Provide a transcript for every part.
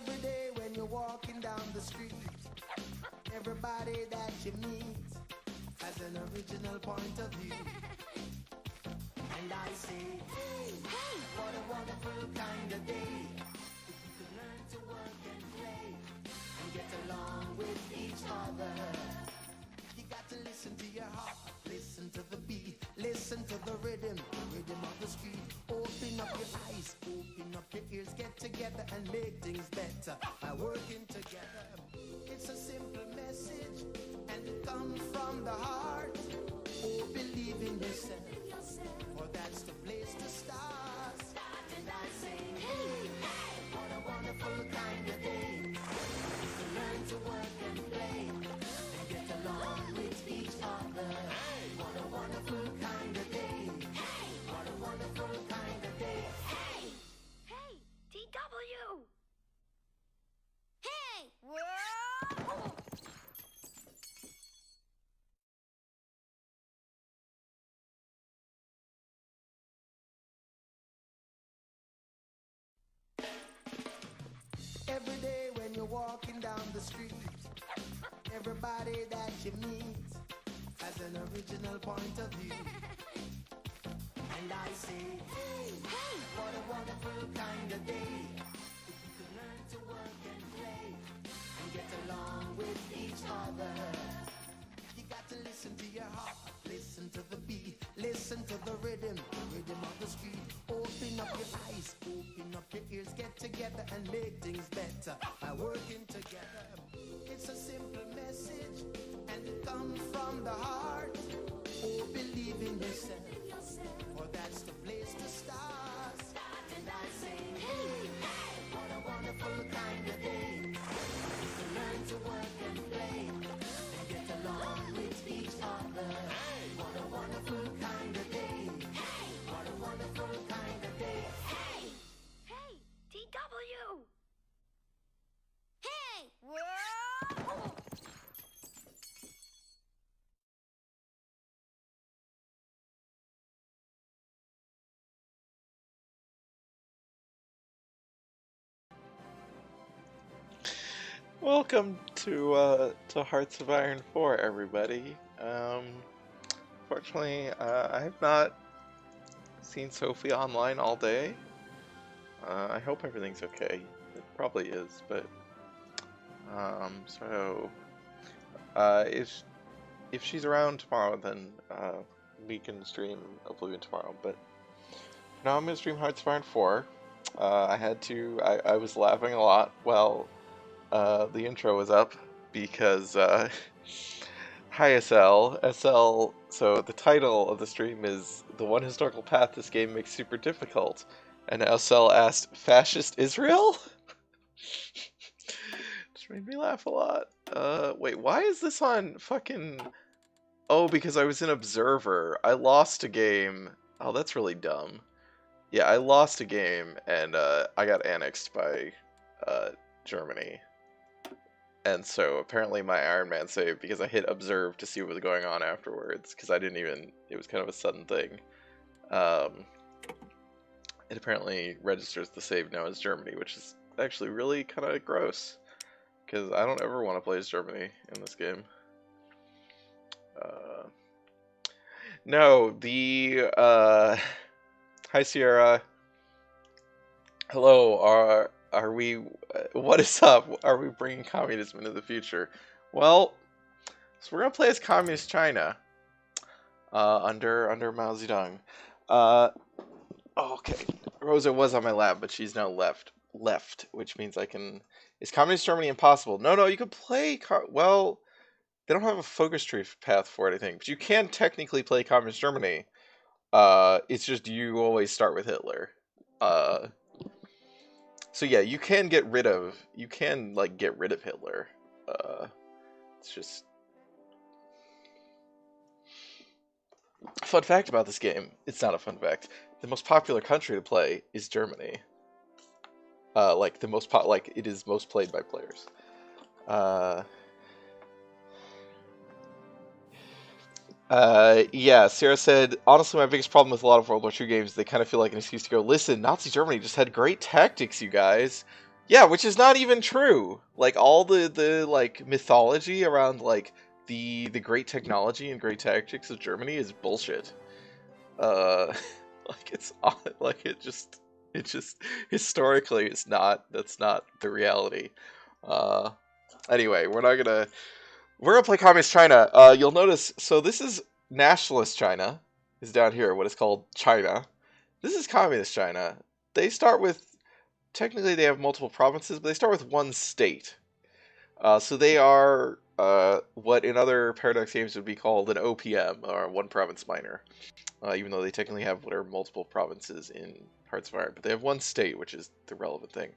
Every day when you're walking down the street, everybody that you meet has an original point of view. And I say, hey, hey, what a wonderful kind of day. If you could learn to work and play and get along with each other. You got to listen to your heart, listen to the beat, listen to the rhythm of the street. Open up your eyes, open up your ears, get together and make things better by working together. It's a simple message and it comes from the heart. Oh, believe in yourself, for that's the place to start. And I say, hey, hey, what a wonderful kind of day. To learn to work and play and get along with each other. What a wonderful kind of day. What a wonderful kind of day. Hey! Hey! DW! Hey! Whoa! Every day when you're walking down the street, everybody that you meet has an original point of view. And I say, hey, hey, what a wonderful kind of day. If you could learn to work and play and get along with each other. You got to listen to your heart, listen to the beat, listen to the rhythm of the street. Open up your eyes, open up your ears, get together and make things better by working together. It's a simple message and it comes from the heart. Oh, believe in yourself, for that's the place to start. And I say, hey, hey, what a wonderful kind of day. To learn to work and play and get along with each other. What a wonderful kind of day. What a wonderful kind of day. Hey! Hey! DW! Hey! Whoa! Welcome to Hearts of Iron 4, everybody. Fortunately, I have not seen Sophie online all day. I hope everything's okay. It probably is, but if she's around tomorrow, then we can stream Oblivion tomorrow. But for now, I'm gonna stream Hearts of Iron 4. I was laughing a lot while the intro was up because hi SL, so the title of the stream is The One Historical Path This Game Makes Super Difficult, and SL asked, Fascist Israel? Just made me laugh a lot. Wait, why is this on fucking... Oh, because I was an observer. I lost a game. Oh, that's really dumb. Yeah, I lost a game, and I got annexed by Germany. And so apparently my Iron Man saved because I hit observe to see what was going on afterwards, because I didn't even, it was kind of a sudden thing. It apparently registers the save now as Germany, which is actually really kind of gross, because I don't ever want to play as Germany in this game. No, hi Sierra. Hello, are we, what is up? Are we bringing communism into the future? Well, so we're gonna play as Communist China, under Mao Zedong. Okay, Rosa was on my lab, but she's now left, which means I can, is Communist Germany impossible? No, you can play, well, they don't have a focus tree path for it, I think, but you can technically play Communist Germany. It's just you always start with Hitler. So yeah, you can get rid of Hitler. It's just... Fun fact about this game, it's not a fun fact. The most popular country to play is Germany. It is most played by players. Yeah, Sarah said, honestly, my biggest problem with a lot of World War II games, they kind of feel like an excuse to go, listen, Nazi Germany just had great tactics, you guys. Yeah, which is not even true. Like all the like mythology around like the great technology and great tactics of Germany is bullshit. Uh, like it's like it just historically it's not that's not the reality. Uh, anyway, we're gonna play Communist China. You'll notice so this is nationalist China is down here. What is called China. This is Communist China. They start with technically they have multiple provinces, but they start with one state. So they are what in other Paradox games would be called an OPM, or one province minor, even though they technically have what are multiple provinces in Hearts of Iron. But they have one state, which is the relevant thing.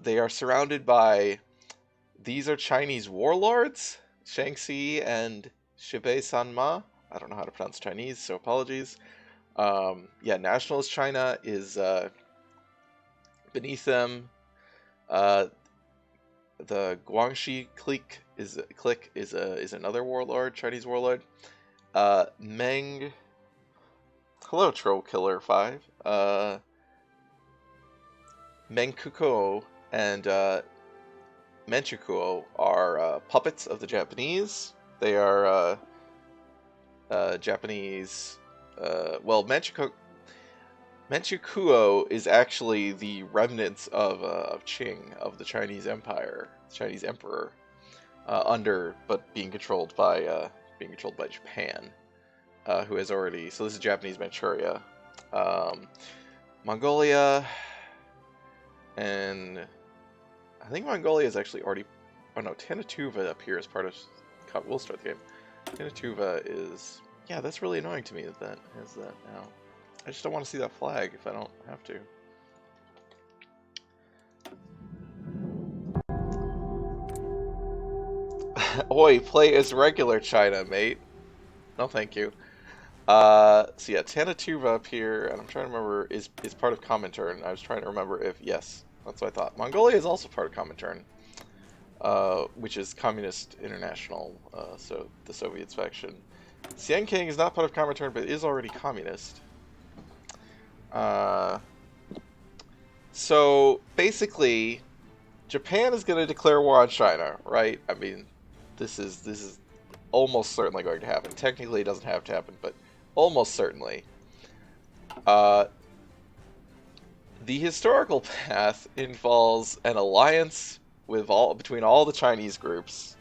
They are surrounded by, these are Chinese warlords, Shaanxi and Shibei Sanma. I don't know how to pronounce Chinese, so apologies. Yeah, nationalist China is beneath them. Uh, the Guangxi clique is another warlord, Chinese warlord. Meng, hello Troll Killer 5. Menkuko and Menchukuo are puppets of the Japanese. They are Japanese. Well, Menchukuo is actually the remnants of Qing, of the Chinese Empire, Chinese Emperor, but being controlled by Japan, who has already. So this is Japanese Manchuria, Mongolia, and I think Mongolia is actually already. Oh no, Tanatuva up here is part of. We'll start the game. Tanatuva is. Yeah, that's really annoying to me that has that now. I just don't want to see that flag if I don't have to. Oi, play as regular China, mate. No, thank you. So yeah, Tanatuva up here, and I'm trying to remember, is part of Comintern. I was trying to remember if, yes, that's what I thought. Mongolia is also part of Comintern, which is Communist International, so the Soviets faction. Xianqing is not part of Comintern, but is already communist. So basically, Japan is going to declare war on China, right? I mean, this is almost certainly going to happen. Technically, it doesn't have to happen, but almost certainly. The historical path involves an alliance between all the Chinese groups.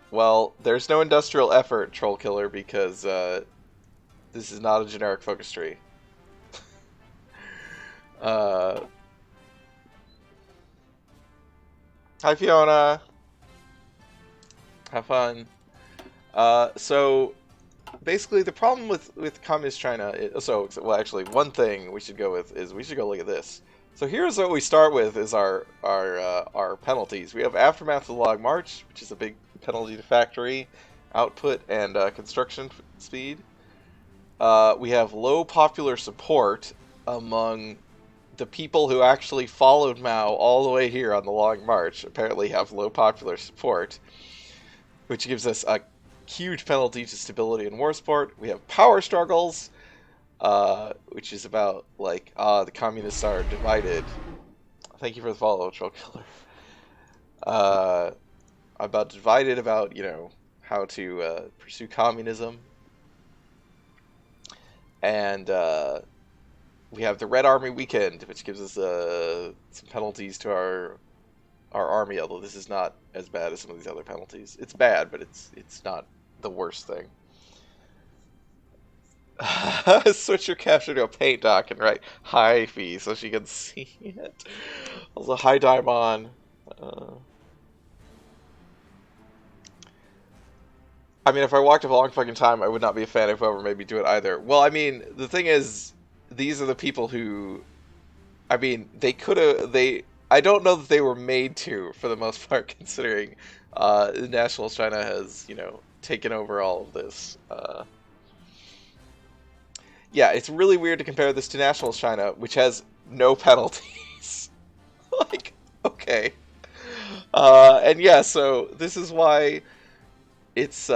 Well, there's no industrial effort, Troll Killer, because this is not a generic focus tree. Hi, Fiona. Have fun. So basically, the problem with communist China well, actually, one thing we should go with is we should go look at this. So here's what we start with is our penalties. We have Aftermath of the Long March, which is a big penalty to factory output and construction speed. We have low popular support among the people who actually followed Mao all the way here on the Long March. Apparently have low popular support, which gives us a huge penalty to stability and war support. We have power struggles, which is about like the communists are divided. Thank you for the follow, Troll Killer. About divided about how to pursue communism, and we have the Red Army Weekend, which gives us some penalties to our army. Although this is not as bad as some of these other penalties. It's bad, but it's not the worst thing. Switch your capture to a paint dock and write hyphy so she can see it. Also, hi Daimon. I mean, if I walked a long fucking time, I would not be a fan of whoever made me do it either. Well, I mean, the thing is, these are the people who, I mean, they could have, I don't know that they were made to, for the most part, considering National China has, taken over all of this. Yeah, it's really weird to compare this to National China, which has no penalties. Like, okay. And yeah, so this is why it's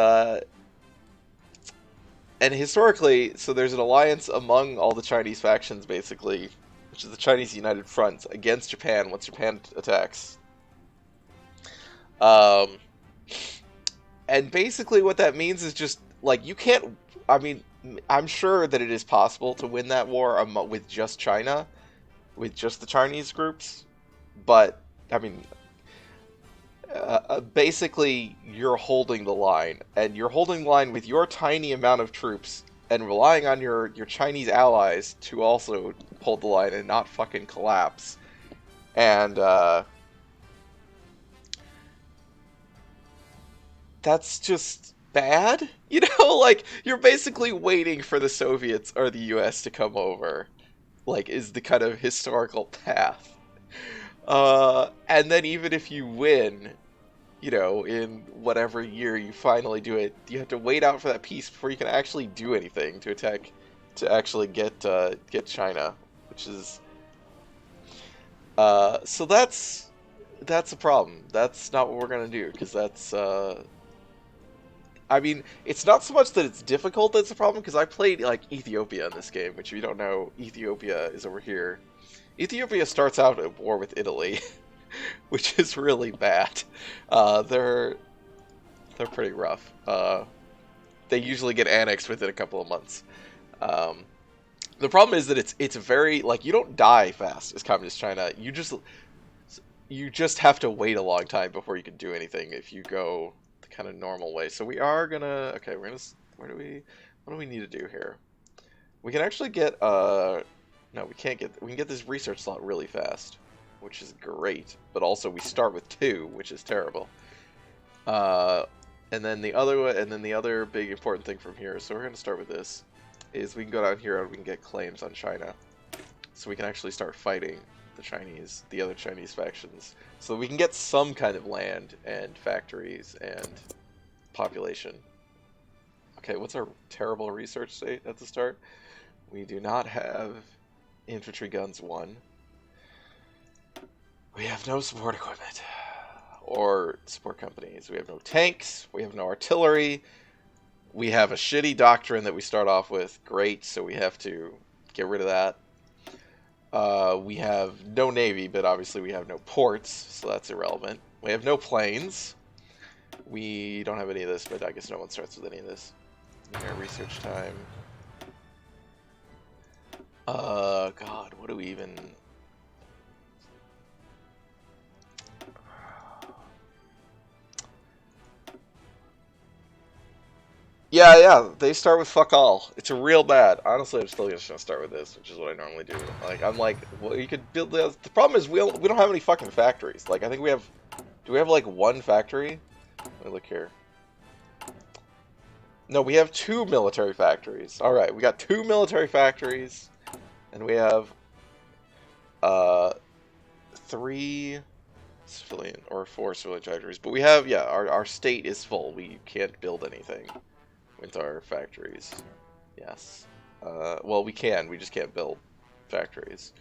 and historically, so there's an alliance among all the Chinese factions, basically, which is the Chinese United Front against Japan once Japan attacks. Um, and basically what that means is just, like, you can't, I mean, I'm sure that it is possible to win that war with just China, with just the Chinese groups, but, I mean, basically, you're holding the line, and you're holding the line with your tiny amount of troops, and relying on your Chinese allies to also hold the line and not fucking collapse. And that's just bad, you know. Like, you're basically waiting for the Soviets or the U.S. to come over. Like, is the kind of historical path. And then even if you win, you know, in whatever year you finally do it, you have to wait out for that peace before you can actually do anything to attack, to actually get China, which is so that's a problem. That's not what we're gonna do, because that's I mean, it's not so much that it's difficult that's a problem, because I played like Ethiopia in this game, which if you don't know, Ethiopia is over here. Ethiopia starts out at war with Italy, which is really bad. They're pretty rough. They usually get annexed within a couple of months. Um, the problem is that it's very, like, you don't die fast as Communist China. You just have to wait a long time before you can do anything if you go the kind of normal way. So we are gonna, okay, we're gonna, what do we need to do here? We can actually get no, we can't get, we can get this research slot really fast, which is great. But also we start with 2, which is terrible. And then the other big important thing from here, so we're going to start with this, is we can go down here and we can get claims on China. So we can actually start fighting the other Chinese factions. So we can get some kind of land and factories and population. Okay, what's our terrible research state at the start? We do not have infantry guns 1. We have no support equipment or support companies. We have no tanks. We have no artillery. We have a shitty doctrine that we start off with. Great, so we have to get rid of that. We have no navy, but obviously we have no ports, so that's irrelevant. We have no planes. We don't have any of this, but I guess no one starts with any of this. Research time. God, what do we even... Yeah, they start with fuck all. It's a real bad. Honestly, I'm still just gonna start with this, which is what I normally do. Like, I'm like, well, you could build the problem is we don't have any fucking factories. Like, I think we have, do we have like 1 factory? Let me look here. No, we have 2 military factories. All right, we got 2 military factories, and we have 3 civilian or 4 civilian factories. But we have, yeah, our state is full. We can't build anything with our factories. Yes. Well, we can. We just can't build factories.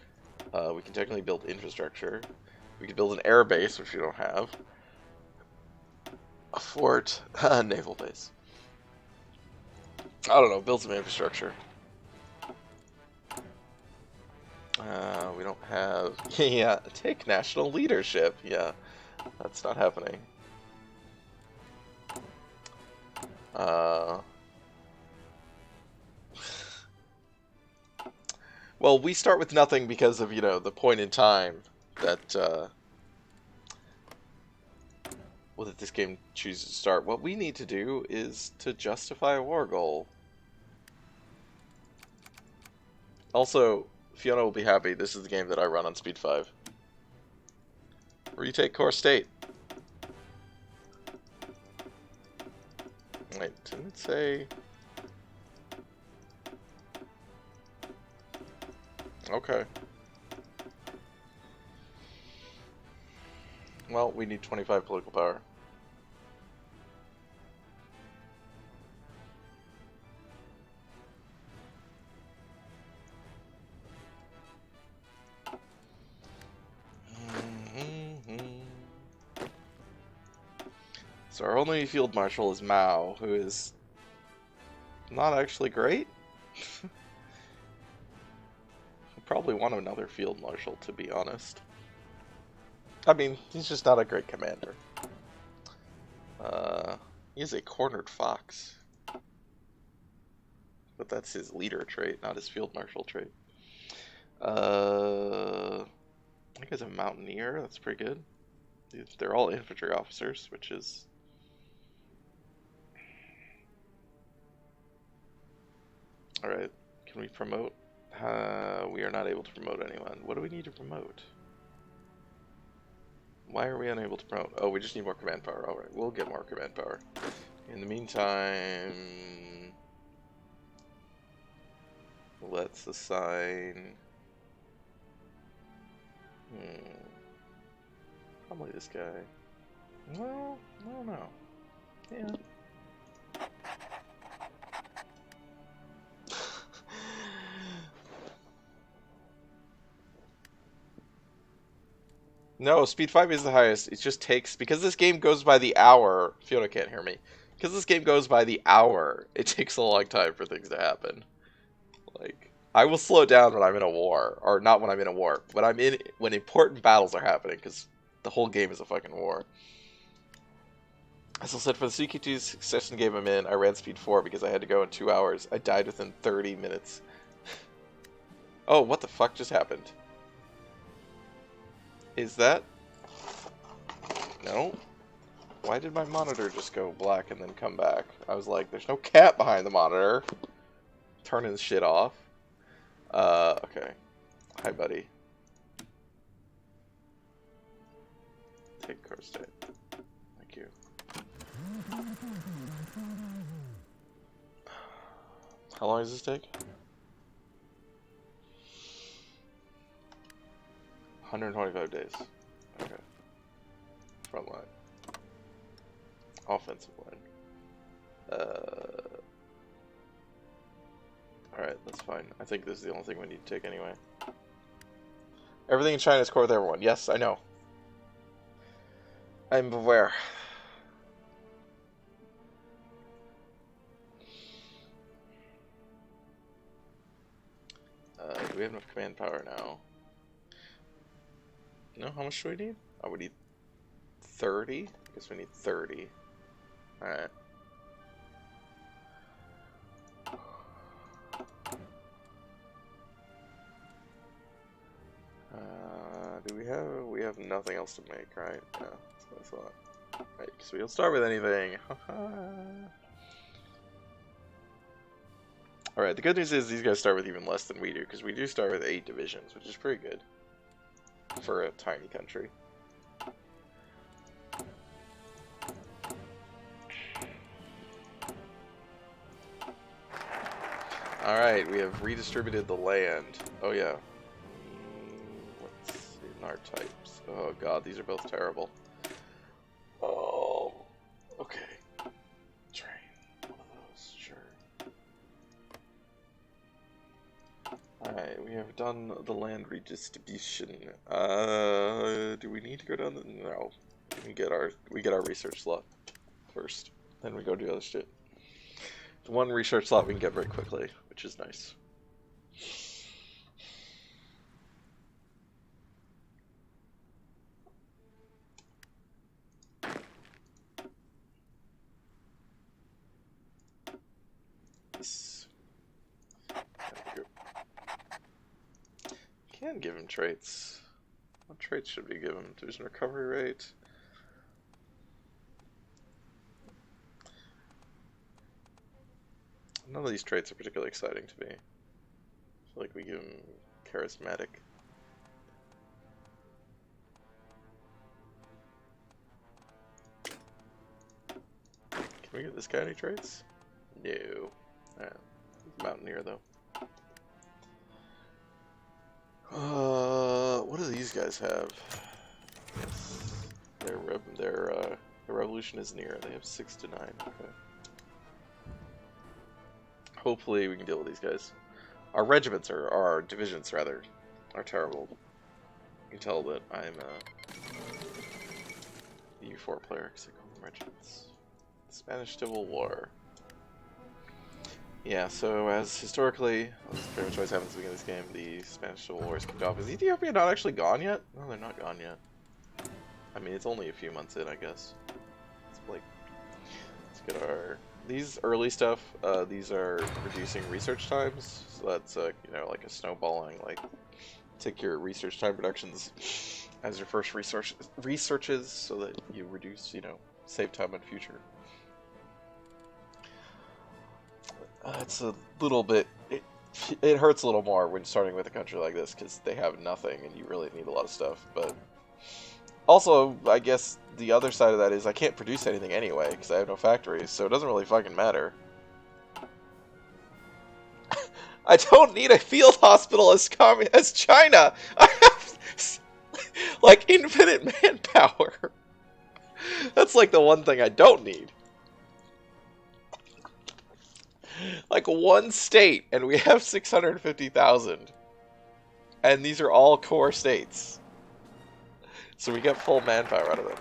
We can technically build infrastructure. We can build an air base, which we don't have. A fort. Naval base. I don't know. Build some infrastructure. We don't have... yeah, take national leadership. Yeah, that's not happening. Well, we start with nothing because of, you know, the point in time that, well, that this game chooses to start. What we need to do is to justify a war goal. Also, Fiona will be happy. This is the game that I run on Speed 5. Retake core state. Wait, didn't it say... Okay. Well, we need 25 political power. So our only field marshal is Mao, who is not actually great. I probably want another field marshal, to be honest. I mean, he's just not a great commander. He's a cornered fox. But that's his leader trait, not his field marshal trait. I think he's a mountaineer. That's pretty good. They're all infantry officers, which is... Alright, can we promote? We are not able to promote anyone. What do we need to promote? Why are we unable to promote? Oh, we just need more command power. Alright, we'll get more command power. In the meantime... Let's assign... Probably this guy. Well, I don't know. Yeah. No, speed 5 is the highest. It just takes... Because this game goes by the hour... Fiona can't hear me. Because this game goes by the hour, it takes a long time for things to happen. Like, I will slow down when I'm in a war. Or not when I'm in a war. When important battles are happening, because the whole game is a fucking war. As I said, for the CQ2 succession game I'm in, I ran speed 4 because I had to go in 2 hours. I died within 30 minutes. Oh, what the fuck just happened? Is that... No? Why did my monitor just go black and then come back? I was like, there's no cat behind the monitor. Turning this shit off. Okay. Hi, buddy. Take car state. Thank you. How long does this take? 125 days. Okay. Front line. Offensive line. Alright, that's fine. I think this is the only thing we need to take anyway. Everything in China is core with everyone. Yes, I know. I'm aware. Do we have enough command power now? No, how much do we need? Oh, we need 30? I guess we need 30. Alright. We have nothing else to make, right? Yeah, that's what I thought. Right, so we don't start with anything. Alright, the good news is these guys start with even less than we do, because we do start with 8 divisions, which is pretty good for a tiny country. Alright, we have redistributed the land. Oh yeah. Let's see, in our types. Oh god, these are both terrible. Oh, okay. Train. One of those, sure. Alright, we have done the land redistribution. Do we need to go down the... No. We get our research slot first. Then we go do other shit. The one research slot we can get very quickly, which is nice. This... Can give him traits. What traits should we give him? Division recovery rate. None of these traits are particularly exciting to me. I feel like we give him charismatic. Can we give this guy any traits? No. Alright. Mountaineer though. What do these guys have? Their revolution is near. They have 6 to 9. Okay. Hopefully we can deal with these guys. Our regiments, or our divisions rather, are terrible. You can tell that I'm a U4 player because I call them regiments. Spanish Civil War. Yeah, so as historically, this pretty much always happens at the beginning of this game, the Spanish Civil War is kicked off. Is Ethiopia not actually gone yet? No, they're not gone yet. I mean, it's only a few months in, I guess. It's like, let's get our... These early stuff, these are reducing research times. So that's, you know, like a snowballing, like, take your research time reductions as your first researches so that you reduce, you know, save time in future. It's a little bit... It hurts a little more when starting with a country like this because they have nothing and you really need a lot of stuff, but... Also, I guess the other side of that is I can't produce anything anyway because I have no factories, so it doesn't really fucking matter. I don't need a field hospital as China! I have, like, infinite manpower! That's like the one thing I don't need. Like one state, and we have 650,000. And these are all core states. So we get full manpower out of them.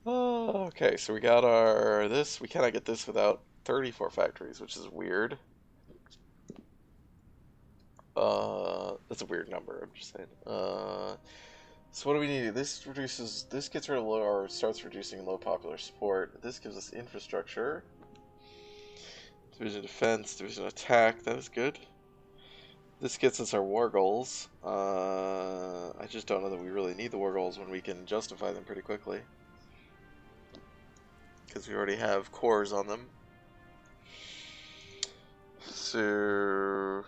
Oh, okay, so we got our this. We cannot get this without 34 factories, which is weird. That's a weird number, I'm just saying. So what do we need? This gets rid of low, or starts reducing low popular support. This gives us infrastructure. Division defense, division attack, that is good. This gets us our war goals. I just don't know that we really need the war goals when we can justify them pretty quickly. Because we already have cores on them. So...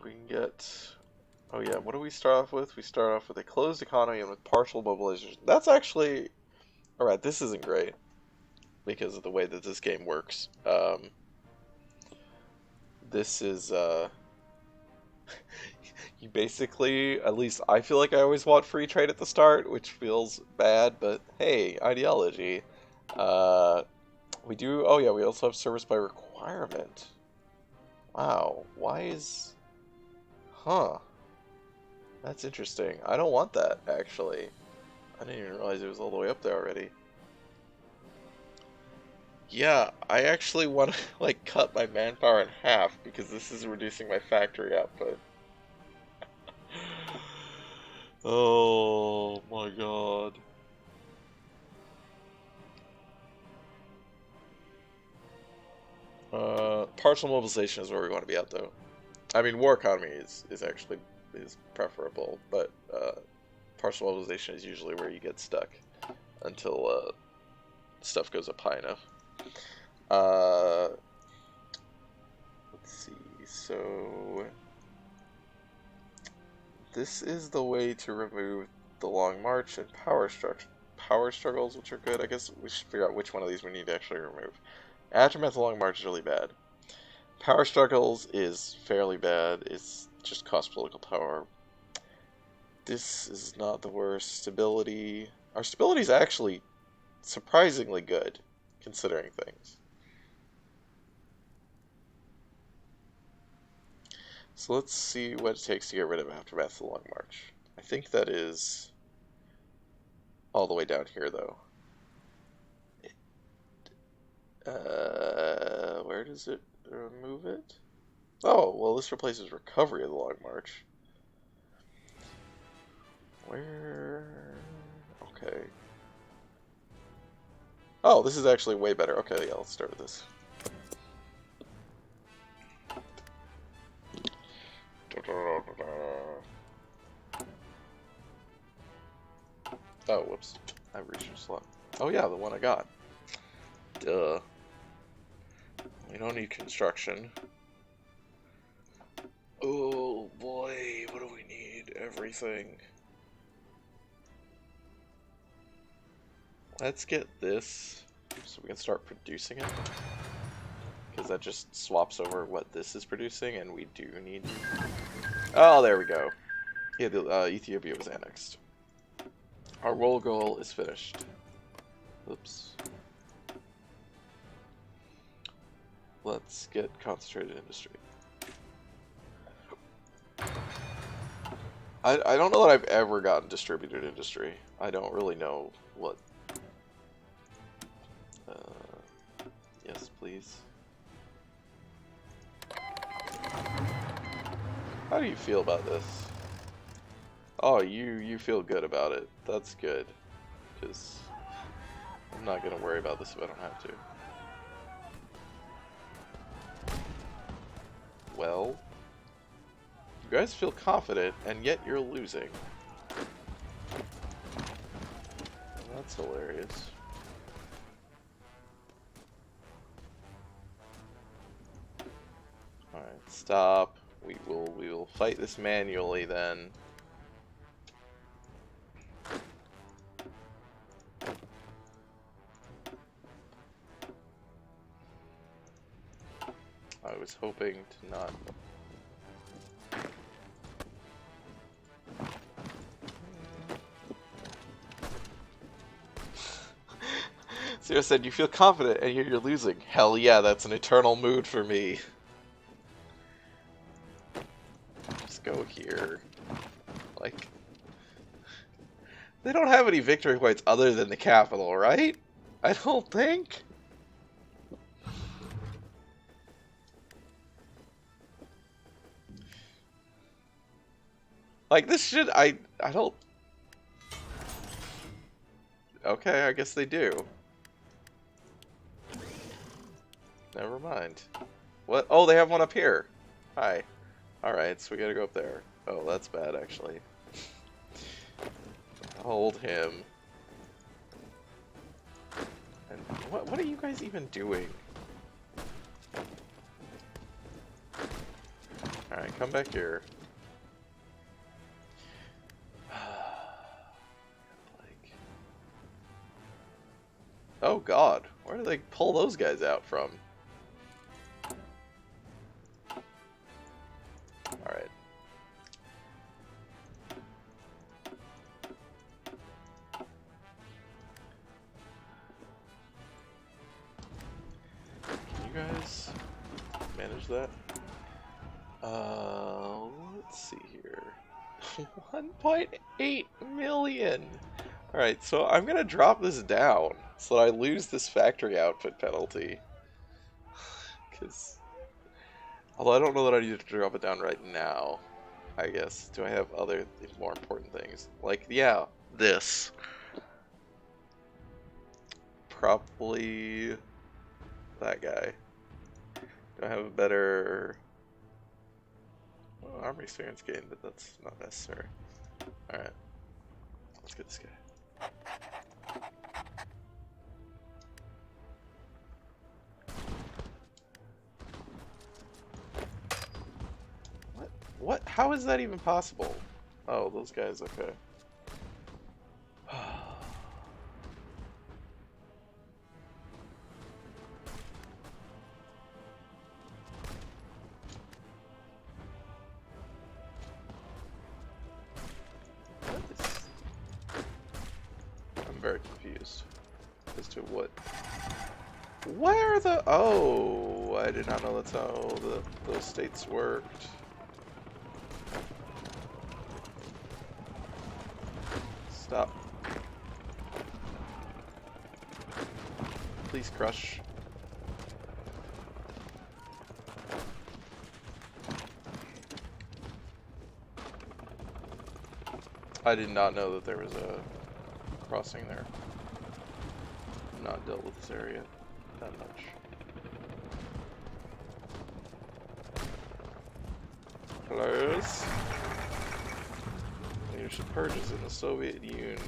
we can get... Oh yeah, what do we start off with? We start off with a closed economy and with partial mobilization. That's actually... Alright, this isn't great. Because of the way that this game works. This is, you basically, at least I feel like I always want free trade at the start, which feels bad, but hey, ideology. We do, oh yeah, we also have service by requirement. Wow, why is, huh, that's interesting. I don't want that, actually. I didn't even realize it was all the way up there already. Yeah, I actually want to, like, cut my manpower in half, because this is reducing my factory output. Oh my god. Partial mobilization is where we want to be at, though. I mean, war economy is actually preferable, but partial mobilization is usually where you get stuck until stuff goes up high enough. Let's see. So this is the way to remove the long march and power struggles, which are good. I guess we should figure out which one of these we need to actually remove. Aftermath of the long march is really bad. Power struggles is fairly bad. It's just cost political power. This is not the worst. Stability. Our stability is actually surprisingly good, considering things. So let's see what it takes to get rid of Aftermath of the Long March. I think that is all the way down here, though. Where does it remove it? Oh, well, this replaces Recovery of the Long March. Where... Okay. Oh, this is actually way better. Okay, yeah, let's start with this. Oh, whoops. I reached a slot. Oh yeah, the one I got. Duh. We don't need construction. Oh boy, what do we need? Everything. Let's get this so we can start producing it. Because that just swaps over what this is producing, and we do need... Oh, there we go. Yeah, the, Ethiopia was annexed. Our role goal is finished. Oops. Let's get concentrated industry. I don't know that I've ever gotten distributed industry. I don't really know what. Yes, please. How do you feel about this? Oh, you feel good about it. That's good. Because I'm not going to worry about this if I don't have to. Well, you guys feel confident, and yet you're losing. That's hilarious. Alright, stop. We will fight this manually then. I was hoping to not. Sarah said, you feel confident and you're losing. Hell yeah, that's an eternal mood for me. Just go here. Like, they don't have any victory points other than the capital, right? I don't think. Like, this should, I don't... Okay, I guess they do. Never mind. What? Oh, they have one up here. Hi. Alright, so we gotta go up there. Oh, that's bad, actually. Hold him. And what are you guys even doing? Alright, come back here. Oh god, where do they pull those guys out from? Alright. Can you guys manage that? Let's see here. 1.8 million! Alright, so I'm gonna drop this down so that I lose this factory output penalty. Because, although I don't know that I need to drop it down right now, I guess. Do I have other more important things? Like, yeah, this. Probably that guy. Do I have a better... Well, army experience gain, but that's not necessary. Alright. Let's get this guy. What? How is that even possible? Oh, those guys, okay. I'm very confused as to what... Where are the... Oh, I did not know that's how those states worked. Stop. Please crush. I did not know that there was a crossing there. I've not dealt with this area that much. Close. Leadership purges in the Soviet Union.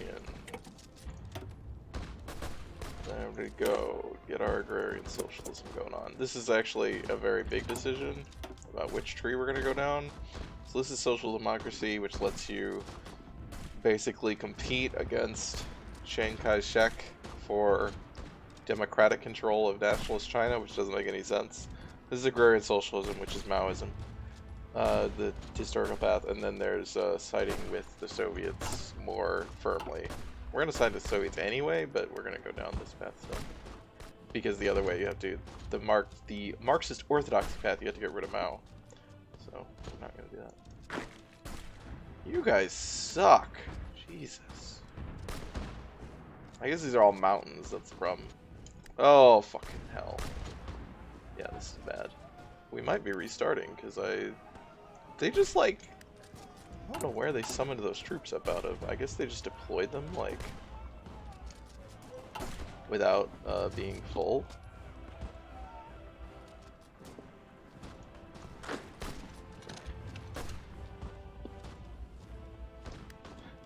There we go. Get our agrarian socialism going on. This is actually a very big decision about which tree we're going to go down. So this is social democracy, which lets you basically compete against Chiang Kai-shek for democratic control of nationalist China, which doesn't make any sense. This is agrarian socialism, which is Maoism. The historical path, and then there's siding with the Soviets more firmly. We're going to side with the Soviets anyway, but we're going to go down this path still. Because the other way you have to, the Marxist orthodoxy path, you have to get rid of Mao. So, we're not going to do that. You guys suck. Jesus. I guess these are all mountains, that's the problem. Oh, fucking hell. Yeah, this is bad. We might be restarting, because they just, like... I don't know where they summoned those troops up out of. I guess they just deployed them, like... without, being full.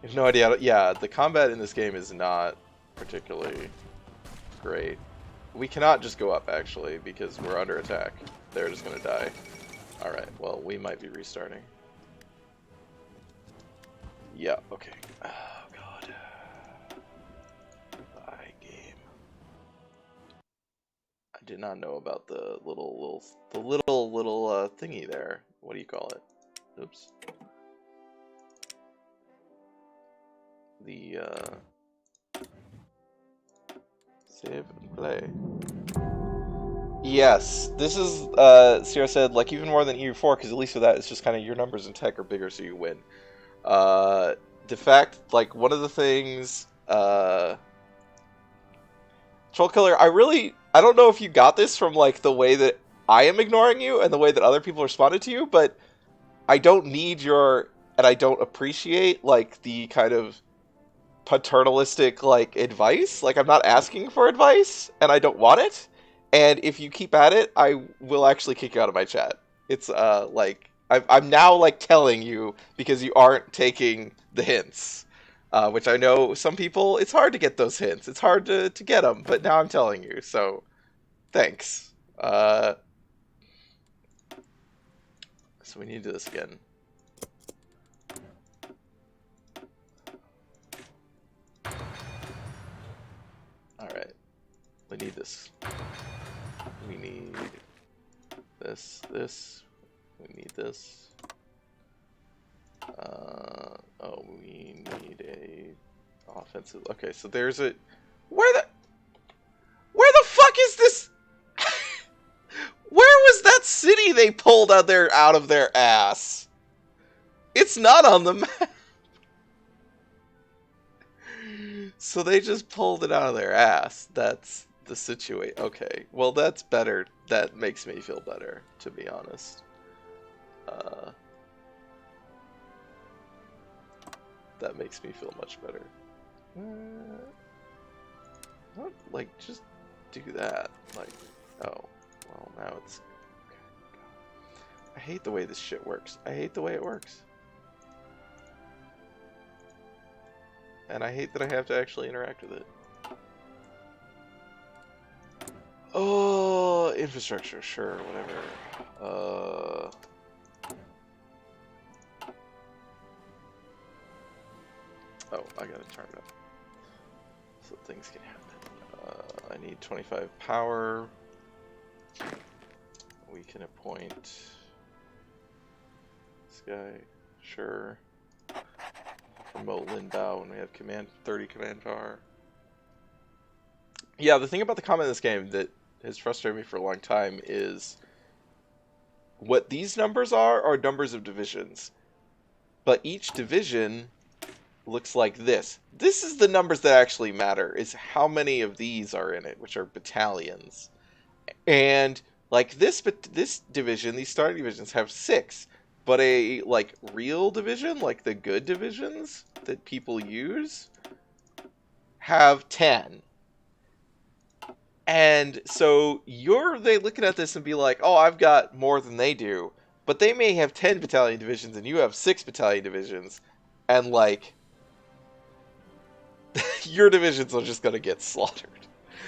I have no idea. Yeah, the combat in this game is not particularly great. We cannot just go up, actually, because we're under attack. They're just gonna die. Alright, well, we might be restarting. Yeah, okay. Oh, God. Bye, game. I did not know about the little thingy there. What do you call it? Oops. The, save and play. Yes, this is, Sierra said, like, even more than EU4, because at least with that, it's just kind of your numbers in tech are bigger, so you win. The fact, like, one of the things, Troll Killer, I don't know if you got this from, like, the way that I am ignoring you and the way that other people responded to you, but I don't need and I don't appreciate, like, the kind of paternalistic, like, advice. Like, I'm not asking for advice, and I don't want it. And if you keep at it, I will actually kick you out of my chat. It's, like, I'm now, like, telling you because you aren't taking the hints. Which I know some people, it's hard to get those hints. It's hard to get them, but now I'm telling you, so thanks. So we need to do this again. Alright. We need this. We need this. We need this. Oh, we need a offensive. Okay, so there's a. Where the fuck is this? Where was that city they pulled out of their ass? It's not on the map. So they just pulled it out of their ass. That's the situation. Okay, well that's better. That makes me feel better, to be honest. That makes me feel much better. Not, like, just do that. Like, oh, well, now it's... I hate the way this shit works. I hate the way it works. And I hate that I have to actually interact with it. Oh, infrastructure, sure, whatever. Oh, I gotta turn it up so things can happen. I need 25 power. We can appoint this guy, sure. Promote Lin Bao when we have 30 command power. Yeah, the thing about the combat in this game that has frustrated me for a long time is what these numbers are numbers of divisions. But each division looks like this. This is the numbers that actually matter, is how many of these are in it, which are battalions. And like this division, these starting divisions have 6. But a, like, real division, like the good divisions that people use, have 10. And so they looking at this and be like, oh, I've got more than they do. But they may have 10 battalion divisions and you have 6 battalion divisions. And, like, your divisions are just going to get slaughtered.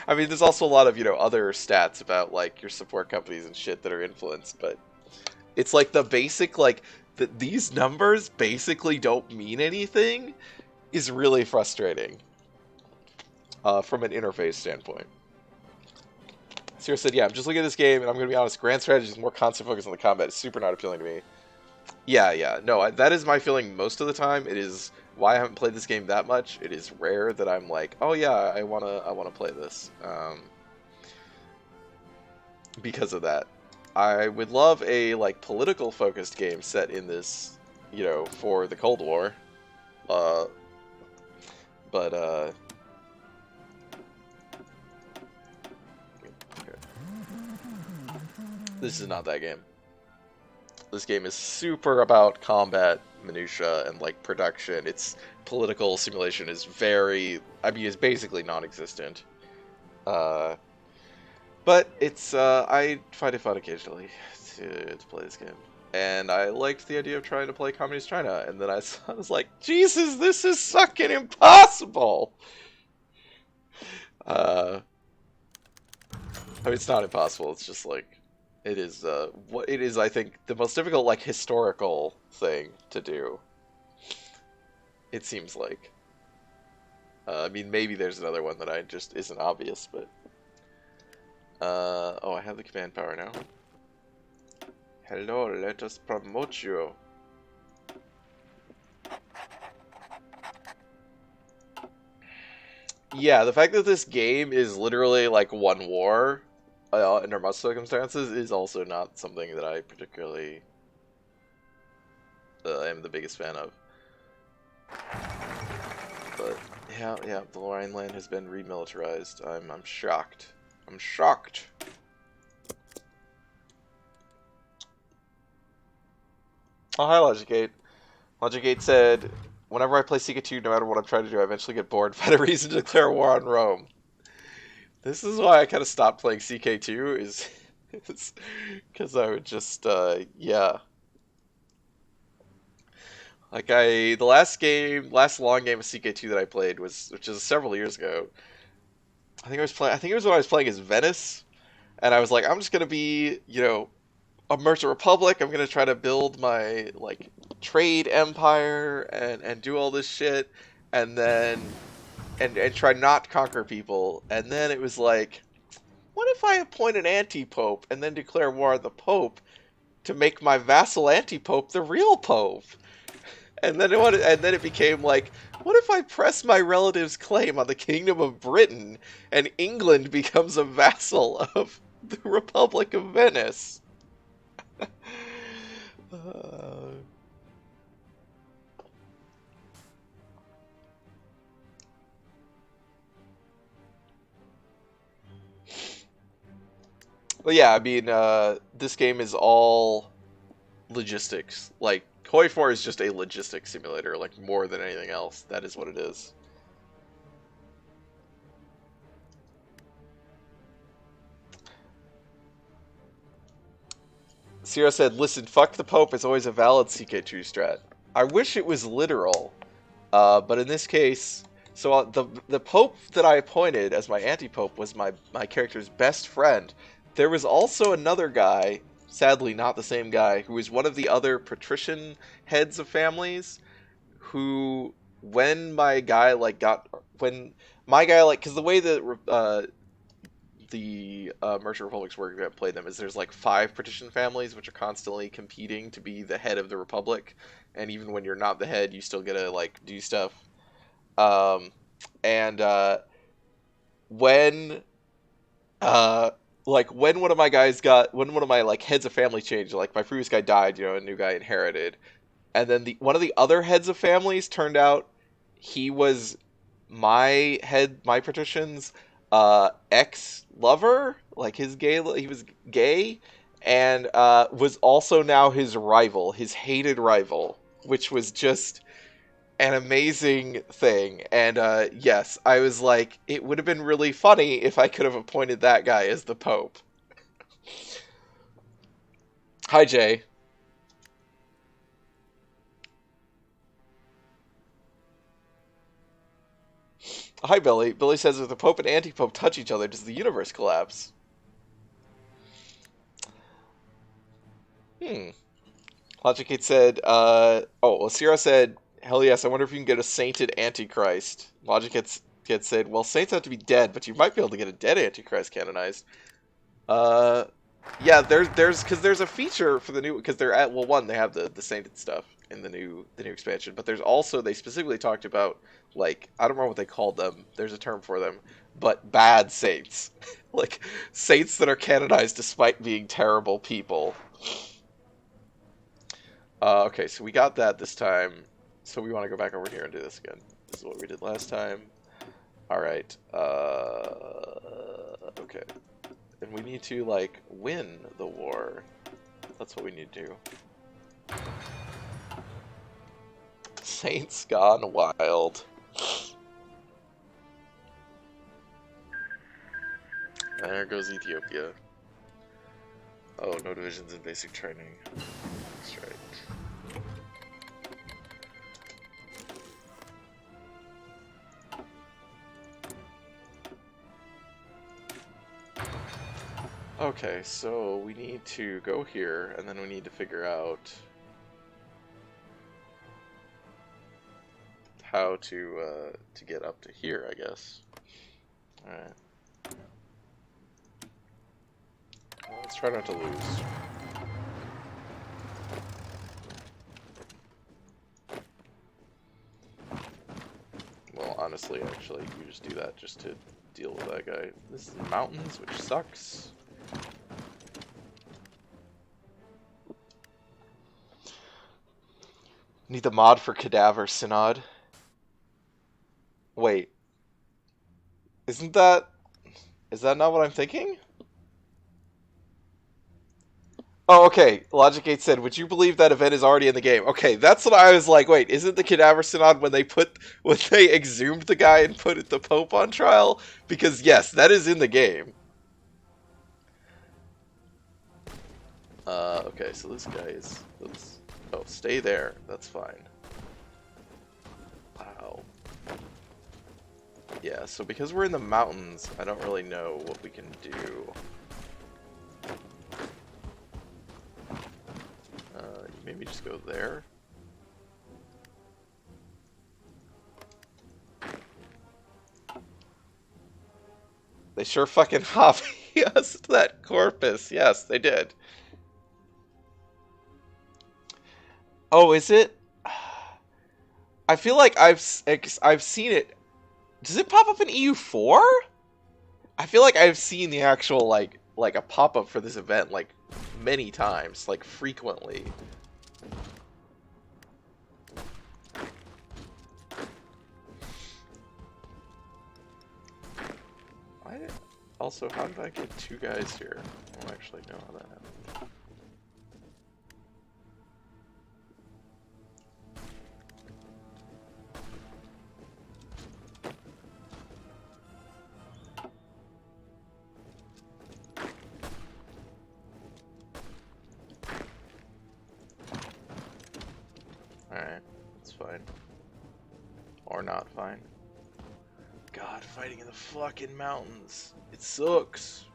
I mean, there's also a lot of, other stats about, like, your support companies and shit that are influenced, but it's like the basic, like, these numbers basically don't mean anything is really frustrating from an interface standpoint. Sierra said, yeah, I'm just looking at this game, and I'm going to be honest, grand strategy is more constant focus on the combat. It's super not appealing to me. Yeah. No, that is my feeling most of the time. It is why I haven't played this game that much. It is rare that I'm like, oh yeah, I wanna play this. Because of that. I would love a, like, political focused game set in this, you know, for the Cold War. Uh, but okay. This is not that game. This game is super about combat minutia and like production. Its political simulation is very, I mean, it's basically non-existent. Uh, but it's I find it fun occasionally to play this game. And I liked the idea of trying to play Communist China, and then I was like, Jesus, this is fucking impossible! I mean, it's not impossible, it's just like, it is, what it is, I think, the most difficult, like, historical thing to do. It seems like. I mean, maybe there's another one that I just isn't obvious, but... oh, I have the command power now. Hello, let us promote you. Yeah, the fact that this game is literally like one war under most circumstances is also not something that I particularly am the biggest fan of. But yeah, the Rhineland has been remilitarized. I'm shocked. I'm shocked. Oh, hi, Logic8. Logic8 said, whenever I play CK2, no matter what I'm trying to do, I eventually get bored and find a reason to declare war on Rome. This is why I kind of stopped playing CK2, is because I would just, yeah. Like, the last long game of CK2 that I played was, which is several years ago. I think it was when I was playing as Venice, and I was like, I'm just gonna be, you know, a merchant republic. I'm gonna try to build my like trade empire and do all this shit, and then and try not to conquer people. And then it was like, what if I appoint an anti-pope and then declare war on the pope to make my vassal anti-pope the real pope? And then it became like, what if I press my relative's claim on the Kingdom of Britain and England becomes a vassal of the Republic of Venice? But yeah, I mean, this game is all logistics. Like, Hoi 4 is just a logistics simulator, like, more than anything else. That is what it is. Sierra said, listen, fuck the Pope is always a valid CK2 strat. I wish it was literal, but in this case... So the Pope that I appointed as my anti-Pope was my character's best friend. There was also another guy, sadly not the same guy, who was one of the other patrician heads of families, who, when my guy, like, because the way that the Merchant Republics work that play them is there's like 5 patrician families which are constantly competing to be the head of the Republic, and even when you're not the head, you still get to, like, do stuff. And when when one of my like heads of family changed, like my previous guy died, you know, a new guy inherited, and then one of the other heads of families turned out he was my patrician's ex-lover, like he was gay, and was also now his rival, his hated rival, which was just an amazing thing. And yes, I was like, it would have been really funny if I could have appointed that guy as the Pope. Hi, Jay. Hi, Billy. Billy says, if the Pope and Anti-Pope touch each other, does the universe collapse? Logic8 said, Sierra said, hell yes, I wonder if you can get a sainted Antichrist. Logic8 said, well, saints have to be dead, but you might be able to get a dead Antichrist canonized. Yeah, there's a feature for the new, because they're at, well, one, they have the sainted stuff in the new expansion, but there's also, they specifically talked about, like, I don't remember what they called them, there's a term for them, but bad saints. Like, saints that are canonized despite being terrible people. Okay, so we got that this time. So we want to go back over here and do this again. This is what we did last time. Alright. Okay. And we need to, like, win the war. That's what we need to do. Saints Gone Wild. And there goes Ethiopia. Oh, no divisions in basic training. That's right. Okay, so we need to go here, and then we need to figure out how to get up to here, I guess. Alright. Let's try not to lose. Well, honestly, actually, you just do that just to deal with that guy. This is mountains, which sucks. Need the mod for Cadaver Synod. Wait. Is that not what I'm thinking? Oh, okay. Logic Gate said, would you believe that event is already in the game? Okay, that's what I was like, wait, isn't the Cadaver Synod when they exhumed the guy and put the Pope on trial? Because yes, that is in the game. Okay, so this guy is, oh, stay there. That's fine. Wow. Yeah, so because we're in the mountains, I don't really know what we can do. Maybe just go there. They sure fucking hobby us that corpus. Yes, they did. Oh, is it? I feel like I've seen it. Does it pop up in EU4? I feel like I've seen the actual like a pop-up for this event like many times, like frequently. Also, how did I get two guys here? I don't actually know how that happened. Alright, that's fine. Or not fine. God, fighting in the fucking mountains. It sucks.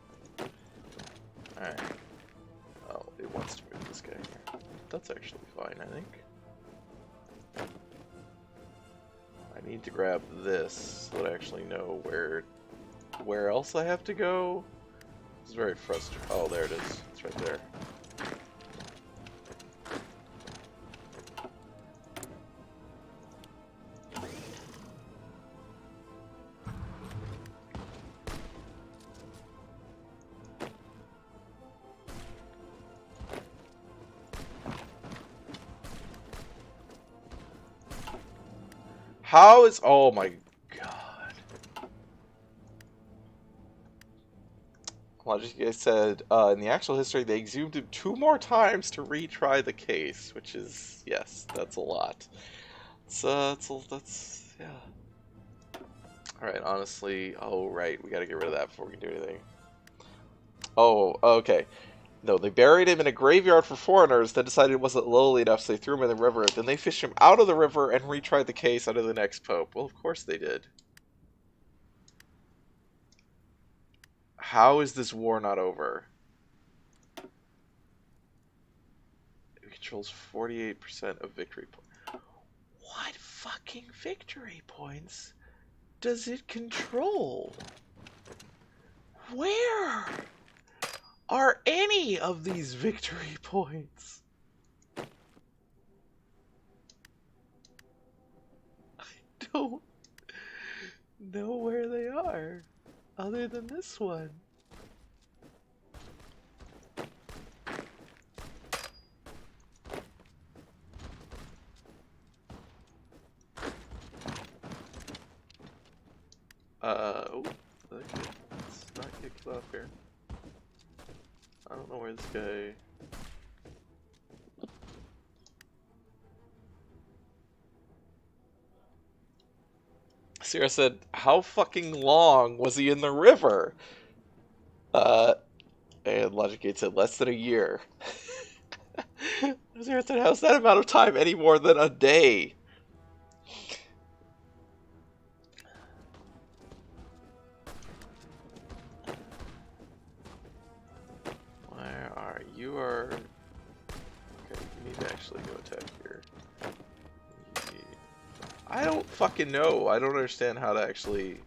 Alright. Oh, it wants to move this guy here. That's actually fine, I think. I need to grab this so that I actually know where else I have to go. This is very frustrating. Oh, there it is. It's right there. How is... Oh my god. Logic said, in the actual history, they exhumed him 2 more times to retry the case, which is, yes, that's a lot. That's, yeah. Alright, honestly, oh, right, we gotta get rid of that before we can do anything. Oh, okay. No, they buried him in a graveyard for foreigners, then decided it wasn't lowly enough, so they threw him in the river. Then they fished him out of the river and retried the case under the next pope. Well, of course they did. How is this war not over? It controls 48% of victory points. What fucking victory points does it control? Where are any of these victory points? I don't know where they are, other than this one. Oh, let's not get killed off here. I don't know where this guy... Sierra said, how fucking long was he in the river? And Logic Gate said, less than a year. Sierra said, how's that amount of time any more than a day? Where are you? Okay, you need to actually go attack here. I don't fucking know. I don't understand how to actually...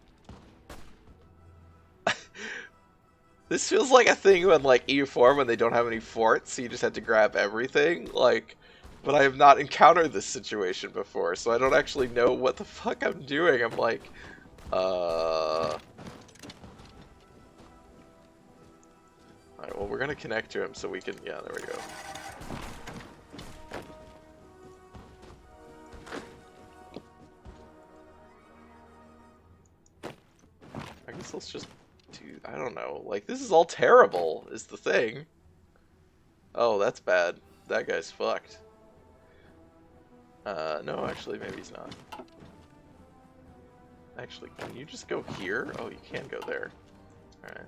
This feels like a thing when, like, EU4 when they don't have any forts, so you just have to grab everything. Like, but I have not encountered this situation before, so I don't actually know what the fuck I'm doing. I'm like, Alright, well, we're gonna connect to him so we can... Yeah, there we go. I guess let's just do... I don't know. Like, this is all terrible, is the thing. Oh, that's bad. That guy's fucked. No, actually, maybe he's not. Actually, can you just go here? Oh, you can go there. Alright.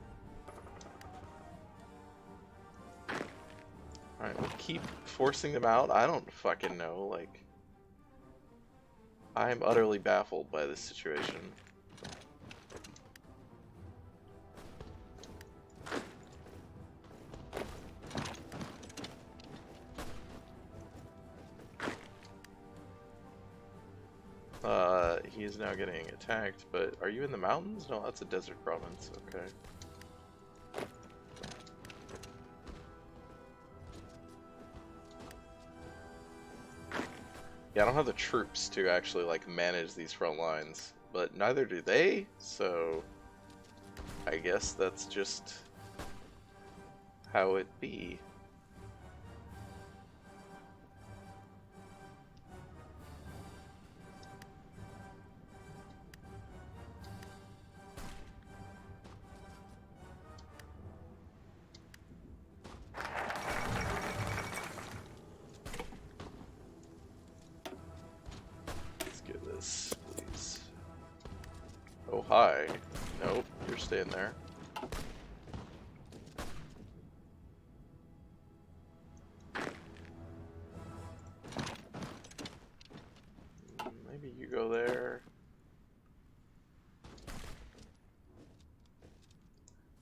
Alright, we'll keep forcing them out. I don't fucking know, like... I am utterly baffled by this situation. He is now getting attacked, but are you in the mountains? No, that's a desert province, okay. Yeah, I don't have the troops to actually, like, manage these front lines, but neither do they, so I guess that's just how it be. Please. Oh, hi. Nope, you're staying there. Maybe you go there.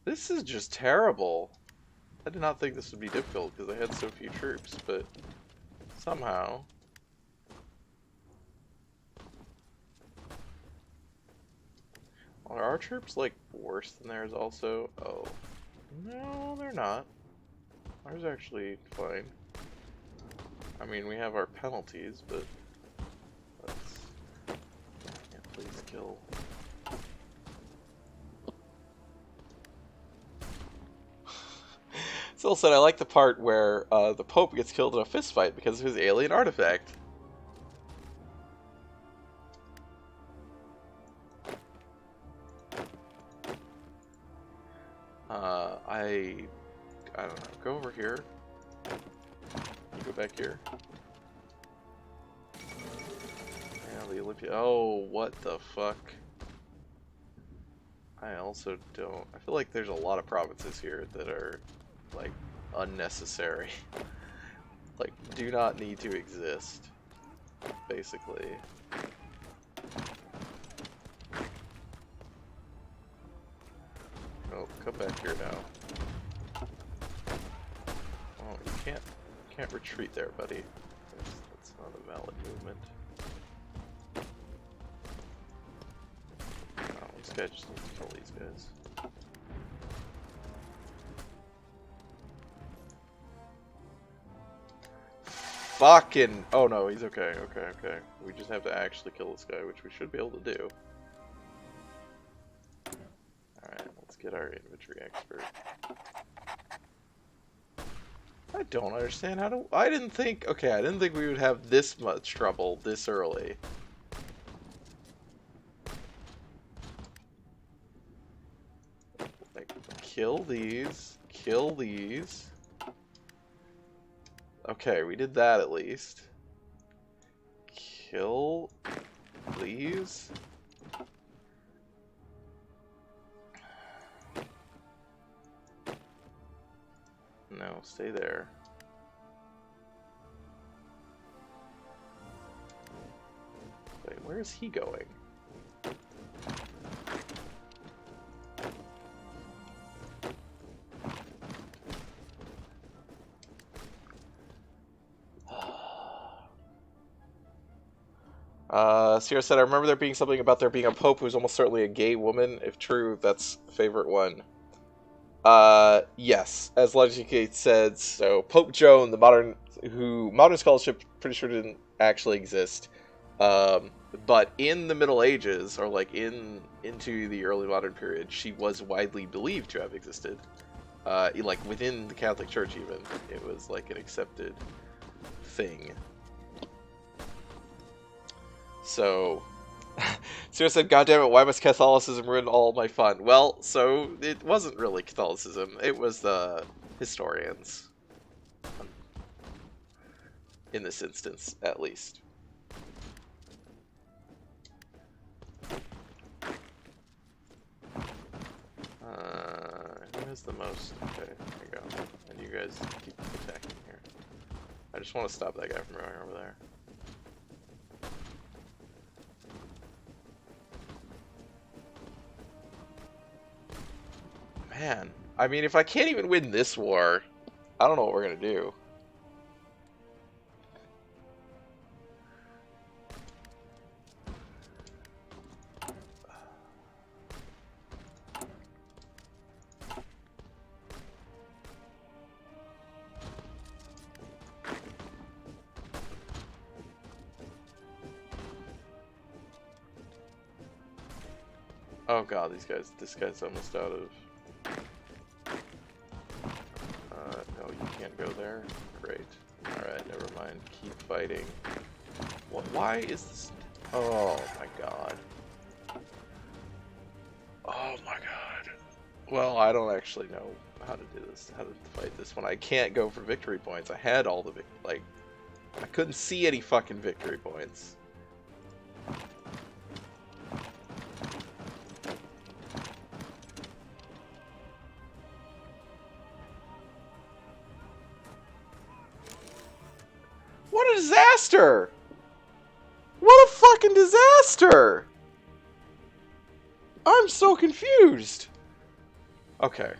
This is just terrible. I did not think this would be difficult because I had so few troops, but somehow... Are our troops, like, worse than theirs also? Oh. No, they're not. Ours are actually fine. I mean, we have our penalties, but... Let's... Yeah, please kill. Still said, I like the part where the Pope gets killed in a fistfight because of his alien artifact. I don't know. Go over here. You go back here. Yeah, the Olympia. Oh, what the fuck? I also don't. I feel like there's a lot of provinces here that are, like, unnecessary. Like, do not need to exist. Basically. Oh, come back here now. Oh, you can't retreat there, buddy. That's not a valid movement. Oh, this guy just needs to kill these guys. Fucking... Oh no, he's okay, okay. We just have to actually kill this guy, which we should be able to do. Alright, let's get our infantry expert. I don't understand how to... I didn't think... Okay, I didn't think we would have this much trouble this early. Kill these. Kill these. Okay, we did that at least. Kill these. No, stay there. Wait, where is he going? Sierra said, I remember there being something about there being a pope who's almost certainly a gay woman. If true, that's favorite one. Yes, as Logic said, so Pope Joan, modern scholarship pretty sure didn't actually exist. But in the Middle Ages, or like into the early modern period, she was widely believed to have existed. Like within the Catholic Church even, it was like an accepted thing. So, Sarah said, God damn it, why must Catholicism ruin all my fun? Well, so it wasn't really Catholicism, it was the historians. In this instance, at least. Who has the most? Okay, there you go. And you guys keep attacking here. I just want to stop that guy from going over there. Man, I mean, if I can't even win this war, I don't know what we're gonna do. Oh god, this guy's almost out of... no, you can't go there. Great. Alright, never mind. Keep fighting. What? Why is this... Oh my god. Oh my god. Well, I don't actually know how to do this, how to fight this one. I can't go for victory points. I had all the I couldn't see any fucking victory points. What a disaster! What a fucking disaster! I'm so confused. Okay.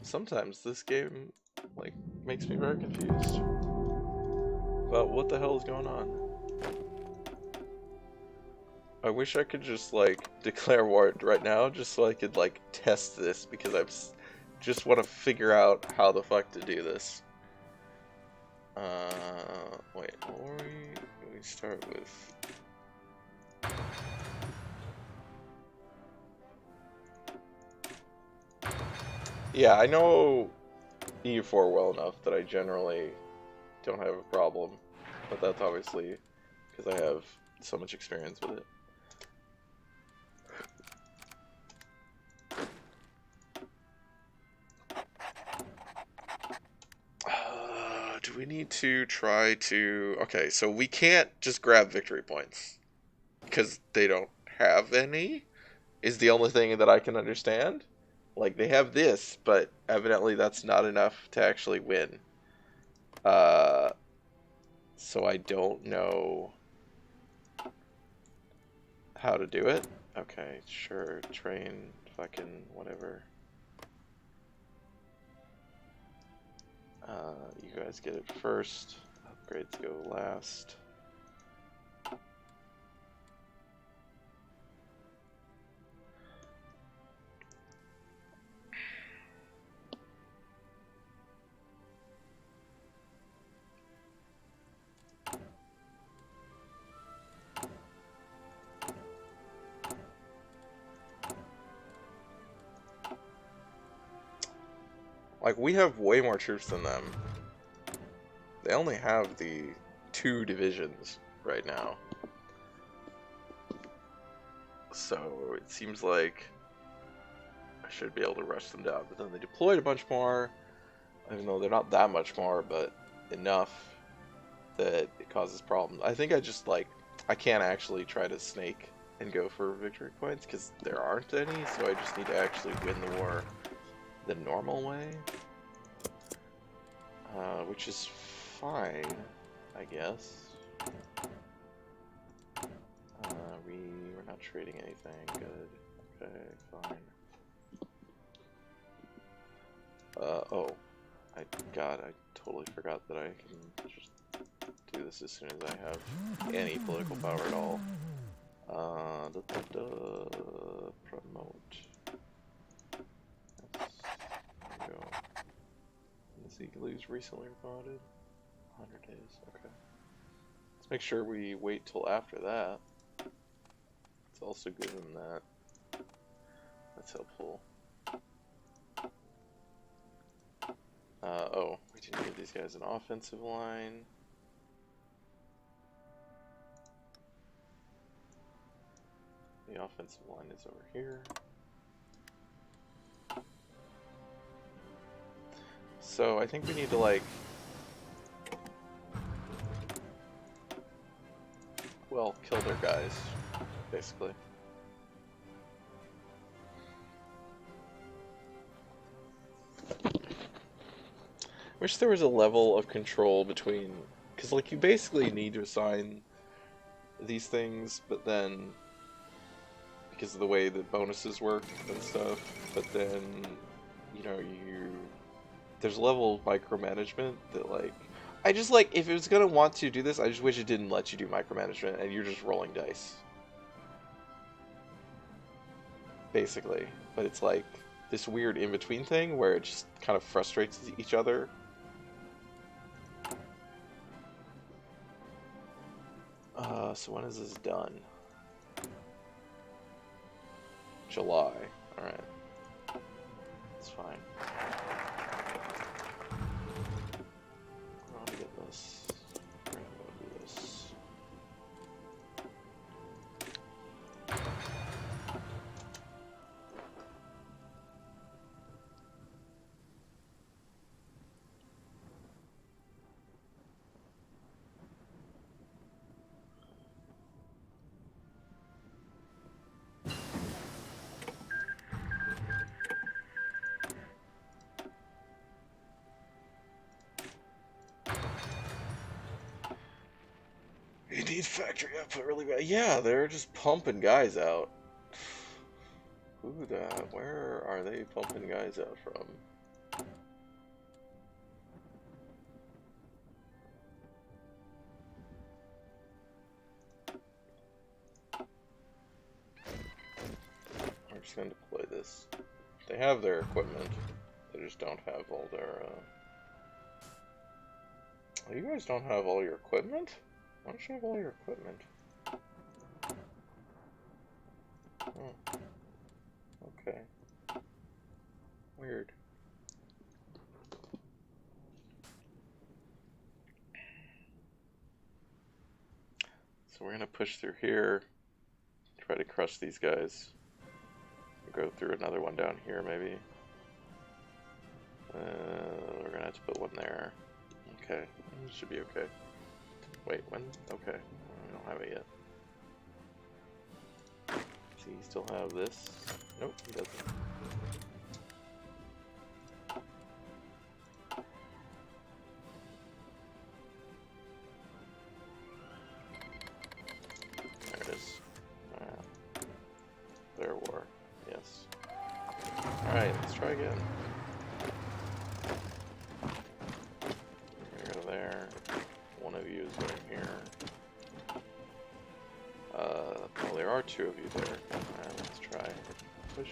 Sometimes this game, like, makes me very confused about what the hell is going on. I wish I could just, like, declare war right now, just so I could, like, test this, because I just want to figure out how the fuck to do this. Wait, what were we start with? Yeah, I know EU4 well enough that I generally don't have a problem, but that's obviously because I have so much experience with it. Do we need to try to... Okay, so we can't just grab victory points, because they don't have any, is the only thing that I can understand. Like, they have this, but evidently that's not enough to actually win. So I don't know how to do it. Okay, sure, train, fucking whatever. You guys get it first. Upgrades go last. Like, we have way more troops than them. They only have the 2 divisions right now. So it seems like I should be able to rush them down. But then they deployed a bunch more, even though they're not that much more, but enough that it causes problems. I think I just, like, I can't actually try to snake and go for victory points because there aren't any, so I just need to actually win the war the normal way. Which is fine, I guess. We're not trading anything. Good. Okay, fine. Oh. I totally forgot that I can just do this as soon as I have any political power at all. Promote. There we go. This eagle's recently promoted. 100 days, okay. Let's make sure we wait till after that. Let's also give him that. That's helpful. Oh, we didn't give these guys an offensive line. The offensive line is over here. So I think we need to, like, well, kill their guys, basically. Wish there was a level of control between, because, like, you basically need to assign these things, but then, because of the way that bonuses work and stuff, but then, you know, there's a level of micromanagement that, like, I just, like, if it was gonna want to do this, I just wish it didn't let you do micromanagement and you're just rolling dice. Basically. But it's like this weird in-between thing where it just kind of frustrates each other. So when is this done? July. Alright. That's fine. I'll get this. We're gonna do this. You need factory output really bad. Yeah, they're just pumping guys out. Where are they pumping guys out from? I'm just gonna deploy this. They have their equipment. They just don't have all their, Oh, you guys don't have all your equipment? Why don't you have all your equipment? Oh. Okay. Weird. So we're gonna push through here, try to crush these guys. Go through another one down here, maybe. We're gonna have to put one there. Okay, it should be okay. Wait, when? Okay, we don't have it yet. Does he still have this? Nope, he doesn't. There it is. Their war. Yes. Alright, let's try again. Go there. One of you is going here. Well, there are 2 of you there. Alright, let's try. Push.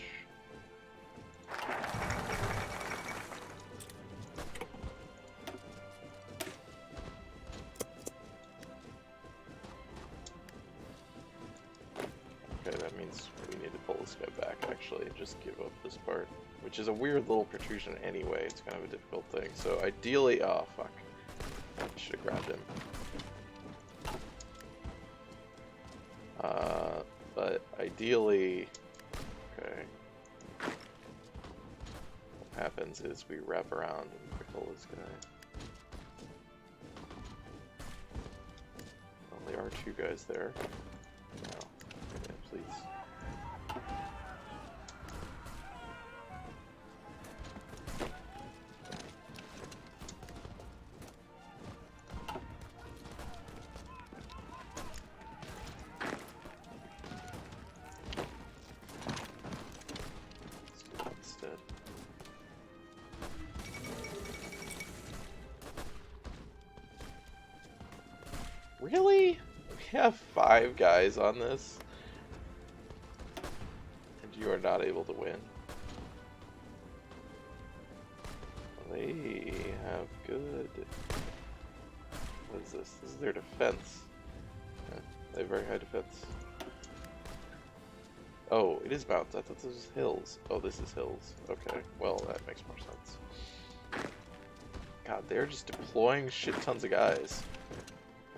Okay, that means means we need to pull this guy back, actually, and just give up this part. Which is a weird little protrusion anyway. It's kind of a difficult thing. So ideally... Oh, fuck. I should have grabbed him. But ideally... Okay. What happens is we wrap around and pickle this guy. Well, there are two guys there. No. Yeah, please. Really? We have 5 guys on this? And you are not able to win? They have good... What is this? This is their defense. Yeah, they have very high defense. Oh, it is mountains. I thought this was hills. Oh, this is hills. Okay, well, that makes more sense. God, they're just deploying shit tons of guys.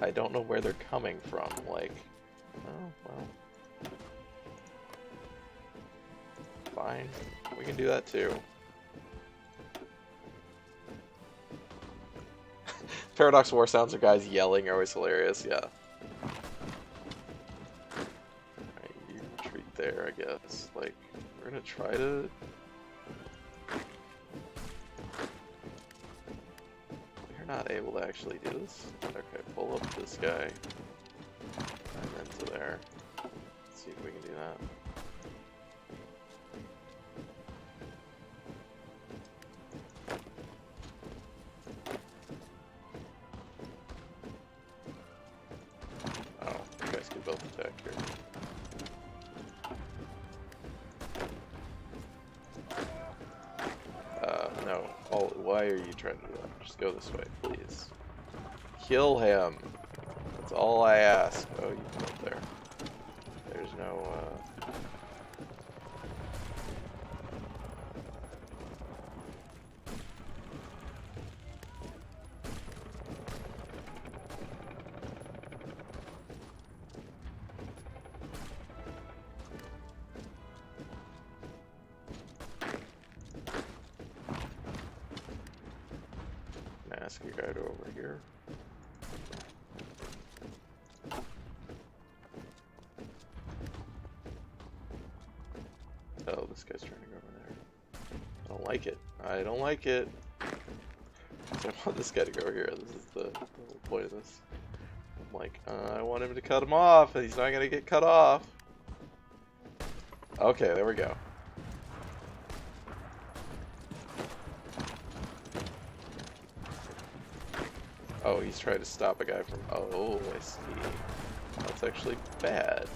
I don't know where they're coming from, like... Oh, well... Fine. We can do that too. Paradox war sounds of guys yelling are always hilarious, yeah. Alright, you retreat there, I guess. Like, we're gonna try to... Not able to actually do this. Okay, pull up this guy. And then to there. Let's see if we can do that. Oh, you guys can both attack here. No. Oh, why are you trying to do that? Just go this way, please. Kill him. That's all I ask. Oh, you can go there. There's no, ask your guy to over here. Oh, this guy's trying to go over there. I don't like it. I don't like it. So I want this guy to go here. This is the whole point of this. I'm like, I want him to cut him off, and he's not gonna get cut off. Okay, there we go. Oh, he's trying to stop a guy from... Oh, I see. That's actually bad.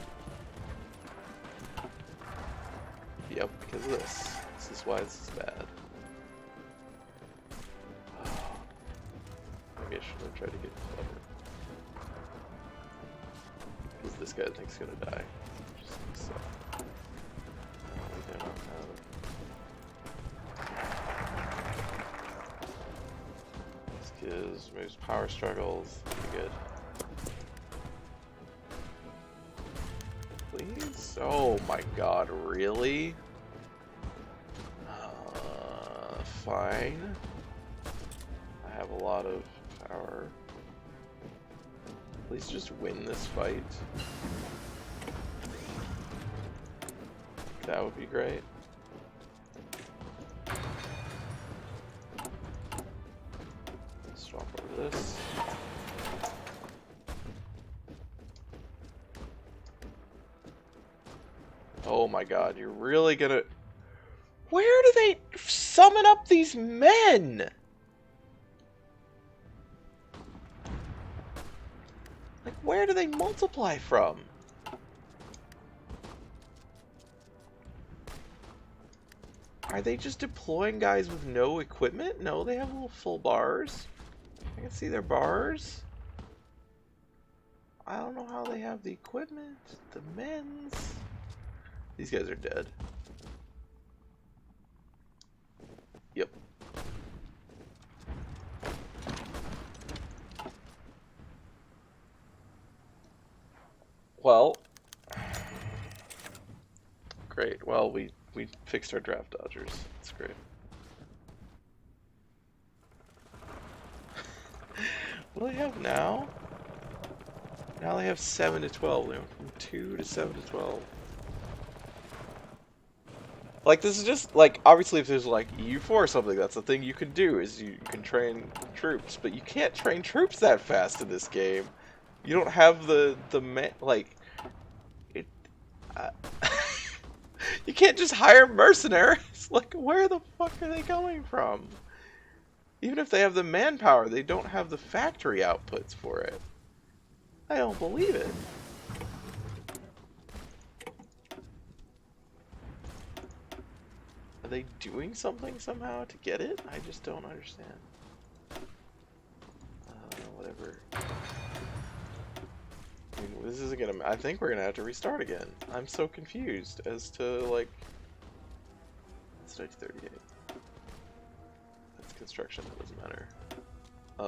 Yep, because of this. This is why this is bad. Oh. Maybe I should have tried to get clever. Because this guy thinks he's gonna die. Just thinks so. No, we do not have it. Is moves power struggles. Pretty good. Please? Oh my god, really? Fine. I have a lot of power. Please just win this fight. That would be great. Swap over this. Oh my god, you're really gonna... Where do they summon up these men? Like, where do they multiply from? Are they just deploying guys with no equipment? No, they have little full bars. I can see their bars. I don't know how they have the equipment, the men's. These guys are dead. Yep. Well, great. Well, we fixed our draft dodgers. That's great. What do they have now? Now they have 7 to 12. They went from 2 to 7 to 12. Like, this is just, like, obviously if there's, like, EU4 or something, that's the thing you can do, is you can train troops. But you can't train troops that fast in this game. You don't have like, it, you can't just hire mercenaries. Like, where the fuck are they coming from? Even if they have the manpower, they don't have the factory outputs for it. I don't believe it. Are they doing something somehow to get it? I just don't understand. Whatever. I mean, this isn't gonna... I think we're gonna have to restart again. I'm so confused as to, like... It's 1938. That's construction, that doesn't matter. We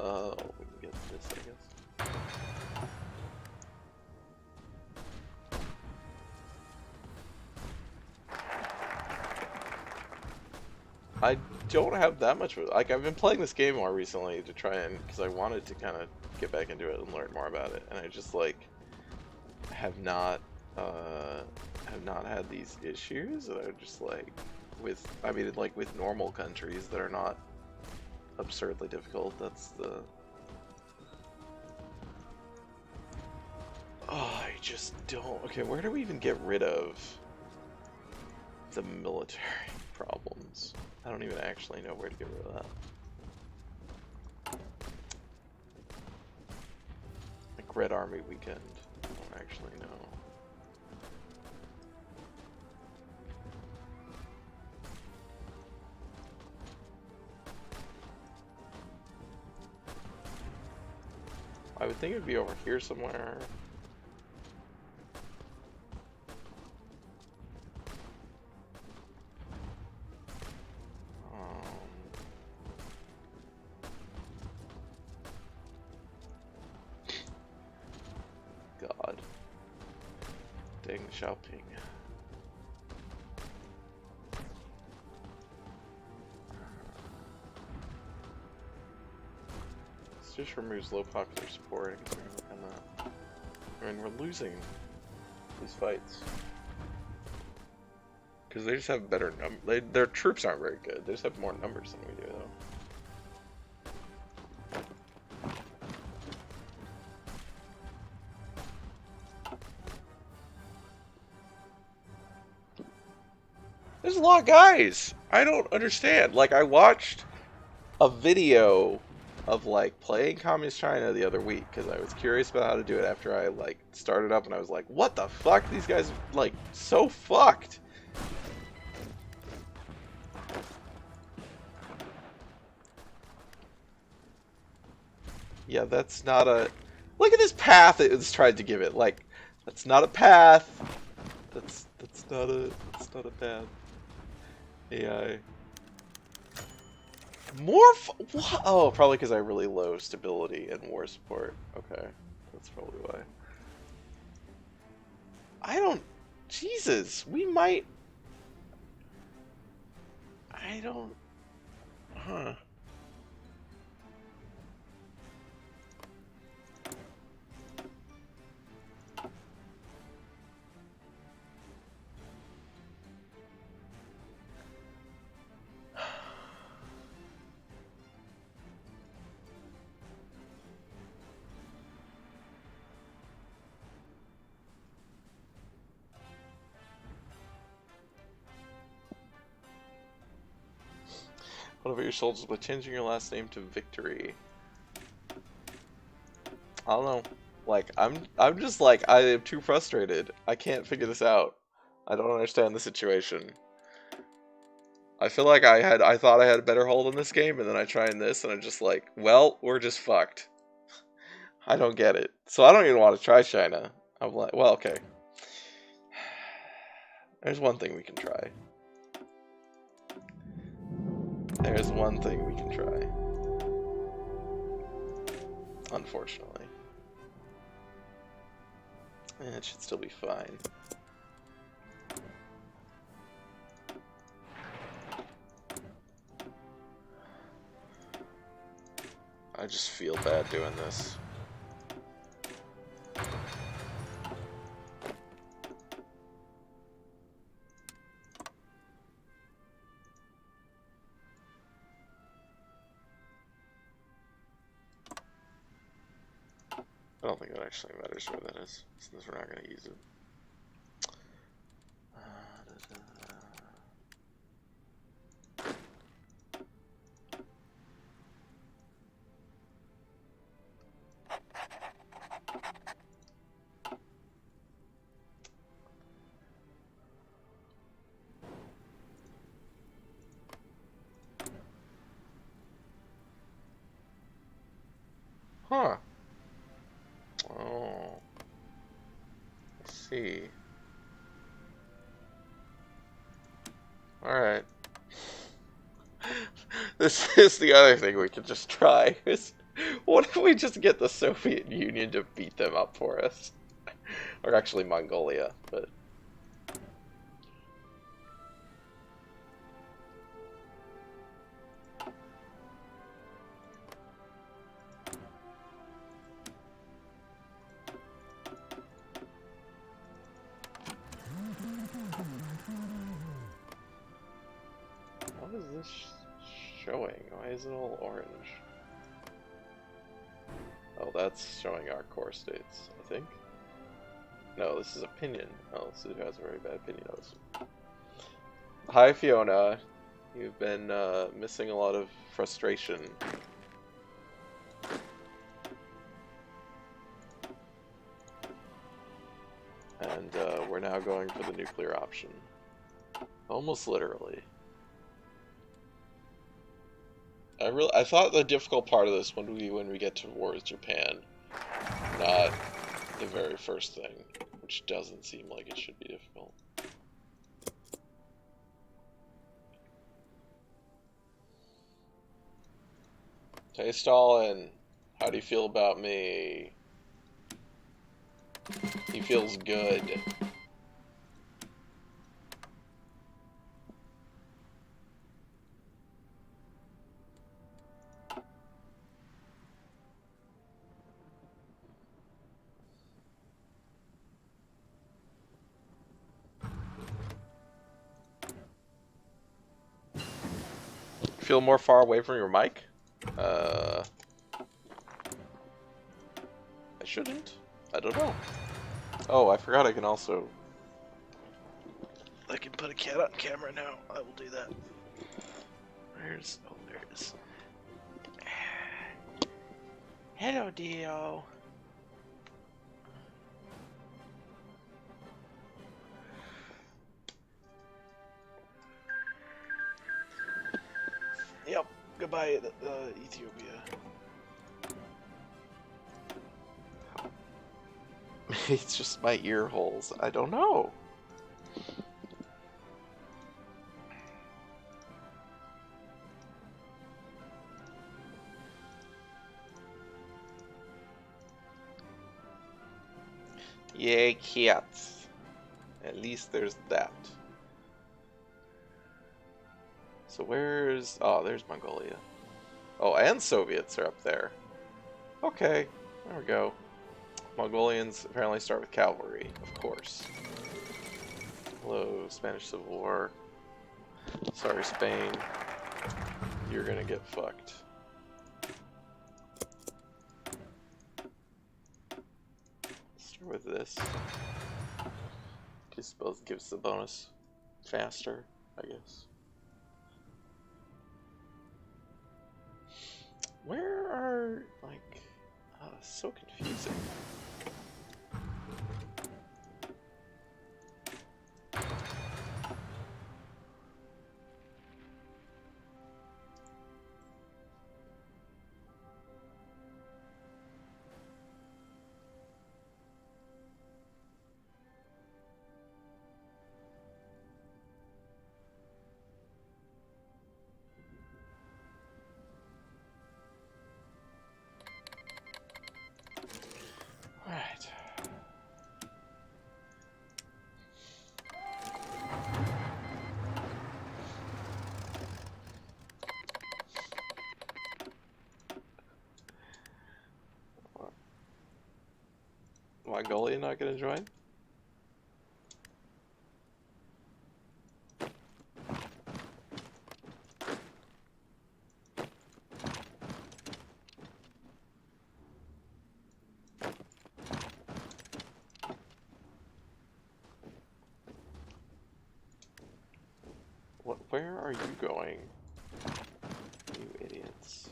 can get this, I guess. I don't have that much... Like, I've been playing this game more recently to try and... Because I wanted to kind of get back into it and learn more about it. And I just, like... have not had these issues that are just, like... With... I mean, like, with normal countries that are not absurdly difficult. That's the... Oh, I just don't... Okay, where do we even get rid of the military problems? I don't even actually know where to get rid of that. Like Red Army Weekend. I don't actually know. I would think it'd be over here somewhere. God. Deng Xiaoping. This just removes low popular support. I guess we're gonna look on that. I mean, we're losing these fights. Because they just have better their troops aren't very good. They just have more numbers than we do, though. There's a lot of guys. I don't understand. Like, I watched a video of, like, playing Communist China the other week because I was curious about how to do it after I, like, started up, and I was like, what the fuck? These guys are, like, so fucked. Yeah, that's not a... Look at this path it's tried to give it. Like, that's not a path. That's not a path. AI. More what? Oh, probably because I have really low stability and war support. Okay, that's probably why. I don't... Jesus, we might... I don't... Huh. What about your soldiers by changing your last name to Victory? I don't know. Like, I'm just like, I am too frustrated. I can't figure this out. I don't understand the situation. I feel like I thought I had a better hold on this game, and then I try in this, and I'm just like, well, we're just fucked. I don't get it. So I don't even want to try China. I'm like, well, okay. There's one thing we can try. There's one thing we can try. Unfortunately. And it should still be fine. I just feel bad doing this. I don't think that actually matters where that is, since we're not going to use it. Huh. Oh. Let's see. Alright. This is the other thing we could just try. What if we just get the Soviet Union to beat them up for us? Or actually Mongolia, but... What is this showing? Why is it all orange? Oh, that's showing our core states, I think. No, this is opinion. Oh, this has a very bad opinion of us. Hi, Fiona. You've been missing a lot of frustration. And we're now going for the nuclear option. Almost literally. I thought the difficult part of this would be when we get to war with Japan, not the very first thing, which doesn't seem like it should be difficult. Hey Stalin, how do you feel about me? He feels good. Feel more far away from your mic? I shouldn't? I don't know. Oh, I forgot I can also... I can put a cat on camera now. I will do that. Where's... Oh, there it is. Hello, Dio. Yep. Goodbye, Ethiopia. It's just my ear holes. I don't know. Yay, cats. At least there's that. So where's... Oh, there's Mongolia. Oh, and Soviets are up there. Okay, there we go. Mongolians apparently start with cavalry, of course. Hello, Spanish Civil War. Sorry, Spain. You're gonna get fucked. Start with this. Gives the bonus faster, I guess. Where are, like, so confusing. Mongolia not gonna join? Where are you going? You idiots.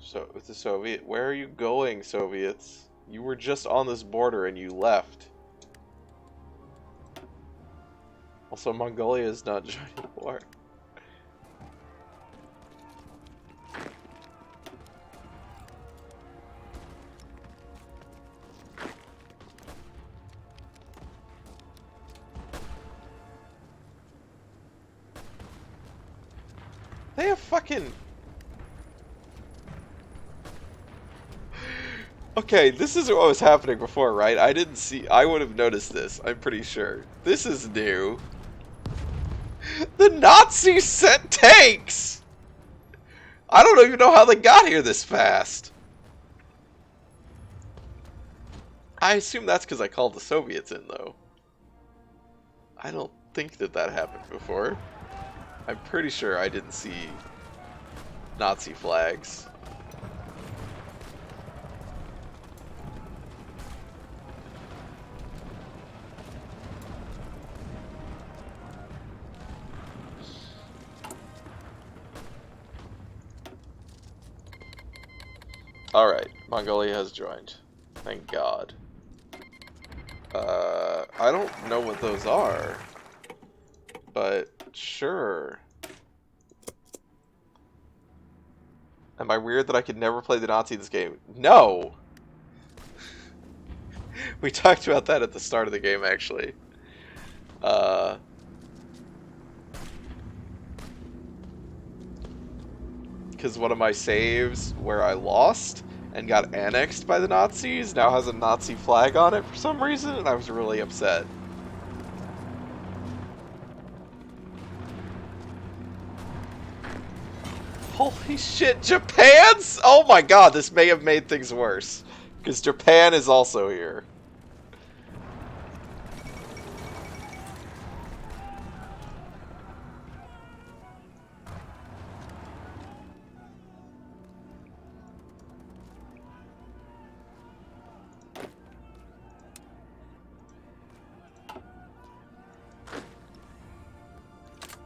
So with the Soviet, where are you going, Soviets? You were just on this border and you left. Also, Mongolia is not joining war. They have fucking... Okay, this is what was happening before, right? I didn't see... I would have noticed this, I'm pretty sure. This is new. The Nazis sent tanks! I don't even know how they got here this fast. I assume that's because I called the Soviets in, though. I don't think that that happened before. I'm pretty sure I didn't see Nazi flags. Alright, Mongolia has joined. Thank God. I don't know what those are, but sure. Am I weird that I could never play the Nazi in this game? No! We talked about that at the start of the game, actually. Because one of my saves where I lost and got annexed by the Nazis now has a Nazi flag on it for some reason, and I was really upset. Holy shit, Japan's? Oh my god, this may have made things worse. Because Japan is also here.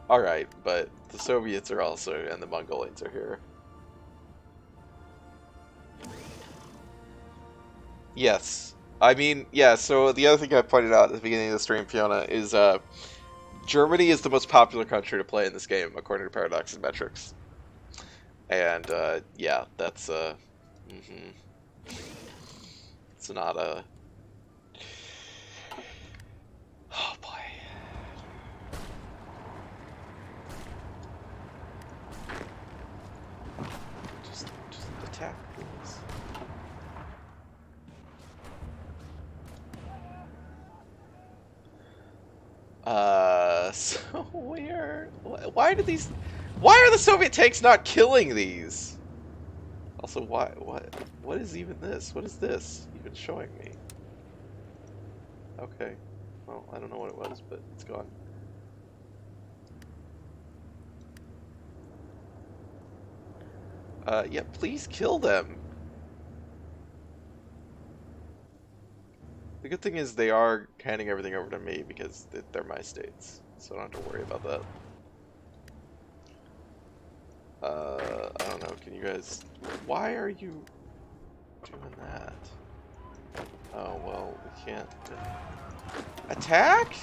Alright, but the Soviets are also, and the Mongolians are here. Yes. I mean, yeah, so the other thing I pointed out at the beginning of the stream, Fiona, is Germany is the most popular country to play in this game, according to Paradox and Metrics. And, yeah, that's, it's not a... Oh, boy. Just attack, please. So where... Why are the Soviet tanks not killing these? Also, what is even this? What is this even showing me? Okay. Well, I don't know what it was, but it's gone. Yeah, please kill them. The good thing is they are handing everything over to me because they're my states, so I don't have to worry about that. I don't know, can you guys... Why are you doing that? Oh, well, we can't... Attack?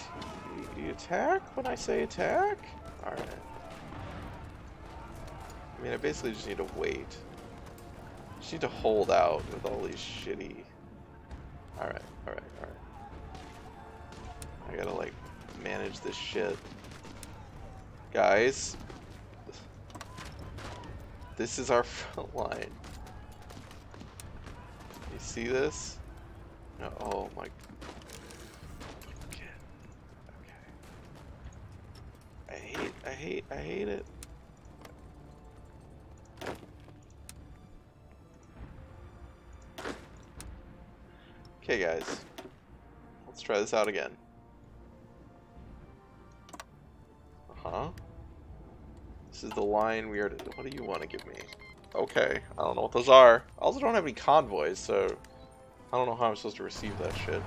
You attack when I say attack? Alright. I mean, I basically just need to wait. Just need to hold out with all these shitty... Alright. I gotta, like, manage this shit. Guys. This is our front line. see this? No, oh my. Okay. I hate it. Okay, guys. Let's try this out again. Uh-huh. This is the line we are. What do you want to give me? Okay, I don't know what those are. I also don't have any convoys, so I don't know how I'm supposed to receive that shit.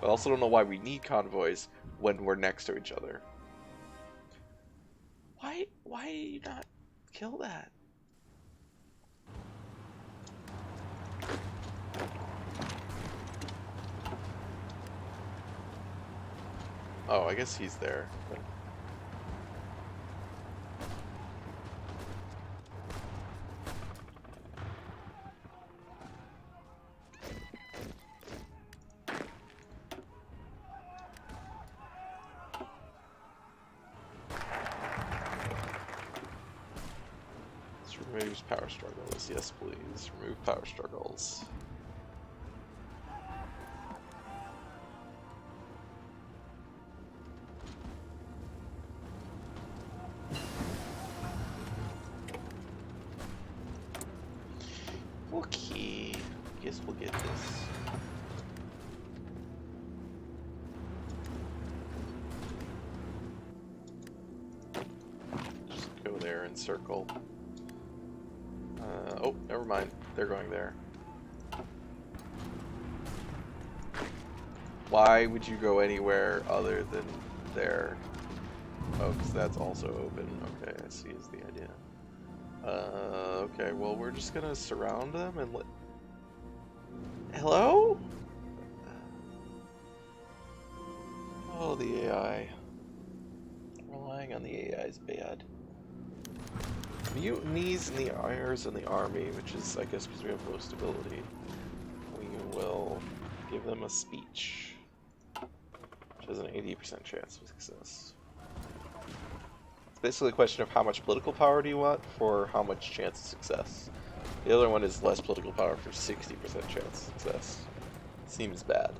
But I also don't know why we need convoys when we're next to each other. Why did you not kill that? Oh, I guess he's there. But... removes power struggles. Yes, please. Remove power struggles. Okay. Guess we'll get this. Just go there and circle. Oh, never mind. They're going there. Why would you go anywhere other than there? Oh, because that's also open. Okay, I see is the idea. Okay, well, we're just gonna surround them and let... Hello? Oh, the AI. Relying on the AI is bad. Mutinies in the Ires and the army, which is, I guess, because we have low stability. We will give them a speech, which has an 80% chance of success. It's basically a question of how much political power do you want for how much chance of success. The other one is less political power for 60% chance of success. Seems bad.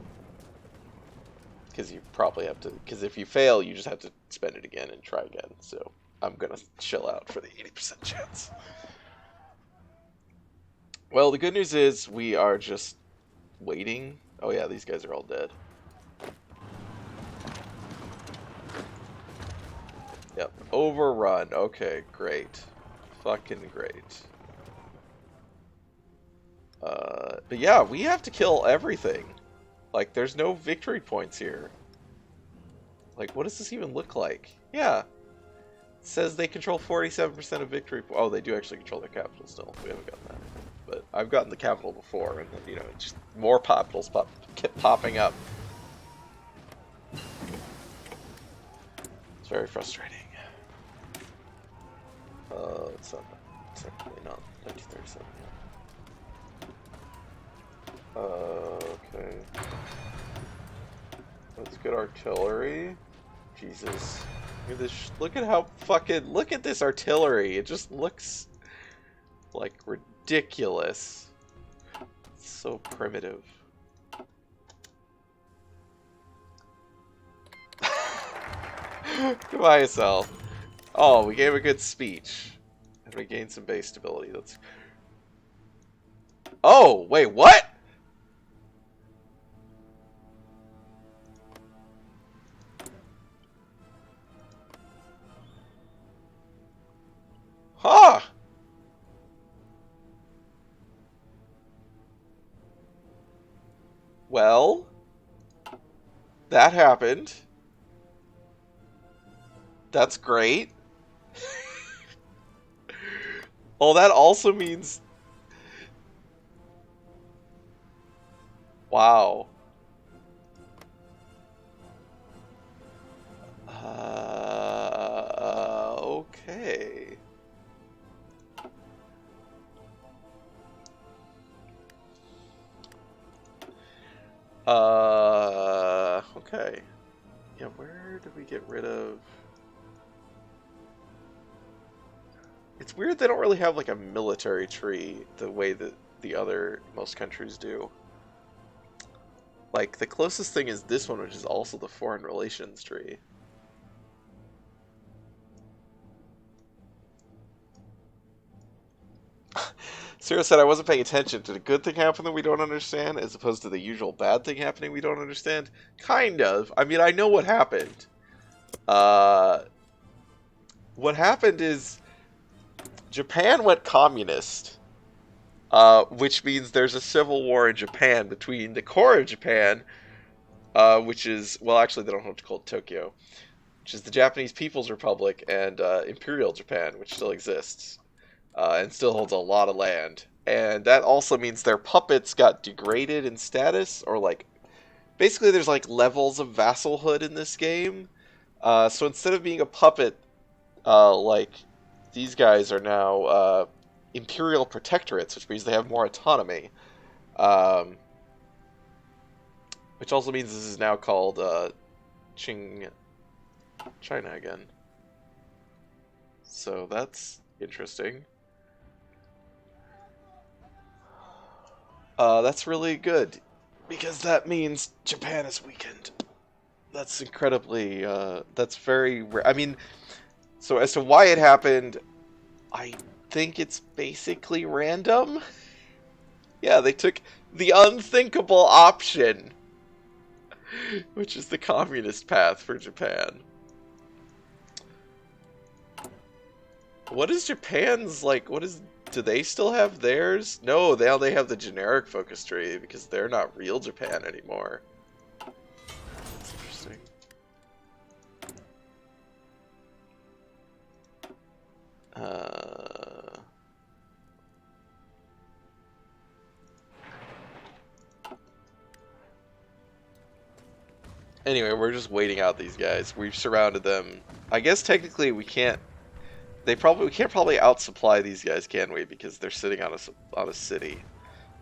Because you probably have to, because if you fail, you just have to spend it again and try again, so... I'm gonna chill out for the 80% chance. Well, the good news is we are just waiting. Oh yeah, these guys are all dead. Yep, overrun. Okay, great. Fucking great. But yeah, we have to kill everything. Like, there's no victory points here. Like, what does this even look like? Yeah. It says they control 47% of victory. Oh, they do actually control their capital still. We haven't gotten that. But I've gotten the capital before, and then, you know, just more capitals kept popping up. It's very frustrating. It's not, technically not 1937 yet. Okay. Let's get artillery. Jesus. Look at how fucking... Look at this artillery. It just looks... like ridiculous. It's so primitive. Goodbye yourself. Oh, we gave a good speech. And we gained some base stability. That's... Oh, wait, what? Huh. Well, that happened. That's great. Oh, that also means... Wow. Okay. Okay. Yeah, where did we get rid of... It's weird they don't really have, like, a military tree the way that the other most countries do. Like, the closest thing is this one, which is also the foreign relations tree. Sarah said I wasn't paying attention. Did a good thing happen that we don't understand, as opposed to the usual bad thing happening we don't understand? Kind of. I mean, I know what happened. What happened is Japan went communist, which means there's a civil war in Japan between the core of Japan, which is, well, actually, they don't have to call it Tokyo, which is the Japanese People's Republic, and Imperial Japan, which still exists. And still holds a lot of land. And that also means their puppets got degraded in status, or like, basically there's like levels of vassalhood in this game. So instead of being a puppet, like, these guys are now imperial protectorates, which means they have more autonomy. Which also means this is now called China again. So that's interesting. That's really good, because that means Japan is weakened. That's incredibly, that's very rare. I mean, so as to why it happened, I think it's basically random. Yeah, they took the unthinkable option, which is the communist path for Japan. What is Japan's, like, do they still have theirs? No, they have the generic focus tree, because they're not real Japan anymore. That's interesting. Anyway, we're just waiting out these guys. We've surrounded them. I guess technically we can't. We can't probably outsupply these guys, can we? Because they're sitting on a city.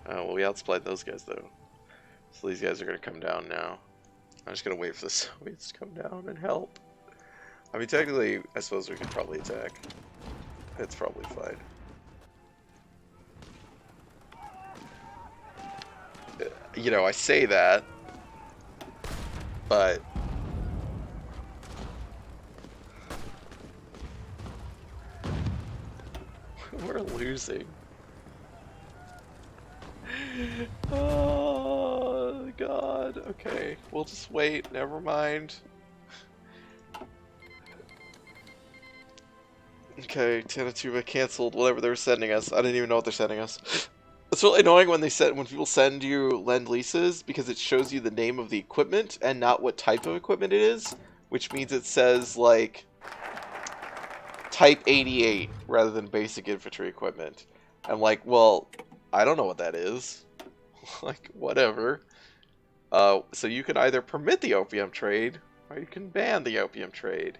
Well, we outsupplied those guys though. So these guys are gonna come down now. I'm just gonna wait for the Soviets to come down and help. I mean, technically, I suppose we could probably attack. It's probably fine. You know, I say that, but we're losing. Oh god. Okay, we'll just wait. Never mind. Okay, Tanatuba canceled whatever they were sending us. I didn't even know what they're sending us. It's really annoying when people send you lend leases, because it shows you the name of the equipment and not what type of equipment it is, which means it says like Type 88 rather than basic infantry equipment. I'm like, well, I don't know what that is. Like, whatever. So you can either permit the opium trade, or you can ban the opium trade.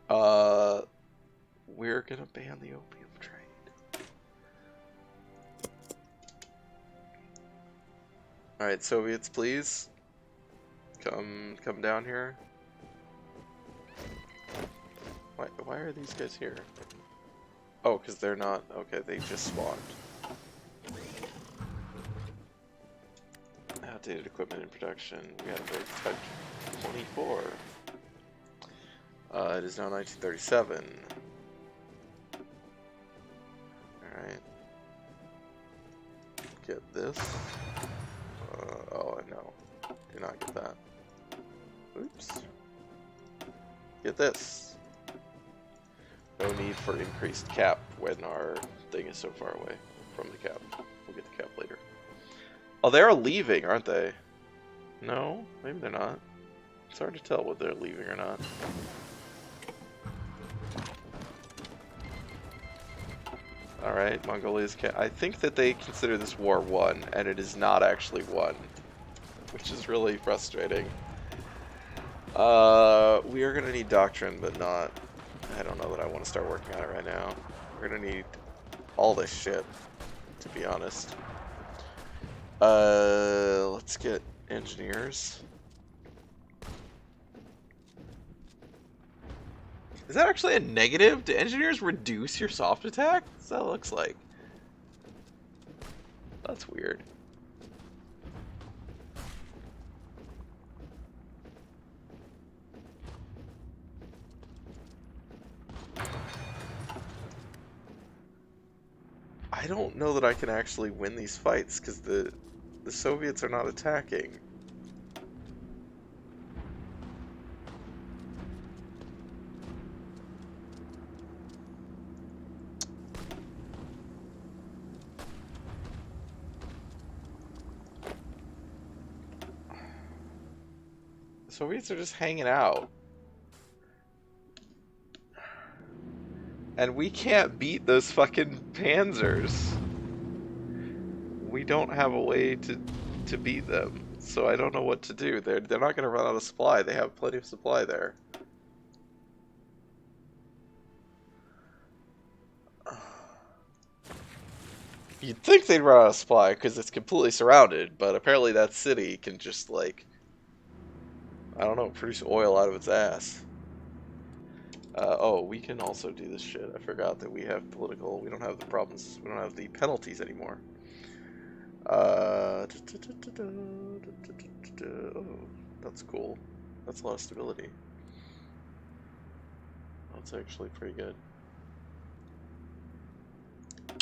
We're gonna ban the opium trade. Alright, Soviets, please. Come down here. Why are these guys here? Oh, because they're not... Okay, they just spawned. Outdated equipment in production. We have a Type 24. It is now 1937. Alright. Get this. Oh, no. Do not get that. Oops. Get this. No need for increased cap when our thing is so far away from the cap. We'll get the cap later. Oh, they're leaving, aren't they? No? Maybe they're not. It's hard to tell whether they're leaving or not. Alright, Mongolia's I think that they consider this war won, and it is not actually won. Which is really frustrating. We are gonna need doctrine, but not... I don't know that I want to start working on it right now. We're gonna need all this shit, to be honest. Let's get engineers. Is that actually a negative? Do engineers reduce your soft attack? That's what that looks like. That's weird. I don't know that I can actually win these fights because the Soviets are not attacking. The Soviets are just hanging out. And we can't beat those fucking panzers. We don't have a way to beat them. So I don't know what to do. They're not going to run out of supply. They have plenty of supply there. You'd think they'd run out of supply because it's completely surrounded, but apparently that city can just, like, I don't know, produce oil out of its ass. Oh, we can also do this shit. I forgot that we have political, we don't have the problems, we don't have the penalties anymore. Oh, that's cool. That's a lot of stability. That's actually pretty good. I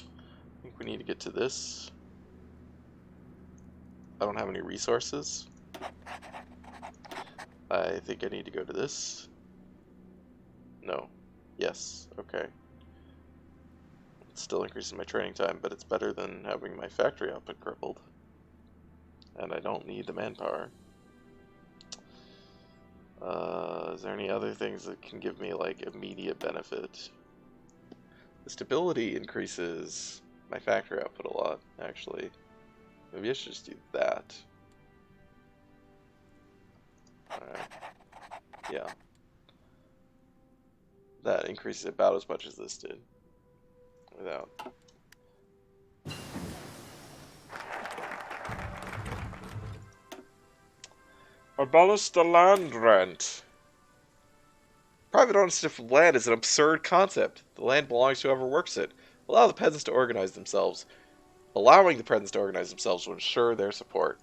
think we need to get to this. I don't have any resources. I think I need to go to this. No. Yes. Okay. It still increases my training time, but it's better than having my factory output crippled. And I don't need the manpower. Is there any other things that can give me, like, immediate benefit? The stability increases my factory output a lot, actually. Maybe I should just do that. Alright. Yeah. That increases about as much as this did. Without. Abolish the land rent. Private ownership of land is an absurd concept. The land belongs to whoever works it. Allow the peasants to organize themselves. Allowing the peasants to organize themselves will ensure their support.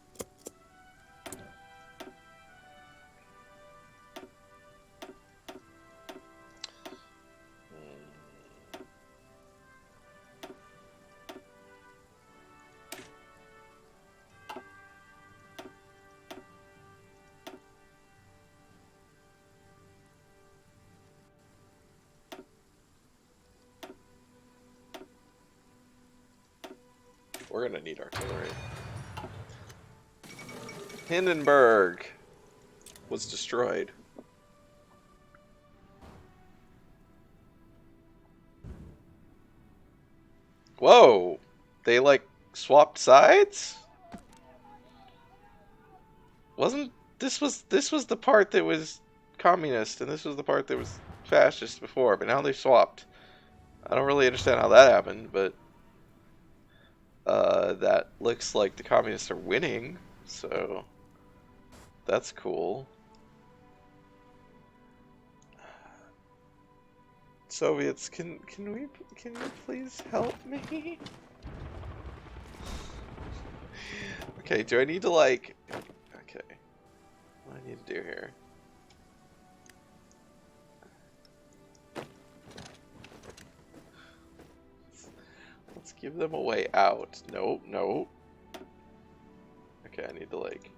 We're gonna need artillery. Hindenburg was destroyed. Whoa! They, like, swapped sides? Wasn't this was the part that was communist and this was the part that was fascist before, but now they swapped. I don't really understand how that happened, but that looks like the communists are winning, so that's cool. Soviets, can you please help me? Okay, do I need to, like, okay, what do I need to do here? Let's give them a way out. Nope, nope. Okay, I need to, like,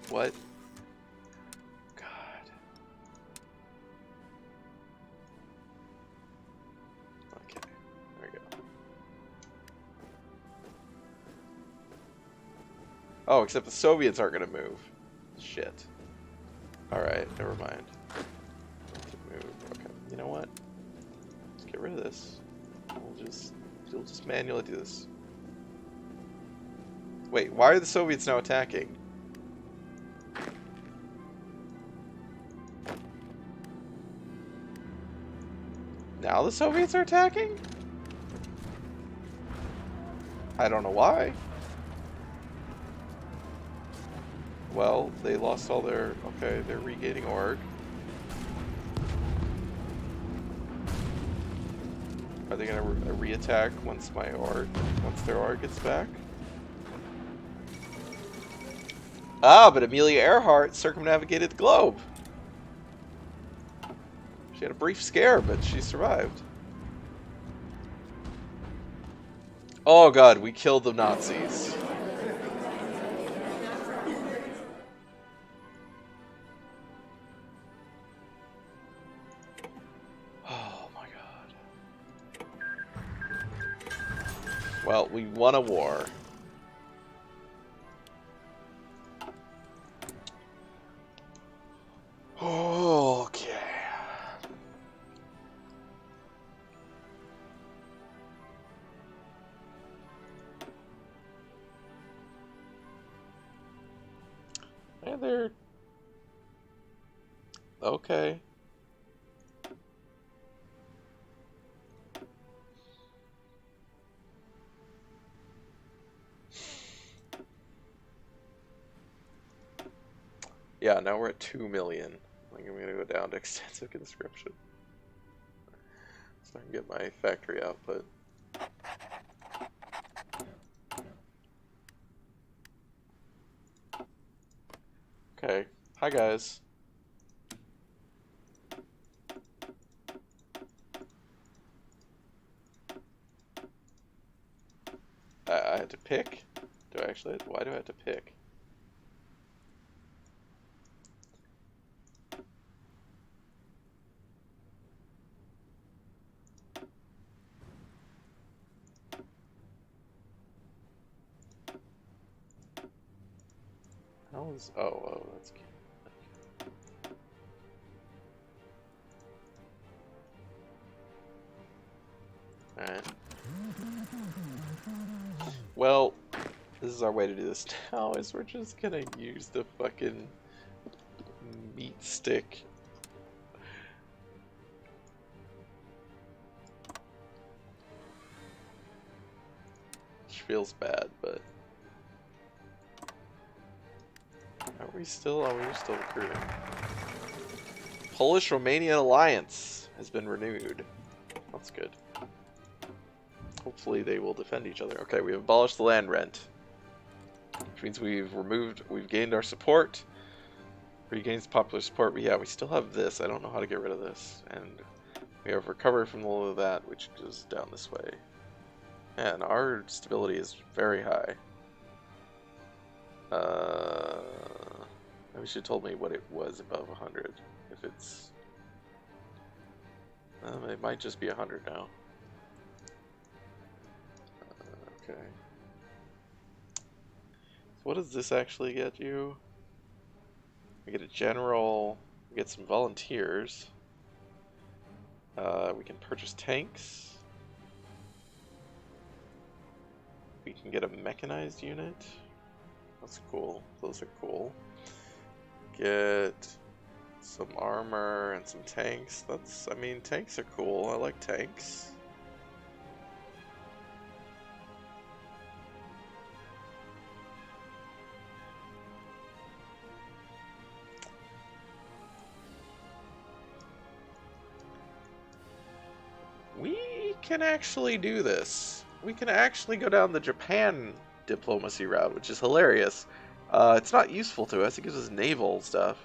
what? God. Okay, there we go. Oh, except the Soviets aren't gonna move. Shit. Alright, never mind. Move. Okay, you know what? Let's get rid of this. We'll just manually do this. Wait, why are the Soviets now attacking? Now the Soviets are attacking? I don't know why. Well, they lost all their... Okay, they're regaining org. Are they gonna re-attack once their org gets back? Ah, but Amelia Earhart circumnavigated the globe. She had a brief scare, but she survived. Oh god, we killed the Nazis. Oh my god. Well, we won a war. Okay. And they're okay. Yeah, now we're at 2 million. I think I'm gonna go down to extensive conscription. So I can get my factory output. Okay. Hi guys. I had to pick? Do I actually? Why do I have to pick? How is... Oh, that's cute. Alright. Well, this is our way to do this now, is we're just gonna use the fucking meat stick. Which feels bad, but... Are we still... Oh, we're still recruiting. Polish-Romanian alliance has been renewed. That's good. Hopefully they will defend each other. Okay, we've abolished the land rent. Which means we've gained our support. Regains popular support, but yeah, we still have this. I don't know how to get rid of this. And we have recovered from all of that, which goes down this way. And our stability is very high. Maybe should have told me what it was above 100. If it's... it might just be 100 now. Okay. So what does this actually get you? We get a general, we get some volunteers. We can purchase tanks. We can get a mechanized unit. That's cool. Those are cool. Get some armor and some tanks. I mean, tanks are cool. I like tanks. We can actually do this. We can actually go down the Japan diplomacy route, which is hilarious. It's not useful to us. It gives us naval stuff.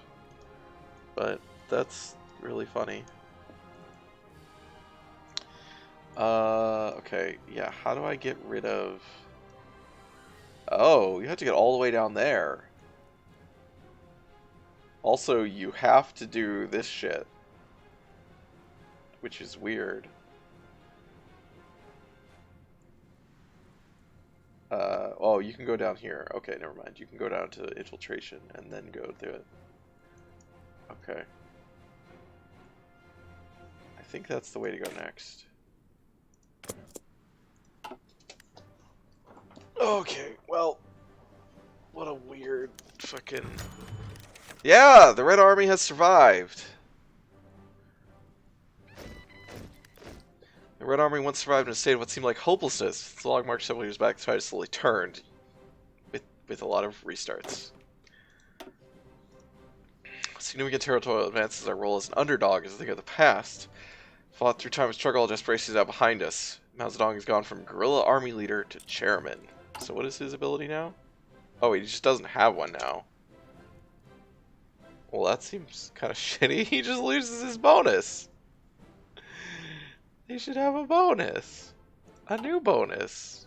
But that's really funny. Okay. Yeah, how do I get rid of... Oh, you have to get all the way down there. Also, you have to do this shit. Which is weird. Oh, you can go down here. Okay, never mind. You can go down to infiltration and then go do it. Okay. I think that's the way to go next. Okay, well, what a weird fucking... Yeah, the Red Army has survived. The Red Army once survived in a state of what seemed like hopelessness. The long march several years back, the tide slowly turned, with a lot of restarts. Significant territorial advances our role as an underdog as a thing of the past. Fought through time of struggle, desperation is out behind us. Mao Zedong has gone from guerrilla army leader to chairman. So what is his ability now? Oh, he just doesn't have one now. Well, that seems kind of shitty. He just loses his bonus. He should have a bonus. A new bonus.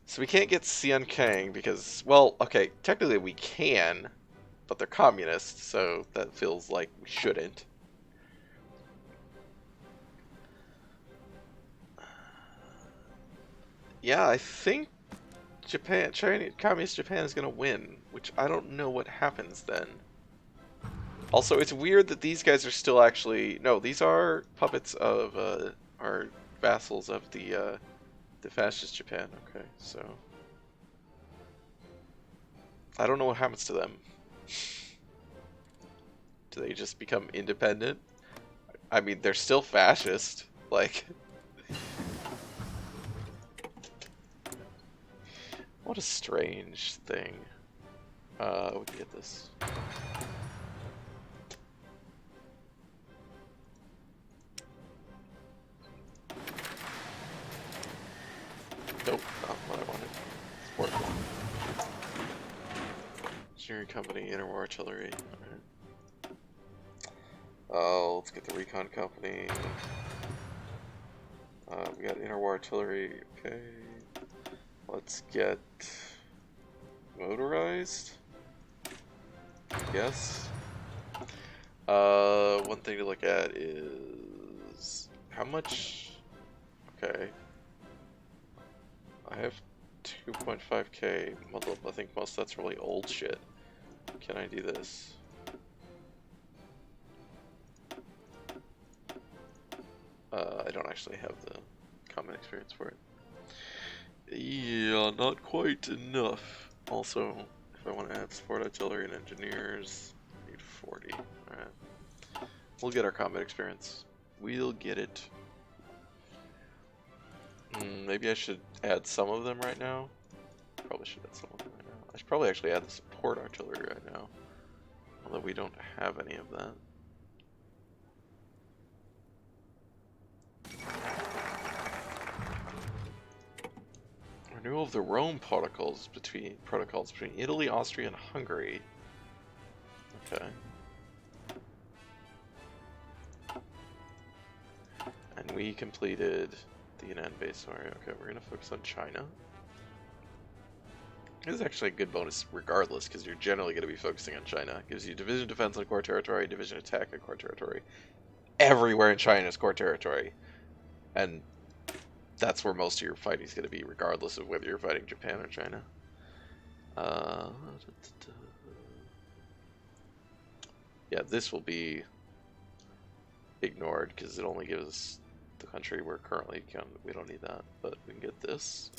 So we can't get Xian Kang because, well, okay, technically we can, but they're communists, so that feels like we shouldn't. Yeah, I think Communist Japan is gonna win, which I don't know what happens then. Also, it's weird that these guys are still actually, no, these are puppets of, are vassals of the fascist Japan. Okay, so I don't know what happens to them. Do they just become independent? I mean, they're still fascist. Like, what a strange thing. We can get this. Nope, not what I wanted. Sport. Engineering company, interwar artillery. Alright. Let's get the recon company. We got interwar artillery. Okay. Let's get motorized. Yes. One thing to look at is how much. Okay. I have 2.5k. I think most of that's really old shit. Can I do this? I don't actually have the common experience for it. Yeah, not quite enough. Also, if I want to add support artillery and engineers, I need 40. Alright. We'll get our combat experience. We'll get it. Maybe I should add some of them right now. Probably should add some of them right now. I should probably actually add the support artillery right now. Although we don't have any of that. Renewal of the Rome protocols between Italy, Austria, and Hungary. Okay. And we completed the Yunnan base area. Okay, we're gonna focus on China. This is actually a good bonus regardless, because you're generally going to be focusing on China. It gives you division defense on core territory, division attack on core territory. Everywhere in China is core territory. And that's where most of your fighting is going to be, regardless of whether you're fighting Japan or China. Yeah, this will be ignored, because it only gives us the country we're currently we don't need that, but we can get this.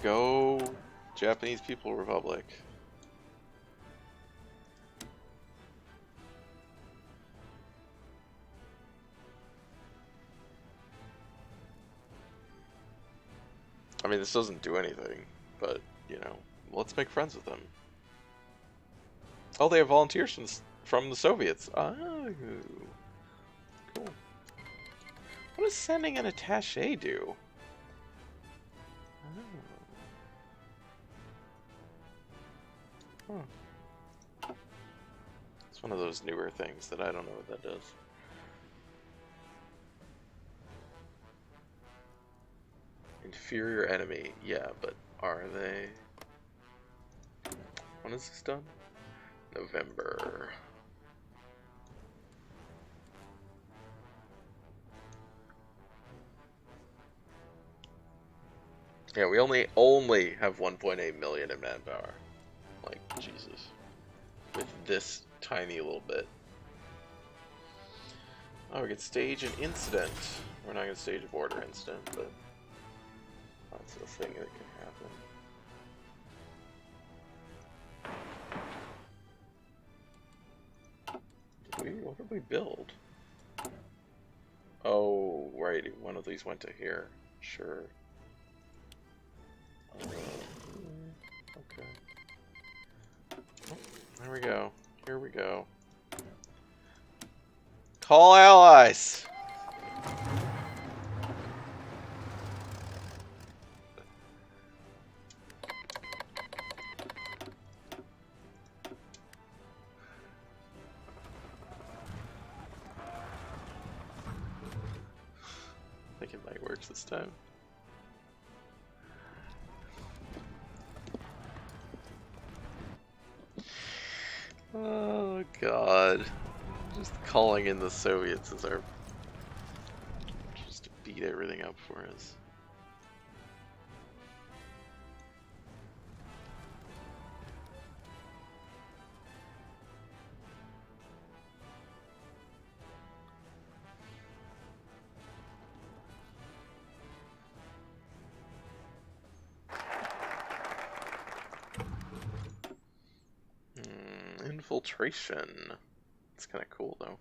Go Japanese People Republic. I mean, this doesn't do anything, but, you know, let's make friends with them. Oh, they have volunteers from the Soviets. Oh, cool. What does sending an attaché do? Oh. Huh. It's one of those newer things that I don't know what that does. Inferior enemy, yeah, but are they? When is this done? November. Yeah, we only have 1.8 million in manpower. Like, Jesus. With this tiny little bit. Oh, we can stage an incident. We're not going to stage a border incident, but that's a thing that can happen. What did we build? Oh, right, one of these went to here. Sure. Okay. Oh, there we go. Here we go. Call allies! I think it might work this time. Oh god. Just calling in the Soviets is our... just to beat everything up for us. Infiltration. It's kind of cool though.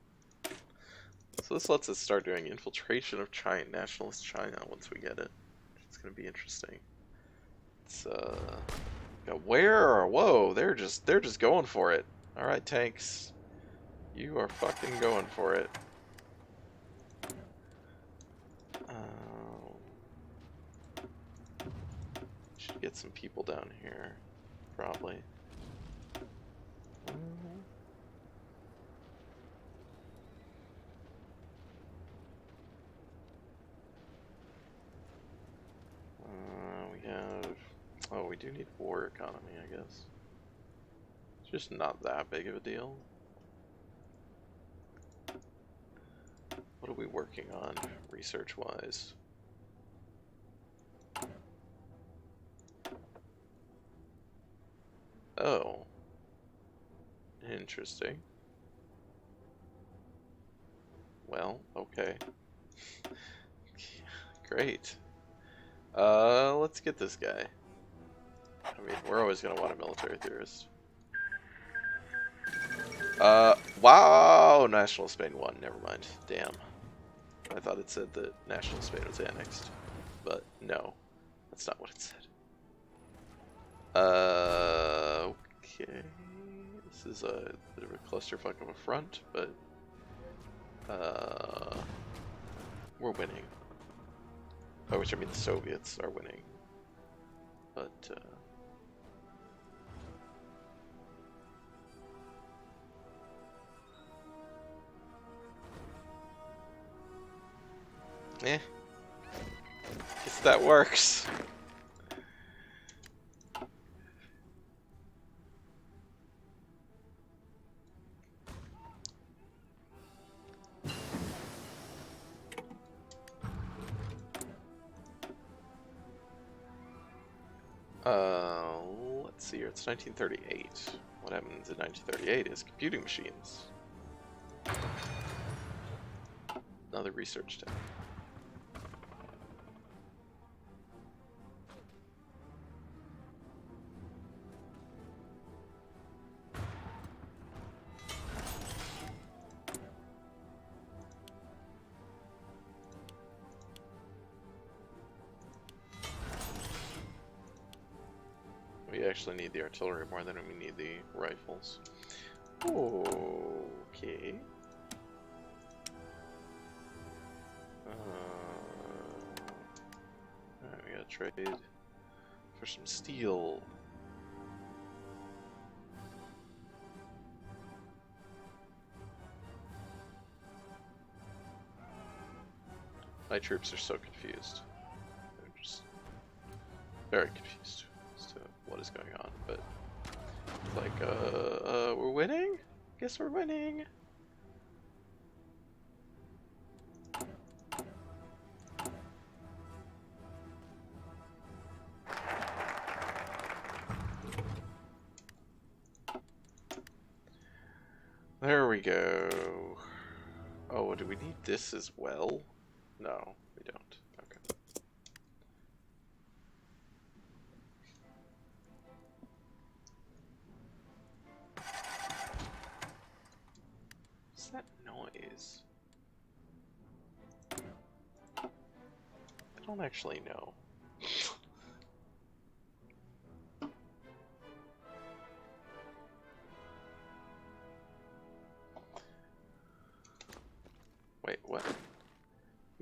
So this lets us start doing infiltration of China, nationalist China once we get it. It's gonna be interesting. It's yeah, where? Whoa, they're just going for it. All right, tanks, you are fucking going for it. Should get some people down here, probably. We have... oh, we do need war economy, I guess. It's just not that big of a deal. What are we working on, research-wise? Oh. Interesting. Well, okay. Great. Let's get this guy. I mean, we're always gonna want a military theorist. Wow! National Spain won. Never mind. Damn. I thought it said that National Spain was annexed. But no. That's not what it said. Okay. This is a bit of a clusterfuck of a front, but... we're winning. By which I mean the Soviets are winning. But, eh. Guess that works. Let's see here. It's 1938. What happens in 1938 is computing machines. Another research tab. We actually need the artillery more than we need the rifles. Okay. Alright, we gotta trade for some steel. My troops are so confused. They're just very confused as to what is going on, but it's like, we're winning? Guess we're winning. There we go. Oh, do we need this as well? No, we don't. Okay. What's that noise? I don't actually know.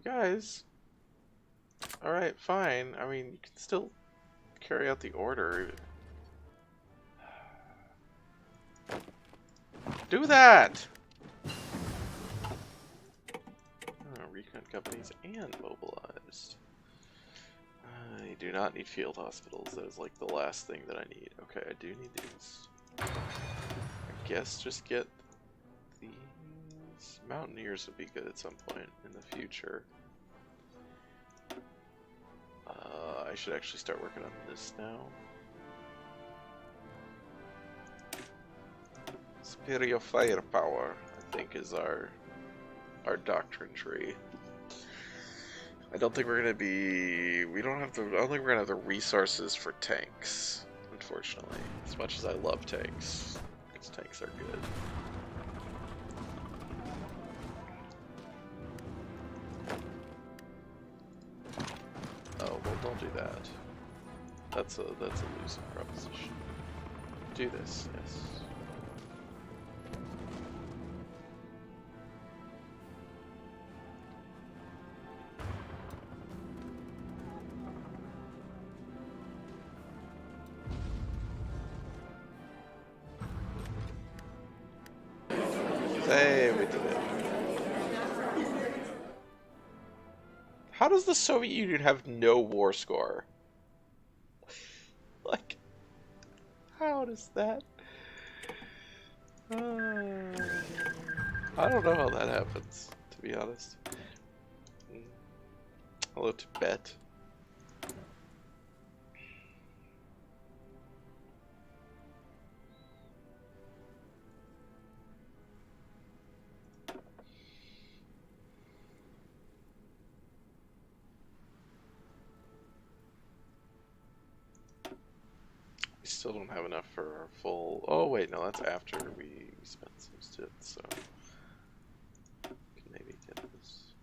Guys. Alright, fine. I mean, you can still carry out the order. Do that! Recon companies and mobilized. I do not need field hospitals. That is like the last thing that I need. Okay, I do need these. I guess just get these. Mountaineers would be good at some point in the future. I should actually start working on this now. Superior firepower, I think, is our doctrine tree. I don't think we're gonna be. We don't have the. I don't think we're gonna have the resources for tanks, unfortunately. As much as I love tanks, because tanks are good. Oh well, don't do that. That's a losing proposition. Do this, yes. Hey, we did it. How does the Soviet Union have no war score? Like, how does that? I don't know how that happens, to be honest. Hello, Tibet. We still don't have enough for our full... Oh wait, no, that's after we spent some shit, so... Can maybe get this.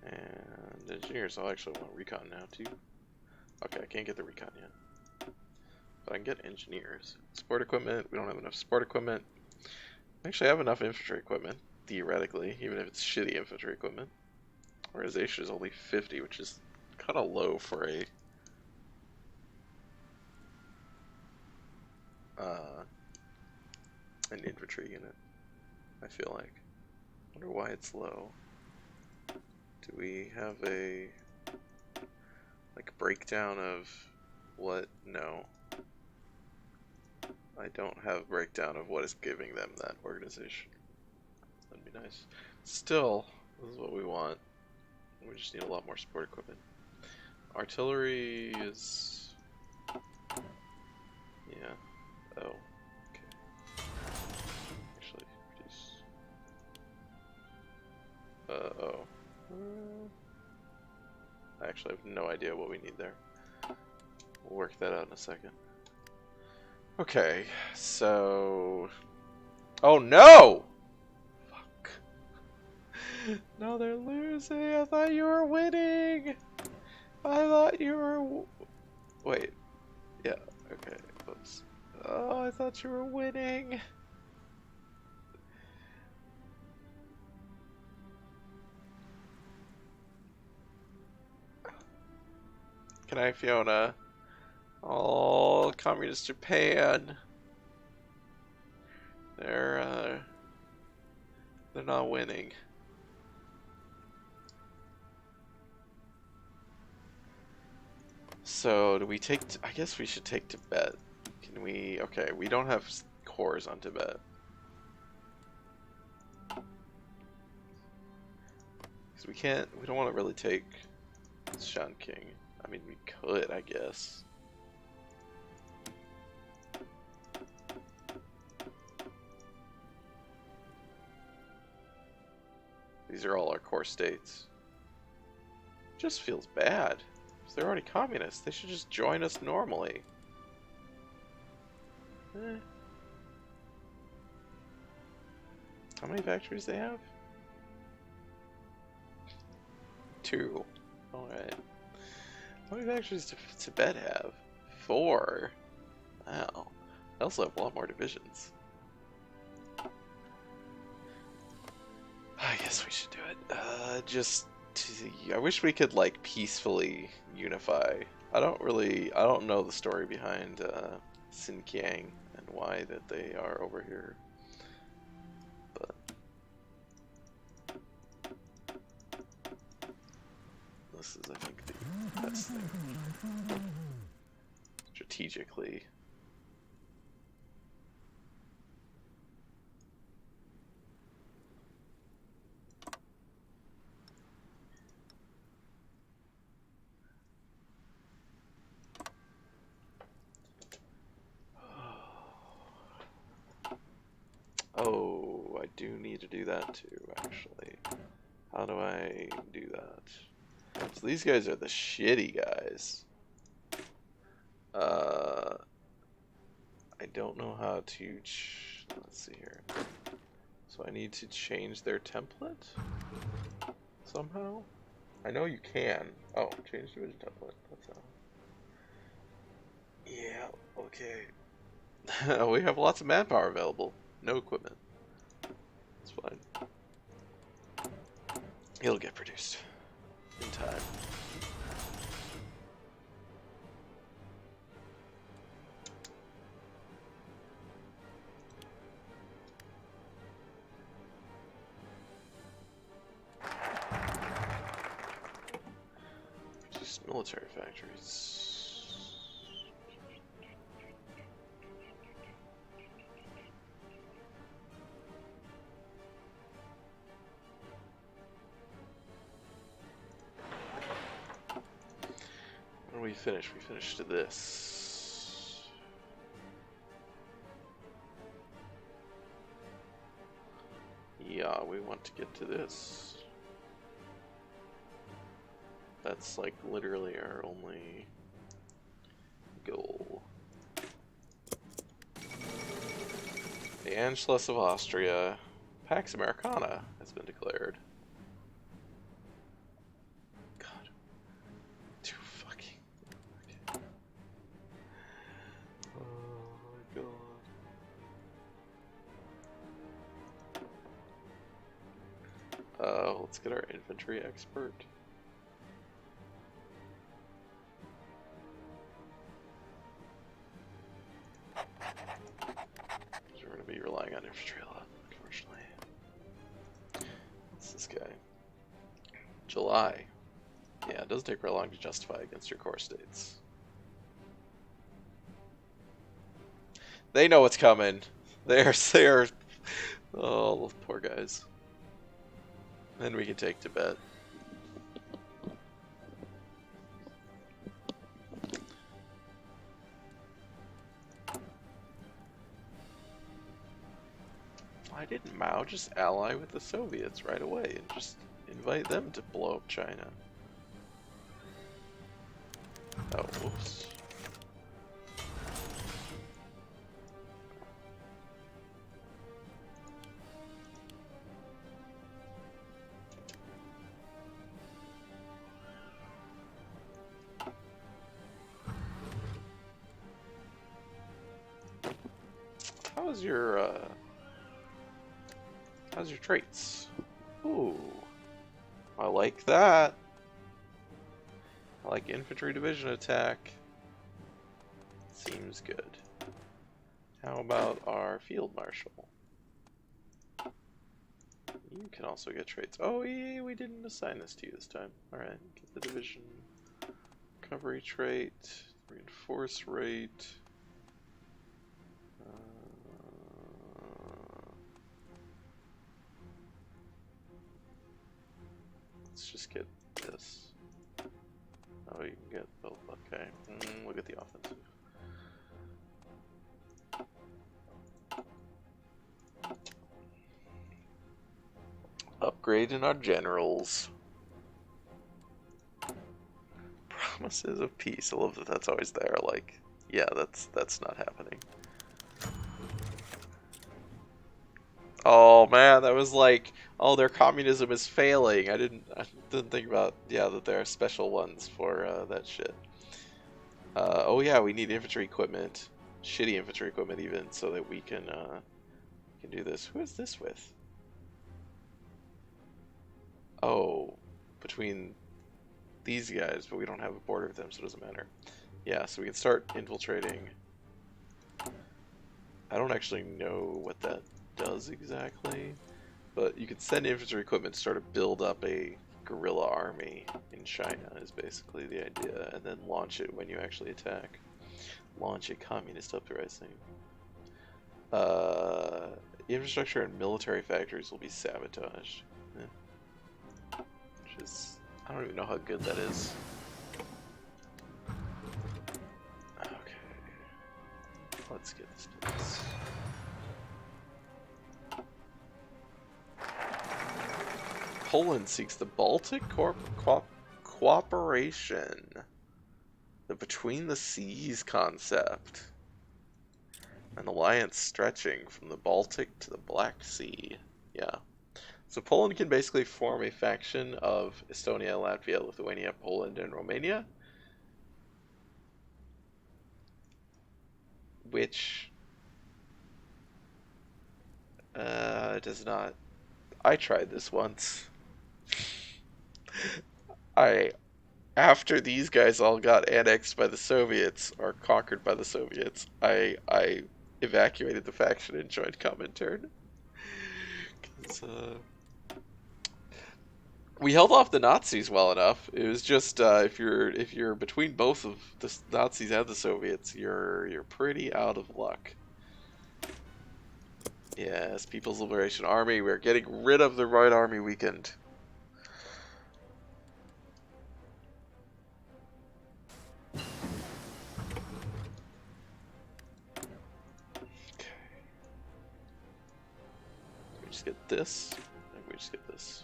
And engineers, I'll actually want recon now too. Okay, I can't get the recon yet. But I can get engineers. Sport equipment, we don't have enough sport equipment. I actually have enough infantry equipment, theoretically, even if it's shitty infantry equipment. Organization is only 50, which is kind of low for a an infantry unit, I feel like. Wonder why it's low. Do we have a like breakdown of what? No. I don't have a breakdown of what is giving them that organization. That'd be nice. Still, this is what we want. We just need a lot more support equipment. Artillery is... Yeah. Oh. Okay. Actually, produce... oh. I actually have no idea what we need there. We'll work that out in a second. Okay, so... Oh no! Fuck. No, they're losing. I thought you were winning. I thought you were... Wait. Yeah, okay. Oops. Oh, I thought you were winning. Can I, Fiona? Oh, communist Japan. They're not winning. So, do we take... I guess we should take Tibet. Can we... Okay, we don't have cores on Tibet. Because we can't... We don't want to really take Shanking. I mean, we could, I guess. These are all our core states. Just feels bad. Because they're already communists. They should just join us normally. How many factories they have? 2. Alright. How many factories does Tibet have? 4. Wow. They also have a lot more divisions. I guess we should do it. I wish we could like peacefully unify. I don't know the story behind Xinjiang and why that they are over here. But this is, I think, the best thing strategically. Oh, I do need to do that too, actually. How do I do that? So these guys are the shitty guys. I don't know how to... Let's see here. So I need to change their template? Somehow? I know you can. Oh, change division template. That's how. Yeah, okay. We have lots of manpower available. No equipment. It's fine. It'll get produced in time. Just military factories. We finished to this. Yeah, we want to get to this. That's like literally our only goal. The Anschluss of Austria, Pax Americana has been declared. Let's get our infantry expert. We're going to be relying on infantry a lot, unfortunately. What's this guy? July. Yeah, it doesn't take very long to justify against your core states. They know what's coming. They're oh, poor guys. Then we can take Tibet. Why didn't Mao just ally with the Soviets right away and just invite them to blow up China? Oh, whoops. How's your traits? Ooh, I like that. I like infantry division attack. Seems good. How about our field marshal? You can also get traits. Oh, yeah, we didn't assign this to you this time. Alright, get the division recovery trait, reinforce rate. Let's just get this. Oh, you can get both. Okay. Look at the offensive. Upgrade in our generals. Promises of peace. I love that that's always there. Like, yeah, that's not happening. Oh man, that was like, oh, their communism is failing. I didn't think about, yeah, that there are special ones for that shit. Oh yeah, we need infantry equipment, shitty infantry equipment even, so that we can do this. Who is this with? Oh, between these guys, but we don't have a border with them, so it doesn't matter. Yeah, so we can start infiltrating. I don't actually know what that does exactly, but you can send infantry equipment to start to build up a guerrilla army in China is basically the idea, and then launch it when you actually attack. Launch a communist uprising. Infrastructure and military factories will be sabotaged. Which is, I don't even know how good that is. Okay. Let's get this place. Poland seeks the Baltic cooperation. The Between the Seas concept. An alliance stretching from the Baltic to the Black Sea. Yeah. So Poland can basically form a faction of Estonia, Latvia, Lithuania, Poland, and Romania. Which does not... I tried this once. After these guys all got annexed by the Soviets, or conquered by the Soviets, I evacuated the faction and joined Comintern. 'Cause, we held off the Nazis well enough. It was just if you're between both of the Nazis and the Soviets, you're pretty out of luck. Yes, People's Liberation Army. We're getting rid of the Red Army weekend. Okay. We just get this. And we just get this.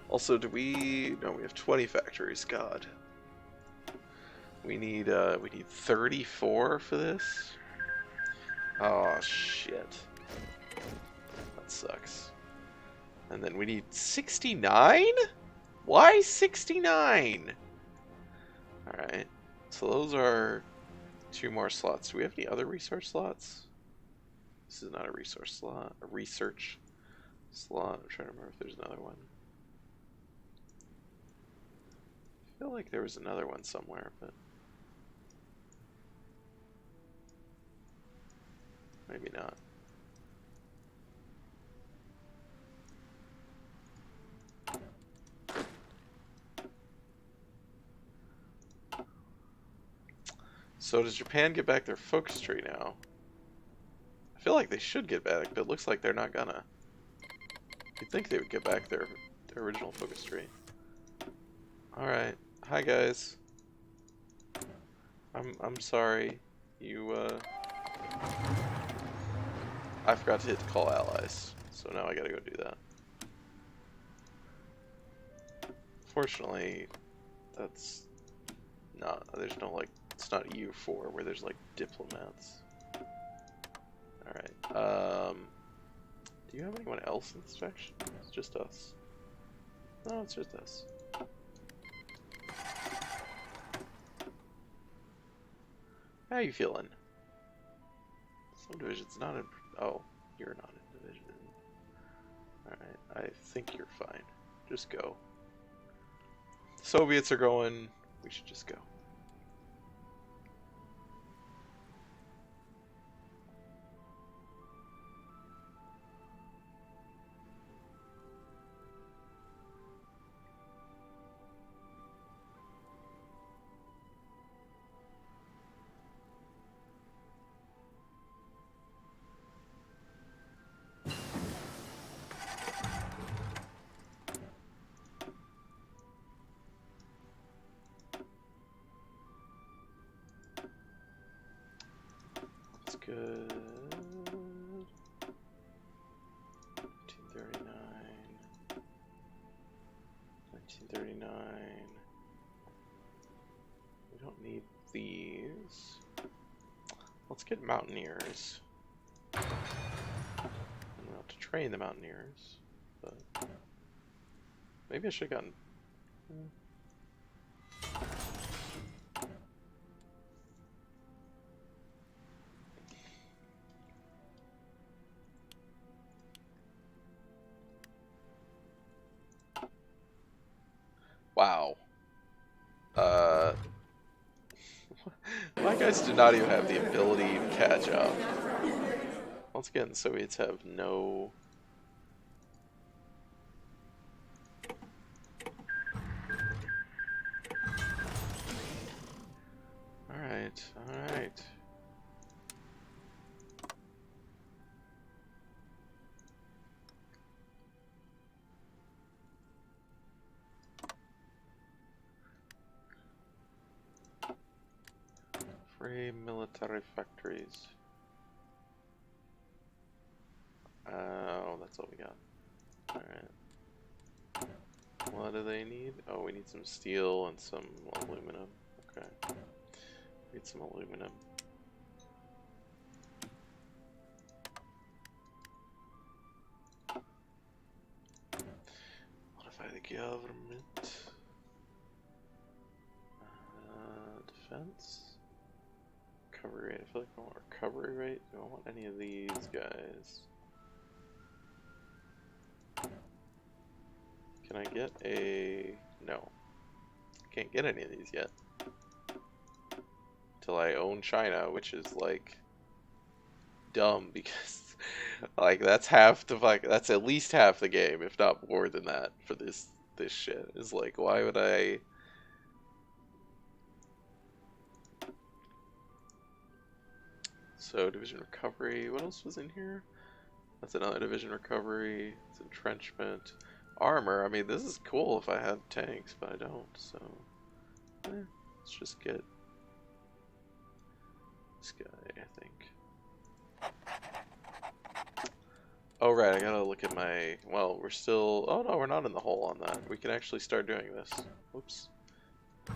Also, do we... No, we have 20 factories. God. We need 34 for this? Oh, shit. That sucks. And then we need 69? Why 69? Alright. So those are 2 more slots. Do we have any other resource slots? This is not a resource slot. A research slot. I'm trying to remember if there's another one. I feel like there was another one somewhere, but maybe not. So does Japan get back their focus tree now? I feel like they should get back, but it looks like they're not gonna. You'd think they would get back their original focus tree. Alright. Hi guys. I'm sorry. You I forgot to hit call allies, so now I gotta go do that. Fortunately, that's not, there's no like, it's not EU4 where there's like diplomats. Alright, do you have anyone else in this faction? It's just us. No, it's just us. How you feeling? Some division's not in... Oh, you're not in division. Alright, I think you're fine. Just go. Soviets are going. We should just go. Good. 1939. 1939. We don't need these. Let's get mountaineers. And we'll have to train the mountaineers. But maybe I should have gotten... Uh, my guys do not even have the ability to catch up. Once again, the Soviets have no... Alright, alright. Free military factories. Oh, that's all we got. Alright. What do they need? Oh, we need some steel and some aluminum. Okay. Need some aluminum. Modify the government. Defense. Recovery rate. I feel like I want recovery rate. Do I want any of these guys? Can I get a... No. Can't get any of these yet. Till I own China, which is like dumb because like that's half the that's at least half the game, if not more than that, for this shit. Is like, why would I... So division recovery, what else was in here? That's another division recovery. It's entrenchment. Armor, I mean, this is cool if I had tanks, but I don't, so let's just get this guy, I think. Oh right, I gotta look at my... Well, we're still... Oh no, we're not in the hole on that. We can actually start doing this. Whoops.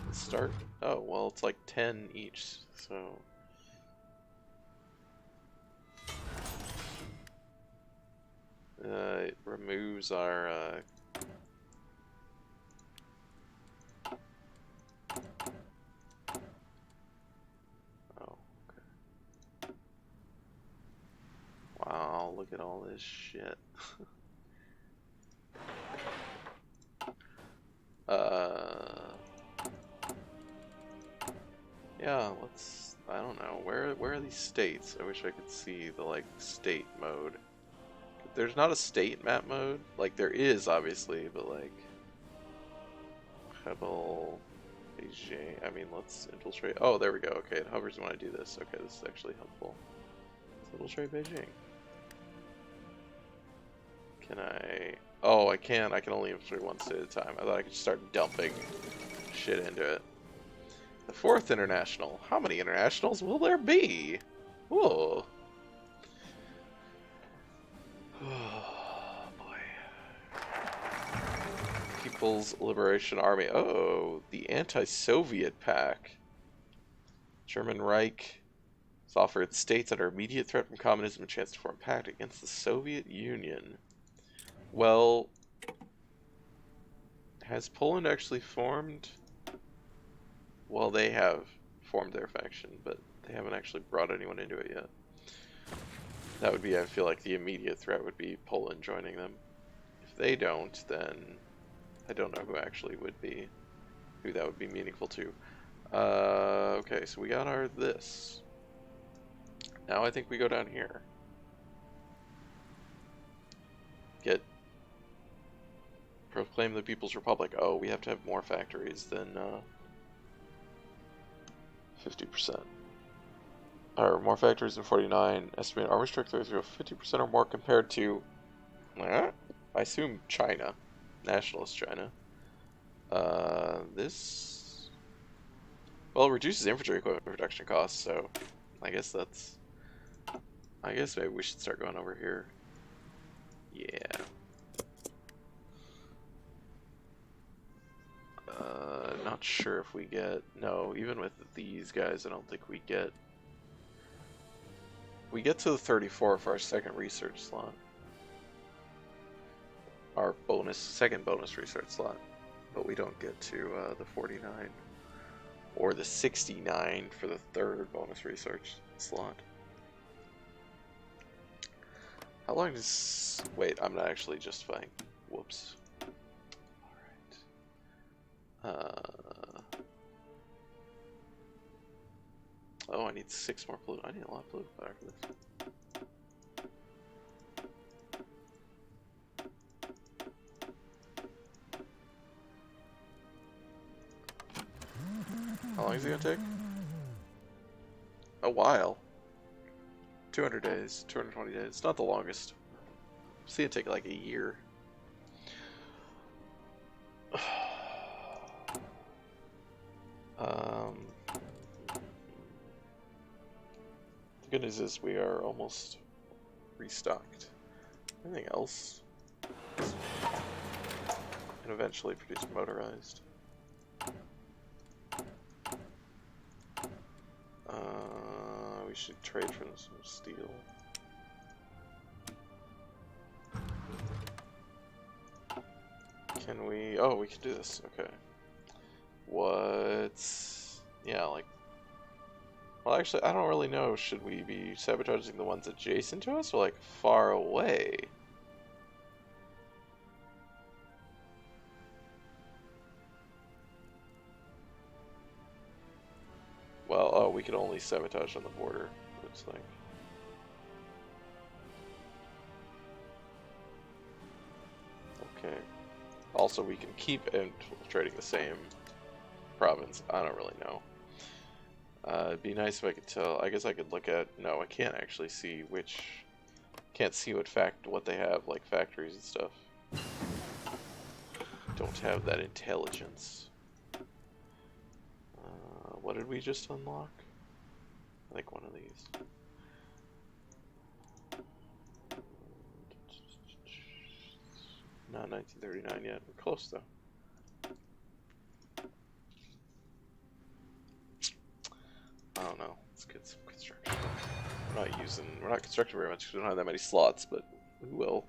Let's start... Oh, well, it's like 10 each, so... It removes our... Oh, okay. Wow, look at all this shit. Yeah, let's... I don't know. Where are these states? I wish I could see the, like, state mode. There's not a state map mode. Like, there is, obviously, but, like... Pebble... Beijing... I mean, let's infiltrate... Oh, there we go. Okay, it hovers when I do this. Okay, this is actually helpful. Let's infiltrate Beijing. Can I... Oh, I can. I can only infiltrate one state at a time. I thought I could just start dumping shit into it. The 4th International. How many internationals will there be? Whoa. Oh, boy. People's Liberation Army. Oh, the Anti-Soviet Pact. German Reich has offered states under immediate threat from communism a chance to form a pact against the Soviet Union. Well, has Poland actually formed... Well, they have formed their faction, but they haven't actually brought anyone into it yet. That would be, I feel like, the immediate threat would be Poland joining them. If they don't, then I don't know who actually would be, who that would be meaningful to. Okay, so we got our this. Now I think we go down here. Proclaim the People's Republic. Oh, we have to have more factories than 50%. Or more factories than 49. Estimated armor strength 50% or more compared to, I assume China. Nationalist China. This... Well, it reduces infantry equipment production costs, so I guess that's... I guess maybe we should start going over here. Yeah. Not sure if we get... No, even with these guys, I don't think we get... We get to the 34 for our second research slot. Our second bonus research slot. But we don't get to the 49. Or the 69 for the third bonus research slot. How long does... Wait, I'm not actually justifying. Whoops. Alright. Oh, I need 6 more blue. I need a lot of blue fire for this. How long is it gonna take? A while. 200 days, 220 days. It's not the longest. See it take like a year. The good news is we are almost restocked. Anything else? And eventually produce motorized. We should trade for some steel. Can we? Oh, we can do this. Okay. What's... Yeah, like... Well, actually, I don't really know. Should we be sabotaging the ones adjacent to us or, like, far away? Well, oh, we can only sabotage on the border, looks like. Okay. Also, we can keep infiltrating the same province. I don't really know. It'd be nice if I could tell. I guess I could look at... No, I can't actually see which... Can't see what they have, like factories and stuff. Don't have that intelligence. What did we just unlock? I think one of these. Not 1939 yet. We're close though. I don't know. Let's get some construction. We're not constructing very much because we don't have that many slots, but we will.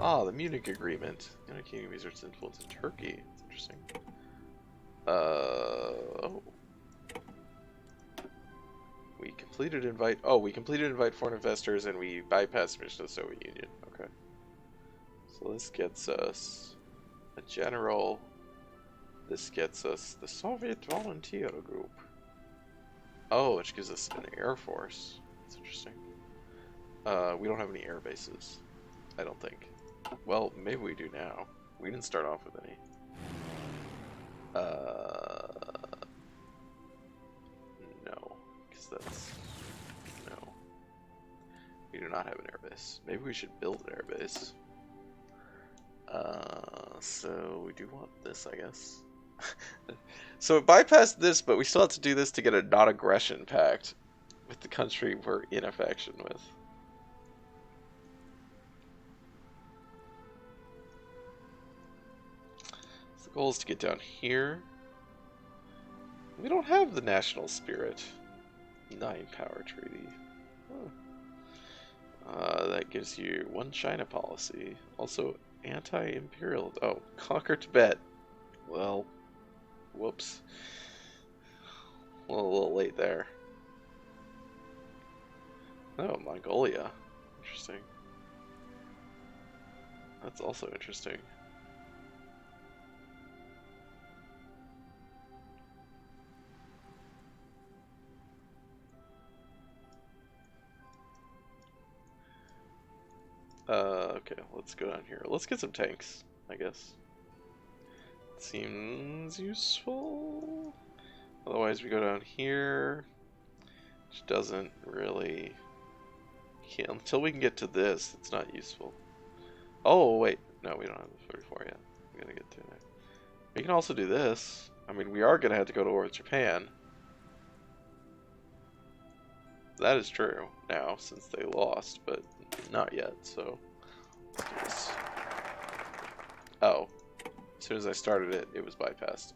Ah, the Munich Agreement. The United Kingdom exerts influence in Turkey. It's interesting. Oh. We completed invite foreign investors and we bypassed mission of the Soviet Union. Okay. So this gets us a general. This gets us the Soviet Volunteer Group. Oh, which gives us an air force. That's interesting. We don't have any air bases. I don't think. Well, maybe we do now. We didn't start off with any. No, because that's... No. We do not have an airbase. Maybe we should build an airbase. So we do want this, I guess. So it bypassed this, but we still have to do this to get a non-aggression pact with the country we're in affection with. So the goal is to get down here. We don't have the national spirit. 9 power treaty. Oh. That gives you 1 China policy. Also anti-imperial. Oh, conquer Tibet. Well, whoops. Well, a little late there. Oh, Mongolia. Interesting. That's also interesting. Okay, let's go down here. Let's get some tanks, I guess. Seems useful. Otherwise, we go down here, which doesn't really... Until we can get to this, it's not useful. Oh, wait. No, we don't have the 34 yet. We gotta get to it. We can also do this. I mean, we are gonna have to go to war with Japan. That is true now, since they lost, but not yet, so... Let's do this. Oh. As soon as I started it, it was bypassed.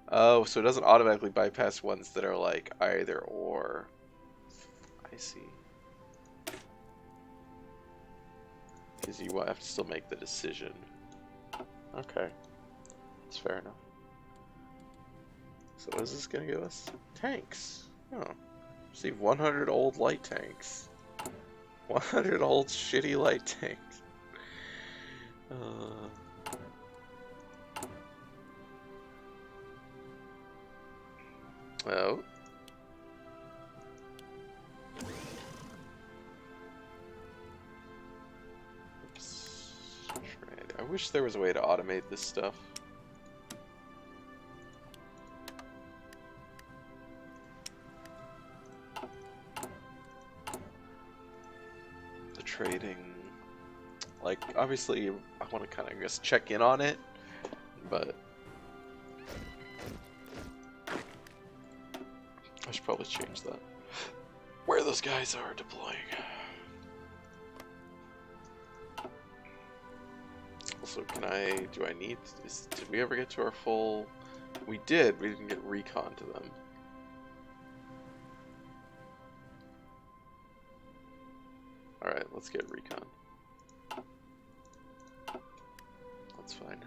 Oh, so it doesn't automatically bypass ones that are like either or. I see. Because you have to still make the decision. Okay. That's fair enough. So what is this going to give us? Tanks. Oh. Receive 100 old light tanks. 100 old shitty light tanks. Oh. I wish there was a way to automate this stuff. The trading, like, obviously I want to kind of just check in on it, but I should probably change that. Where those guys are deploying. Also, do I need, did we ever get to our full, we did, we didn't get recon to them. Alright, let's get recon. That's fine.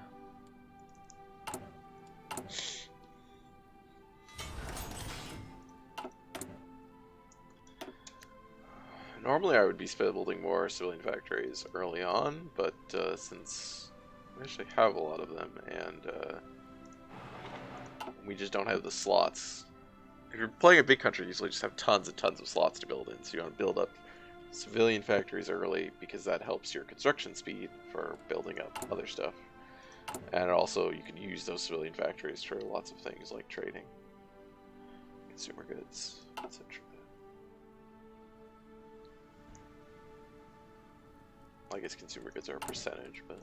Normally I would be building more civilian factories early on, but since we actually have a lot of them, and we just don't have the slots. If you're playing a big country, you usually just have tons and tons of slots to build in, so you want to build up civilian factories early, because that helps your construction speed for building up other stuff. And also, you can use those civilian factories for lots of things like trading, consumer goods, etc. I guess consumer goods are a percentage, but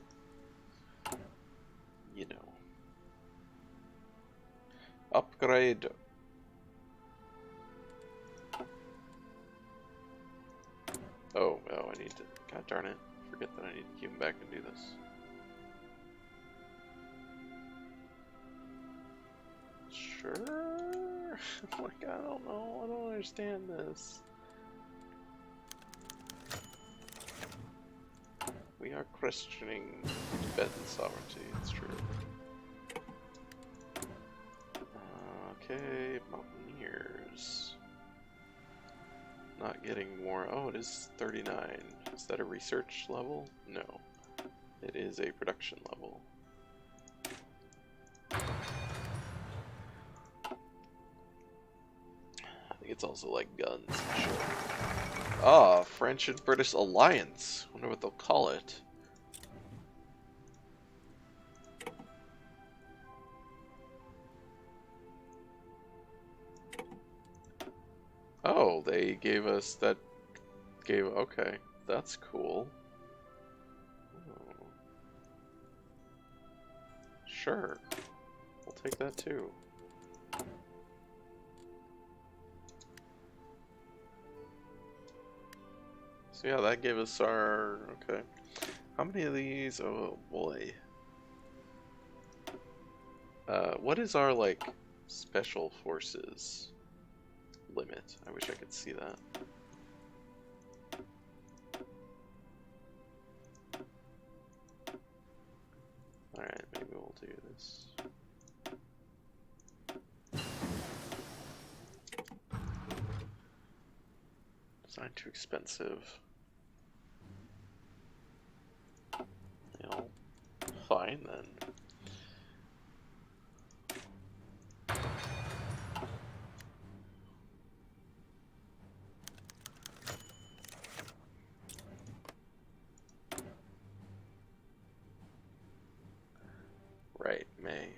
you know. Upgrade. Oh, I need to. God darn it. Forget that I need to keep him back and do this. Sure. Like, I don't know. I don't understand this. We are questioning Tibetan sovereignty, it's true. Okay, Mountaineers. Not getting more. Oh, it is 39. Is that a research level? No. It is a production level. I think it's also like guns and shit. Ah, French and British alliance. Wonder what they'll call it. Oh, they gave us that. Okay, that's cool. Oh. Sure, we'll take that too. So yeah, that gave us our, okay. How many of these? Oh boy. What is our, like, special forces limit? I wish I could see that. Alright, maybe we'll do this. Design too expensive. You know, fine then. Right, May.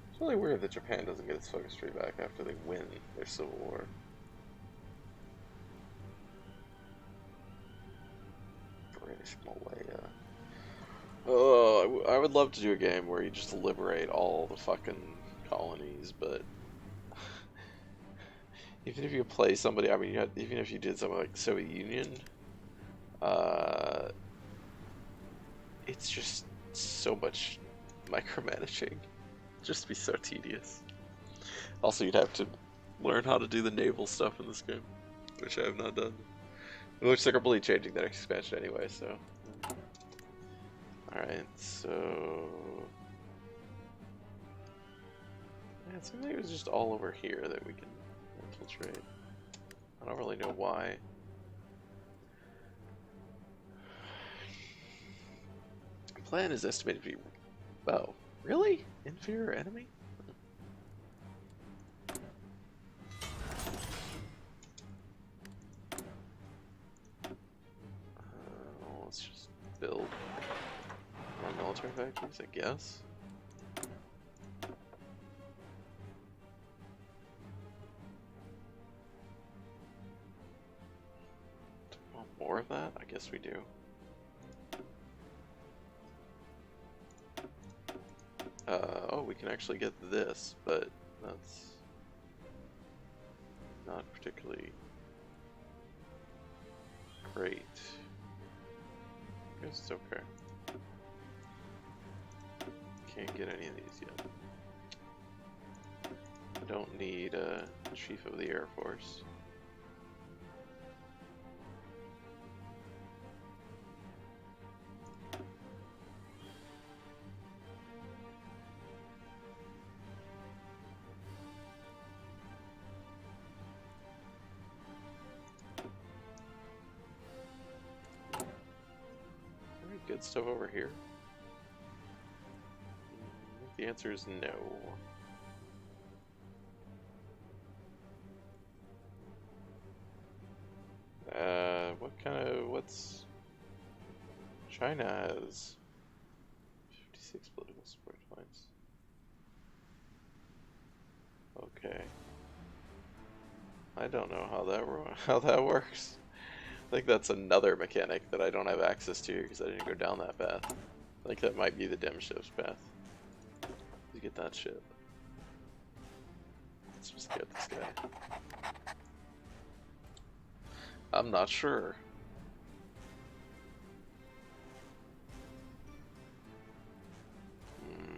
It's really weird that Japan doesn't get its focus tree back after they win their civil war. British Malaya. Oh, I would love to do a game where you just liberate all the fucking colonies, but even if you play somebody, I mean, even if you did something like Soviet Union, it's just so much micromanaging. It'd just be so tedious. Also, you'd have to learn how to do the naval stuff in this game, which I have not done. It looks like they're completely changing that expansion anyway, so. Alright, so... Yeah, it seems like it was just all over here that we can infiltrate. I don't really know why. Plan is estimated to be... Oh, really? Inferior enemy? Let's just build more military factories, I guess. Want more of that? I guess we do. Oh, we can actually get this, but that's not particularly great. I guess it's okay. Can't get any of these yet. I don't need a Chief of the Air Force. Good stuff over here? I think the answer is no. What's... China has 56 political support points. Okay. I don't know how that works. I think that's another mechanic that I don't have access to because I didn't go down that path. I think that might be the dim shifts path. You get that shit. Let's just get this guy. I'm not sure.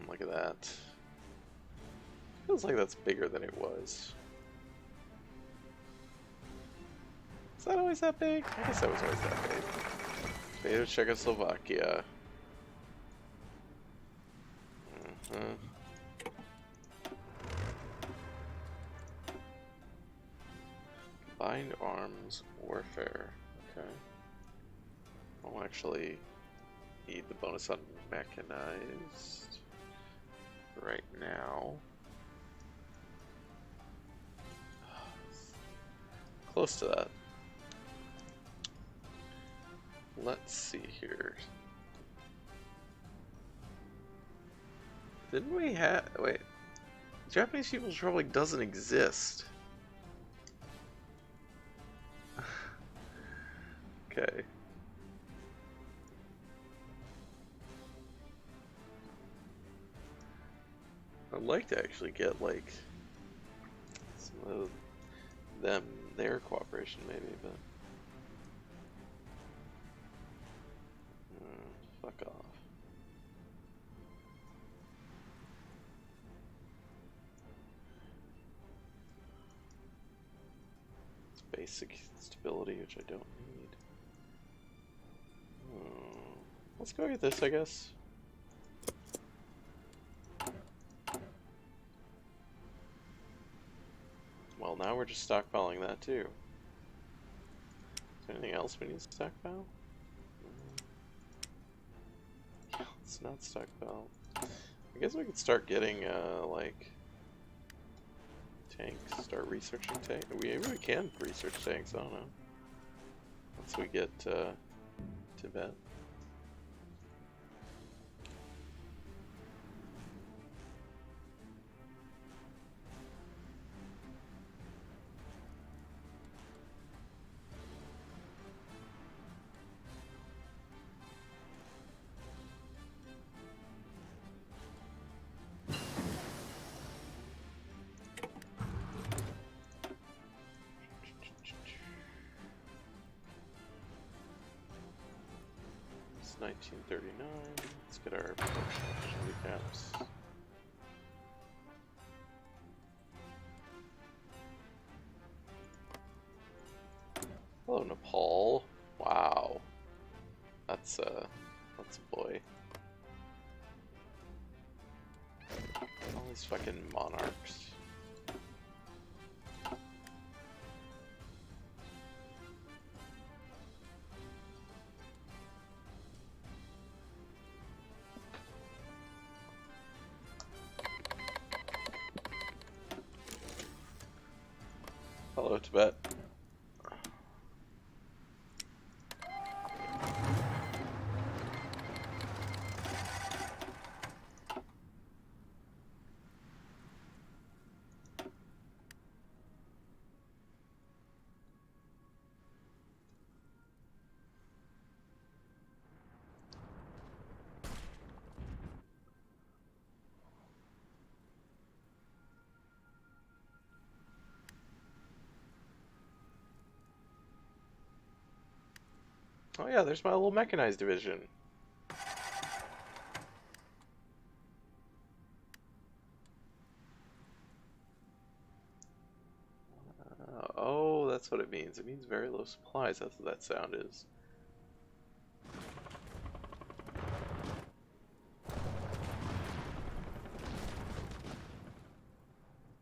Look at that. Feels like that's bigger than it was. Is that always that big? I guess that was always that big. State of Czechoslovakia. Combined arms warfare. Okay. I'll actually need the bonus on mechanized right now. Close to that. Let's see here. Didn't we have... Wait. Japanese People's Republic doesn't exist. Okay. I'd like to actually get, like, some of their cooperation maybe, but... fuck off. It's basic stability, which I don't need. Let's go get this, I guess. Well, now we're just stockpiling that too. Is there anything else we need to stockpile? Let's not stockpile. I guess we could start getting, like, tanks. Start researching tanks. Maybe we can research tanks, I don't know. Once we get, Tibet. It's 1939. Let's get our production recaps. Hello, Nepal. Wow. That's a boy. Those fucking monarchs. Hello, Tibet. Oh yeah, there's my little mechanized division. Oh, that's what it means. It means very low supplies. That's what that sound is.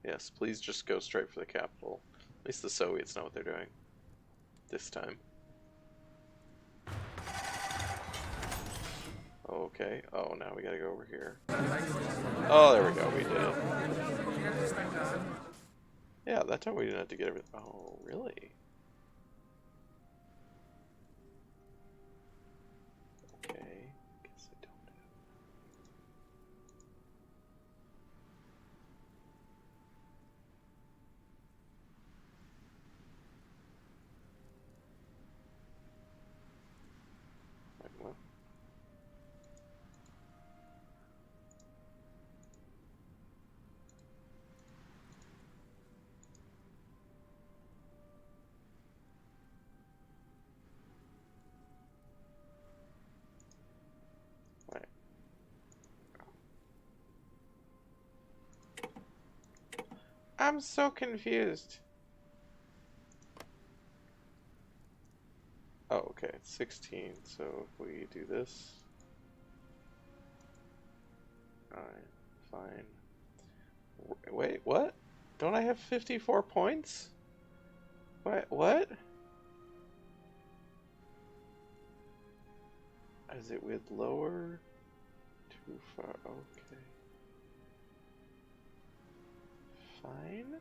Yes, please just go straight for the capital. At least the Soviets know what they're doing. This time. Okay. Oh, now we gotta go over here. Oh, there we go. We did it. Yeah, that time we didn't have to get everything. Oh, really? Okay. Guess I don't have. Wait, what? Wait. I'm so confused. Oh, okay, it's 16, so if we do this... Alright, fine. Wait, what? Don't I have 54 points? What? Is it with lower? Too far, okay. Fine.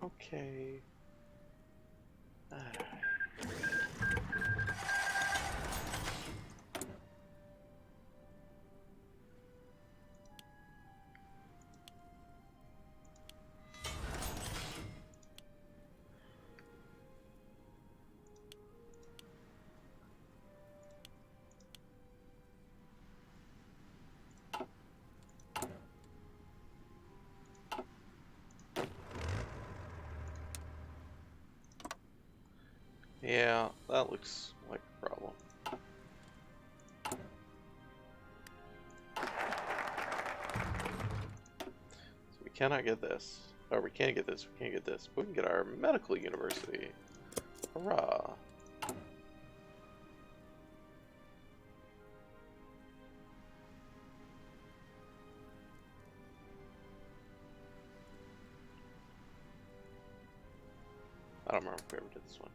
Okay. Yeah, that looks like a problem. So we cannot get this. Or we can't get this, we can't get this. But we can get our medical university. Hurrah! I don't remember if we ever did this one.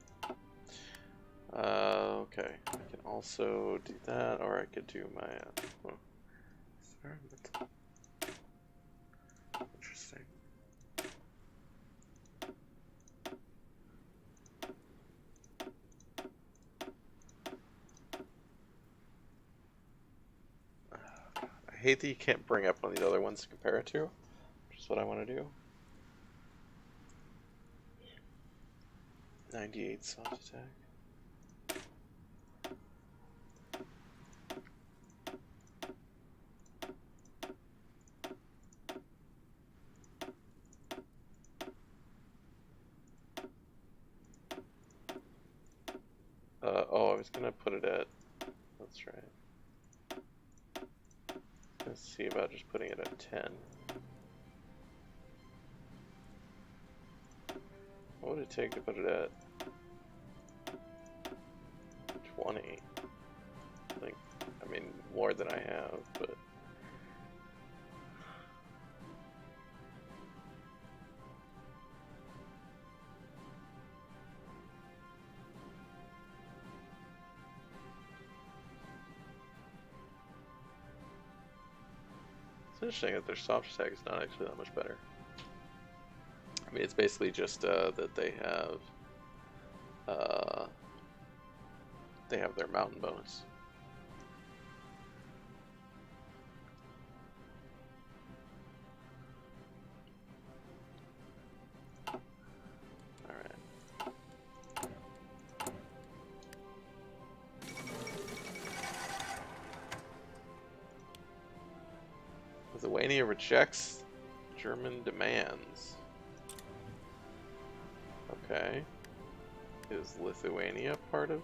Okay. I can also do that, or I could do my... experimental. Interesting. Oh, God. I hate that you can't bring up one of these other ones to compare it to, which is what I want to do. 98 soft attack. Oh, I was gonna put it at... That's right. Let's see about just putting it at 10. What would it take to put it at 20. I think, I mean, more than I have, but... It's interesting that their soft attack is not actually that much better. I mean, it's basically just that they have their mountain bonus. Alright. Lithuania rejects German demands. Okay. Is Lithuania part of...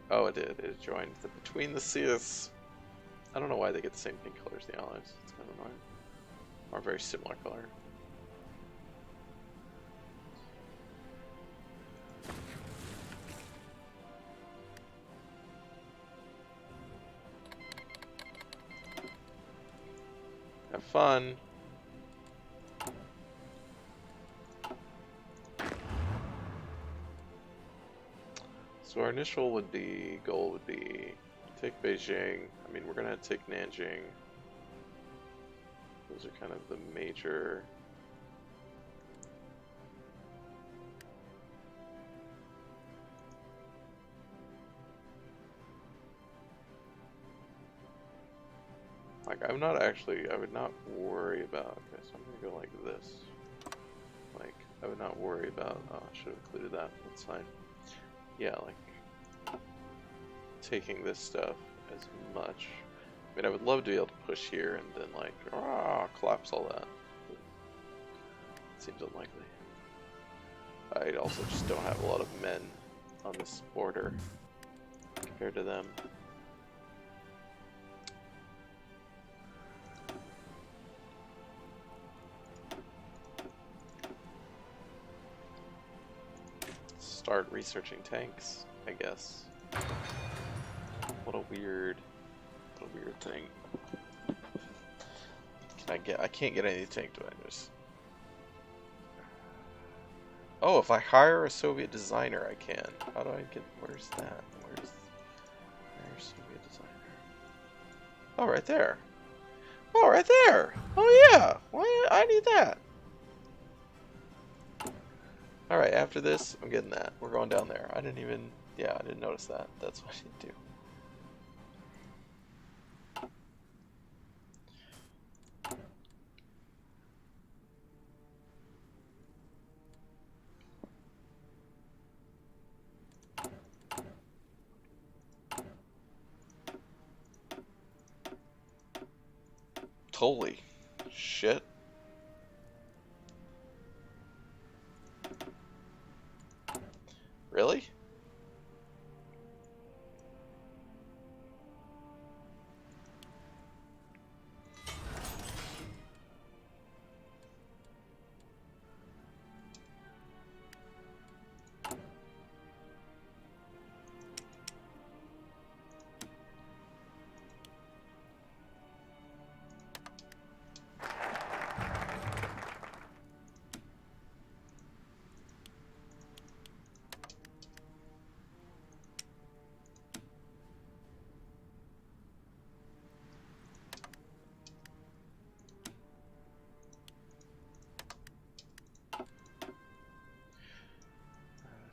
Oh, it did. It joined the Between the Seas. I don't know why they get the same pink color as the Allies. It's kind of annoying. Or a very similar color. Have fun. So our initial goal would be take Beijing. I mean, we're gonna take Nanjing. Those are kind of the major. Like, I would not worry about. Okay, so I'm gonna go like this. Like, I would not worry about. Oh, I should have included that. That's fine. Yeah, like taking this stuff as much. I mean, I would love to be able to push here and then like collapse all that. But it seems unlikely. I also just don't have a lot of men on this border compared to them. Start researching tanks, I guess. What a weird thing. I can't get any tank designers. Oh, if I hire a Soviet designer, I can. How do I get, where's that? Where's Soviet designer? Oh, right there. Oh, right there. Oh, yeah. Why, I need that. Alright, after this, I'm getting that. We're going down there. I didn't notice that. That's what I need to do. Holy shit. Really?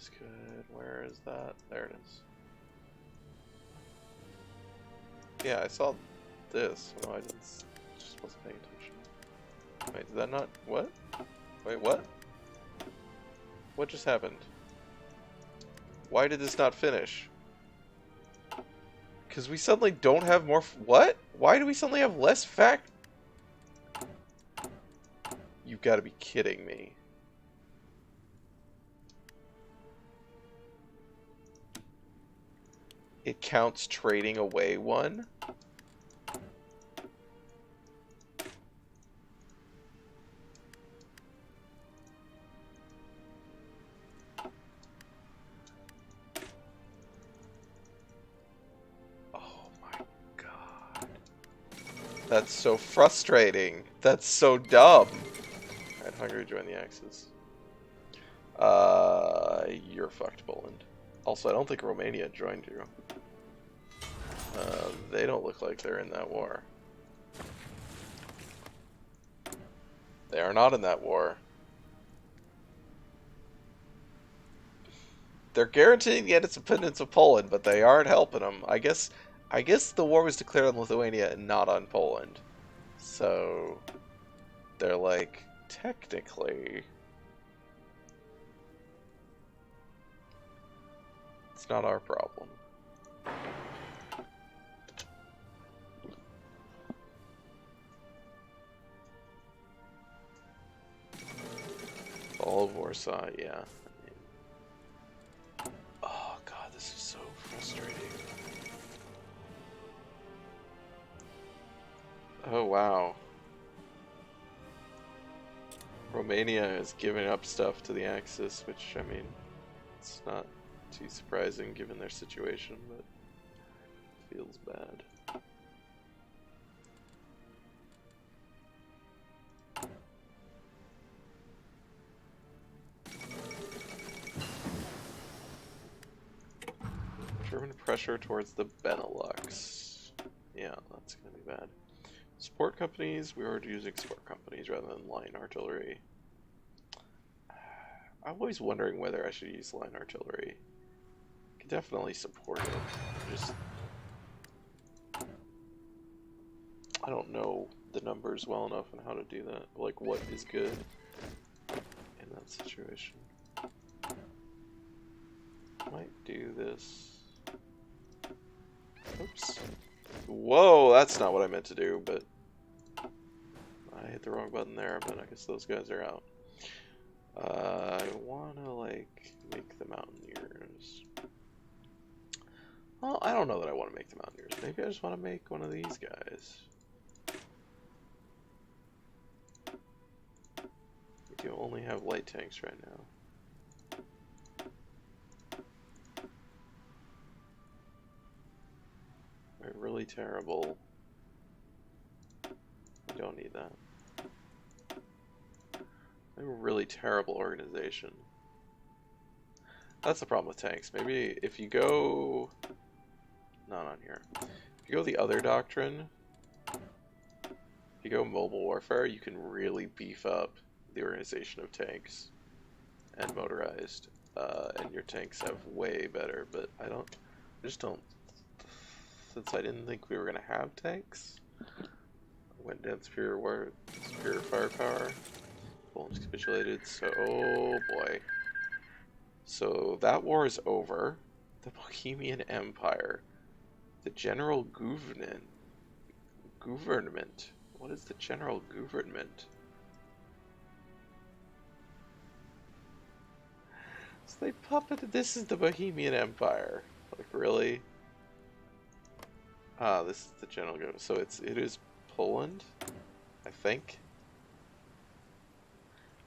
That's good. Where is that? There it is. Yeah, I saw this. No, I just wasn't paying attention. Wait, did that not... What? Wait, what? What just happened? Why did this not finish? Because we suddenly don't have more... What? Why do we suddenly have less fact... You've got to be kidding me. It counts trading away one? That's so frustrating. That's so dumb. Alright, Hungary join the Axis. You're fucked, Poland. Also, I don't think Romania joined you. They don't look like they're in that war. They are not in that war. They're guaranteeing the independence of Poland, but they aren't helping them. I guess the war was declared on Lithuania and not on Poland. So they're like, technically, it's not our problem. All of Warsaw, yeah. Oh god, this is so frustrating. Oh wow. Romania is giving up stuff to the Axis, which, I mean, it's not too surprising given their situation, but feels bad. German pressure towards the Benelux. Yeah, that's gonna be bad. Support companies, we were using support companies rather than line artillery. I'm always wondering whether I should use line artillery. I can definitely support it. I don't know the numbers well enough and how to do that. Like, what is good in that situation. Might do this. Oops. Whoa, that's not what I meant to do, but I hit the wrong button there, but I guess those guys are out. I wanna, like, make the Mountaineers. Well, I don't know that I want to make the Mountaineers. Maybe I just want to make one of these guys. We do only have light tanks right now. They're really terrible. We don't need that. They're a really terrible organization. That's the problem with tanks. Maybe if you go... Not on here. If you go the other doctrine, if you go mobile warfare, you can really beef up the organization of tanks and motorized. And your tanks have way better, but I just don't... Since I didn't think we were going to have tanks, I went down superior firepower. Poland's capitulated, so... Oh boy. So that war is over. The Bohemian Empire. The General Government. What is the General Government? So they puppeted. This is the Bohemian Empire. Like, really? Ah, this is the General Government. So it is Poland, I think.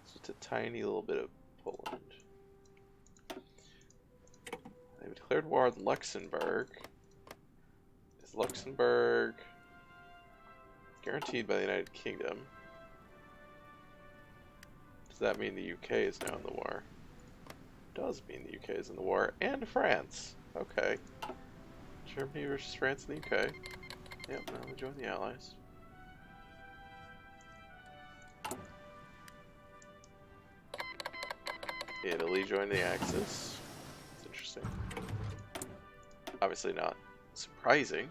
It's just a tiny little bit of Poland. They've declared war on Luxembourg. Is Luxembourg guaranteed by the United Kingdom? Does that mean the UK is now in the war? It does mean the UK is in the war. And France. Okay. Germany versus France and the UK. Yep, now we join the Allies. Italy joined the Axis. It's interesting. Obviously not surprising.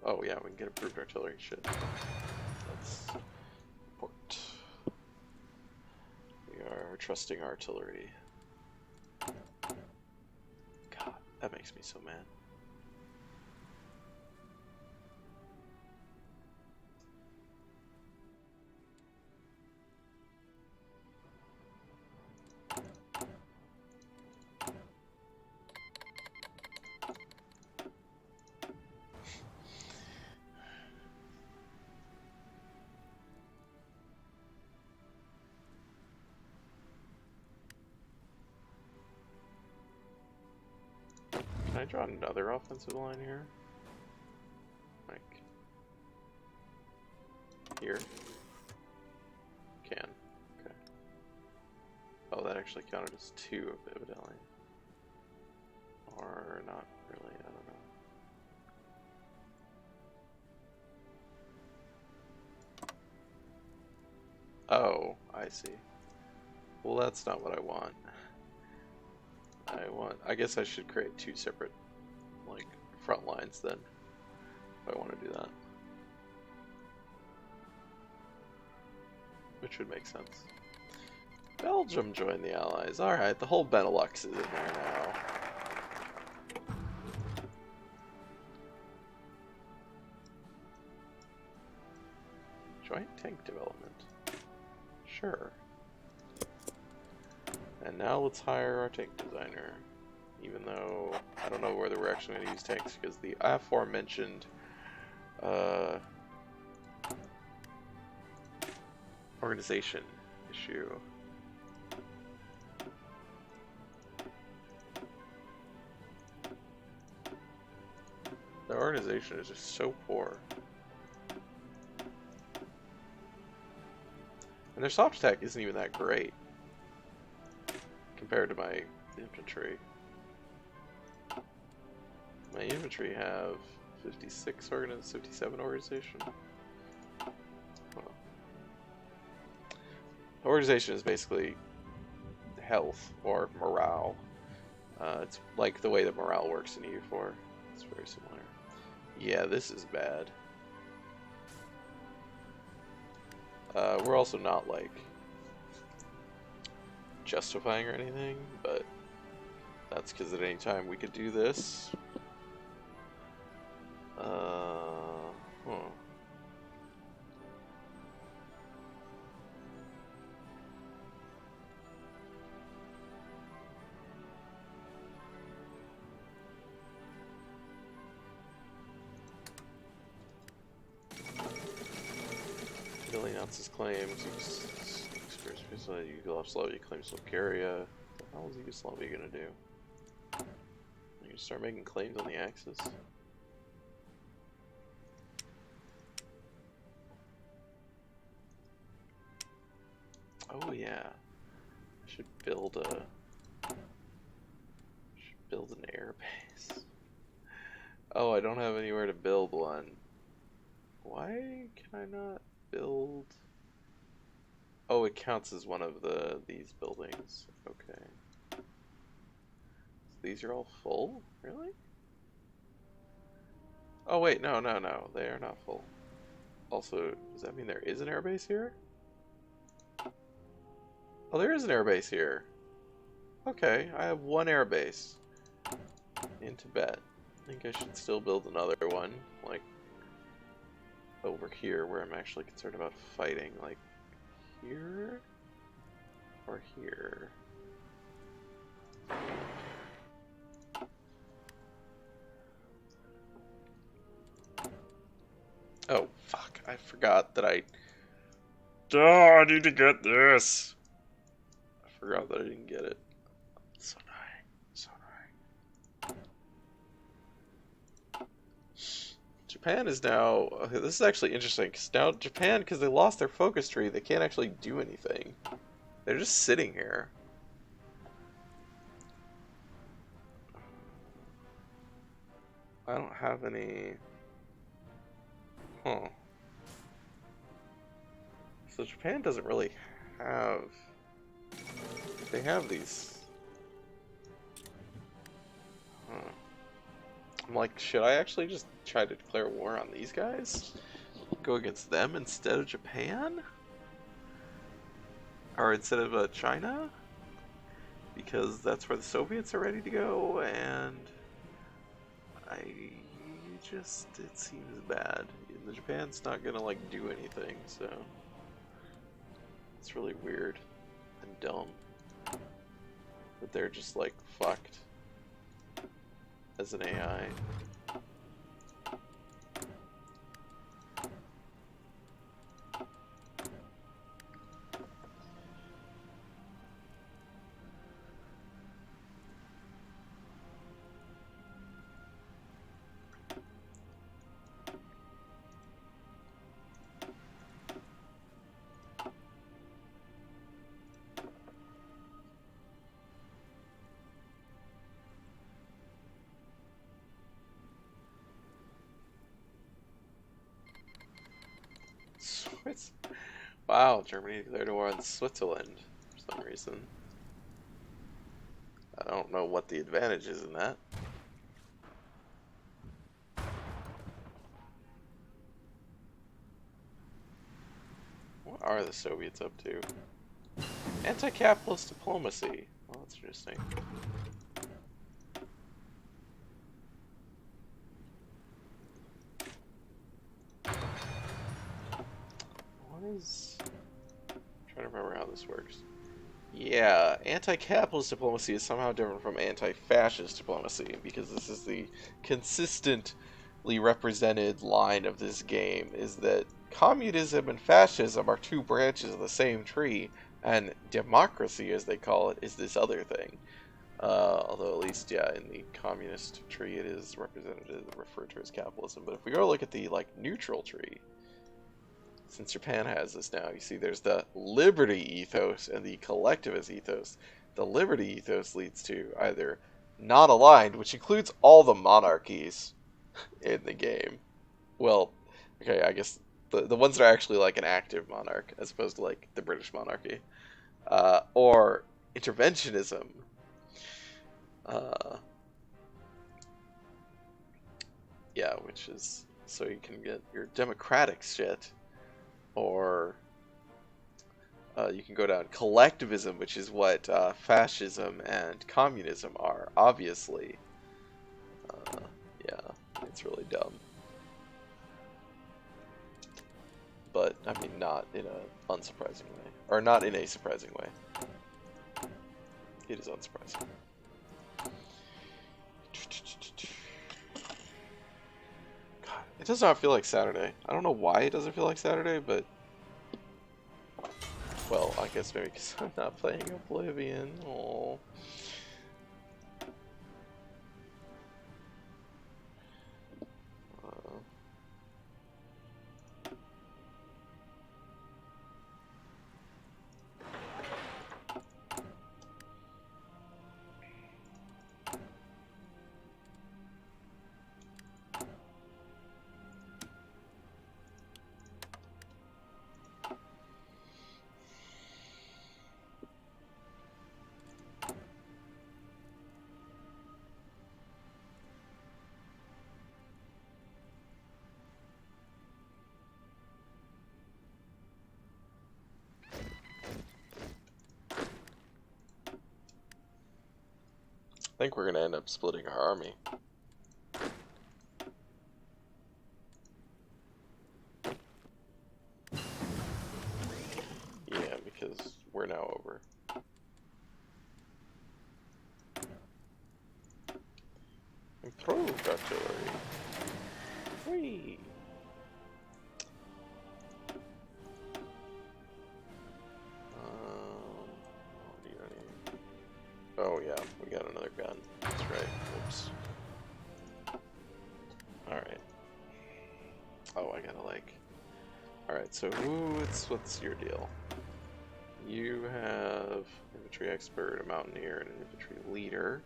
Oh yeah, we can get improved artillery. Shit. Let's report. We are trusting artillery. God, that makes me so mad. I draw another offensive line here? Like here? Can. Okay. Oh, that actually counted as 2 evidently. Or not really, I don't know. Oh, I see. Well, that's not what I want. I guess I should create 2 separate, like, front lines then, if I want to do that. Which would make sense. Belgium joined the Allies. Alright, the whole Benelux is in there now. Joint tank development. Sure. And now let's hire our tank designer. Even though I don't know whether we're actually going to use tanks because the aforementioned organization issue. The organization is just so poor. And their soft attack isn't even that great compared to my infantry. My infantry have 57 organization. Well, organization is basically health or morale. It's like the way that morale works in EU4. It's very similar. Yeah, this is bad. We're also not like justifying or anything, but that's because at any time we could do this. Billy announces claims. Yugoslavia claims Bulgaria. What the hell is Yugoslavia gonna do? You gonna start making claims on the Axis? Oh yeah, I should build an air base. Oh, I don't have anywhere to build one. Why can I not build? Oh, it counts as one of these buildings. Okay. So these are all full? Really? Oh wait, no, they are not full. Also, does that mean there is an airbase here? Oh, there is an airbase here. Okay, I have 1 airbase in Tibet. I think I should still build another one, like over here where I'm actually concerned about fighting, like here or here. Oh, fuck. I forgot that I need to get this. I forgot that I didn't get it. So annoying. So annoying. Japan is now... Okay, this is actually interesting, because now Japan, because they lost their focus tree, they can't actually do anything. They're just sitting here. I don't have any... Huh. So Japan doesn't really have... They have these... Huh. I'm like, should I actually just try to declare war on these guys? Go against them instead of Japan? Or instead of China? Because that's where the Soviets are ready to go, and... it seems bad. And Japan's not gonna, like, do anything, so... It's really weird and dumb that they're just, like, fucked as an AI. Wow, Germany declared war on Switzerland for some reason. I don't know what the advantage is in that. What are the Soviets up to? Anti-capitalist diplomacy. Well, that's interesting. What is... I'm trying to remember how this works. Yeah, anti-capitalist diplomacy is somehow different from anti-fascist diplomacy, because this is the consistently represented line of this game, is that communism and fascism are two branches of the same tree, and democracy, as they call it, is this other thing. Although at least, yeah, in the communist tree it is referred to as capitalism. But if we go look at the, like, neutral tree, since Japan has this now, you see there's the liberty ethos and the collectivist ethos. The liberty ethos leads to either not aligned, which includes all the monarchies in the game. Well, okay, I guess the ones that are actually like an active monarch, as opposed to like the British monarchy. Or interventionism. Yeah, which is so you can get your democratic shit, or you can go down collectivism, which is what fascism and communism are, obviously. Yeah, it's really dumb. But, I mean, not in an unsurprising way. Or not in a surprising way. It is unsurprising. God, it does not feel like Saturday. I don't know why it doesn't feel like Saturday, but... Well, I guess maybe because I'm not playing Oblivion. Aww. I think we're going to end up splitting our army. Yeah, because we're now over. Improved artillery. Whee! Don't need any. Oh yeah, we got another gun. That's right. Oops. Alright. Oh, I gotta like... Alright, so what's your deal? You have infantry expert, a mountaineer, and an infantry leader.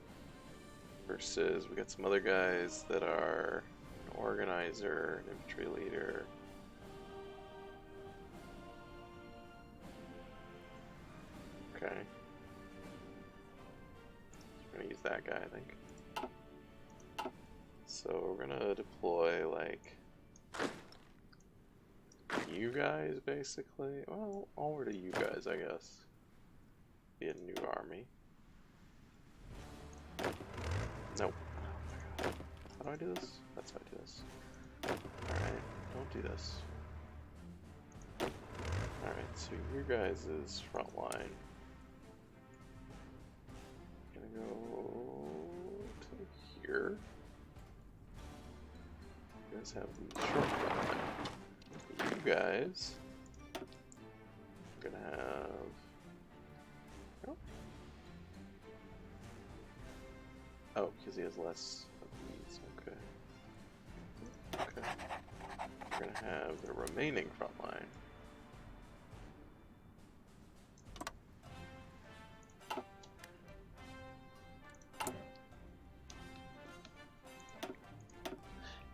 Versus, we got some other guys that are an organizer, an infantry leader. Okay. We're gonna use that guy, I think. So we're gonna deploy, like, you guys, basically. Well, over to you guys, I guess. Be a new army. Nope. How do I do this? That's how I do this. Alright, don't do this. Alright, so your guys' front line. Gonna go to here. You guys have the short line. You guys are gonna have... Oh, because he has less of these. Okay. Okay. We're gonna have the remaining front line.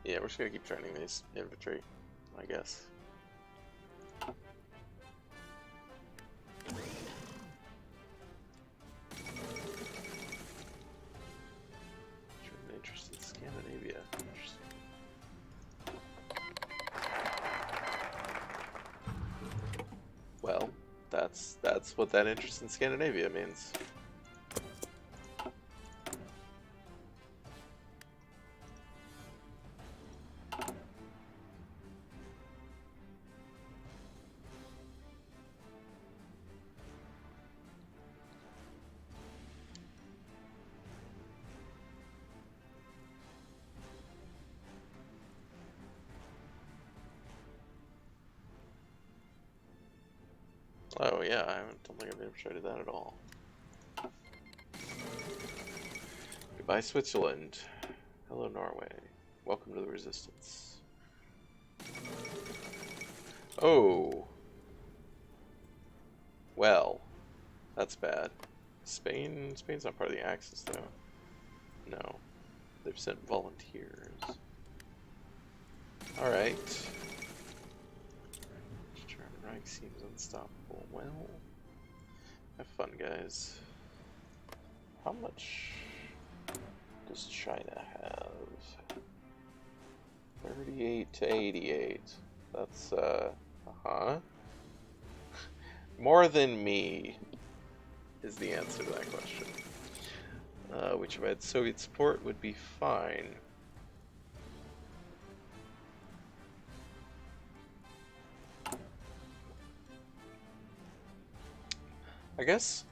Yeah, we're just gonna keep training these infantry, I guess. well, that's what that interest in Scandinavia means. Oh yeah, I don't think I've ever showed that at all. Goodbye, Switzerland. Hello, Norway. Welcome to the Resistance. Oh. Well, that's bad. Spain's not part of the Axis, though. No. They've sent volunteers. Alright. German Reich seems unstoppable. Well, have fun, guys. How much does China have? 38 to 88. That's, more than me is the answer to that question. Which if I had Soviet support would be fine. I guess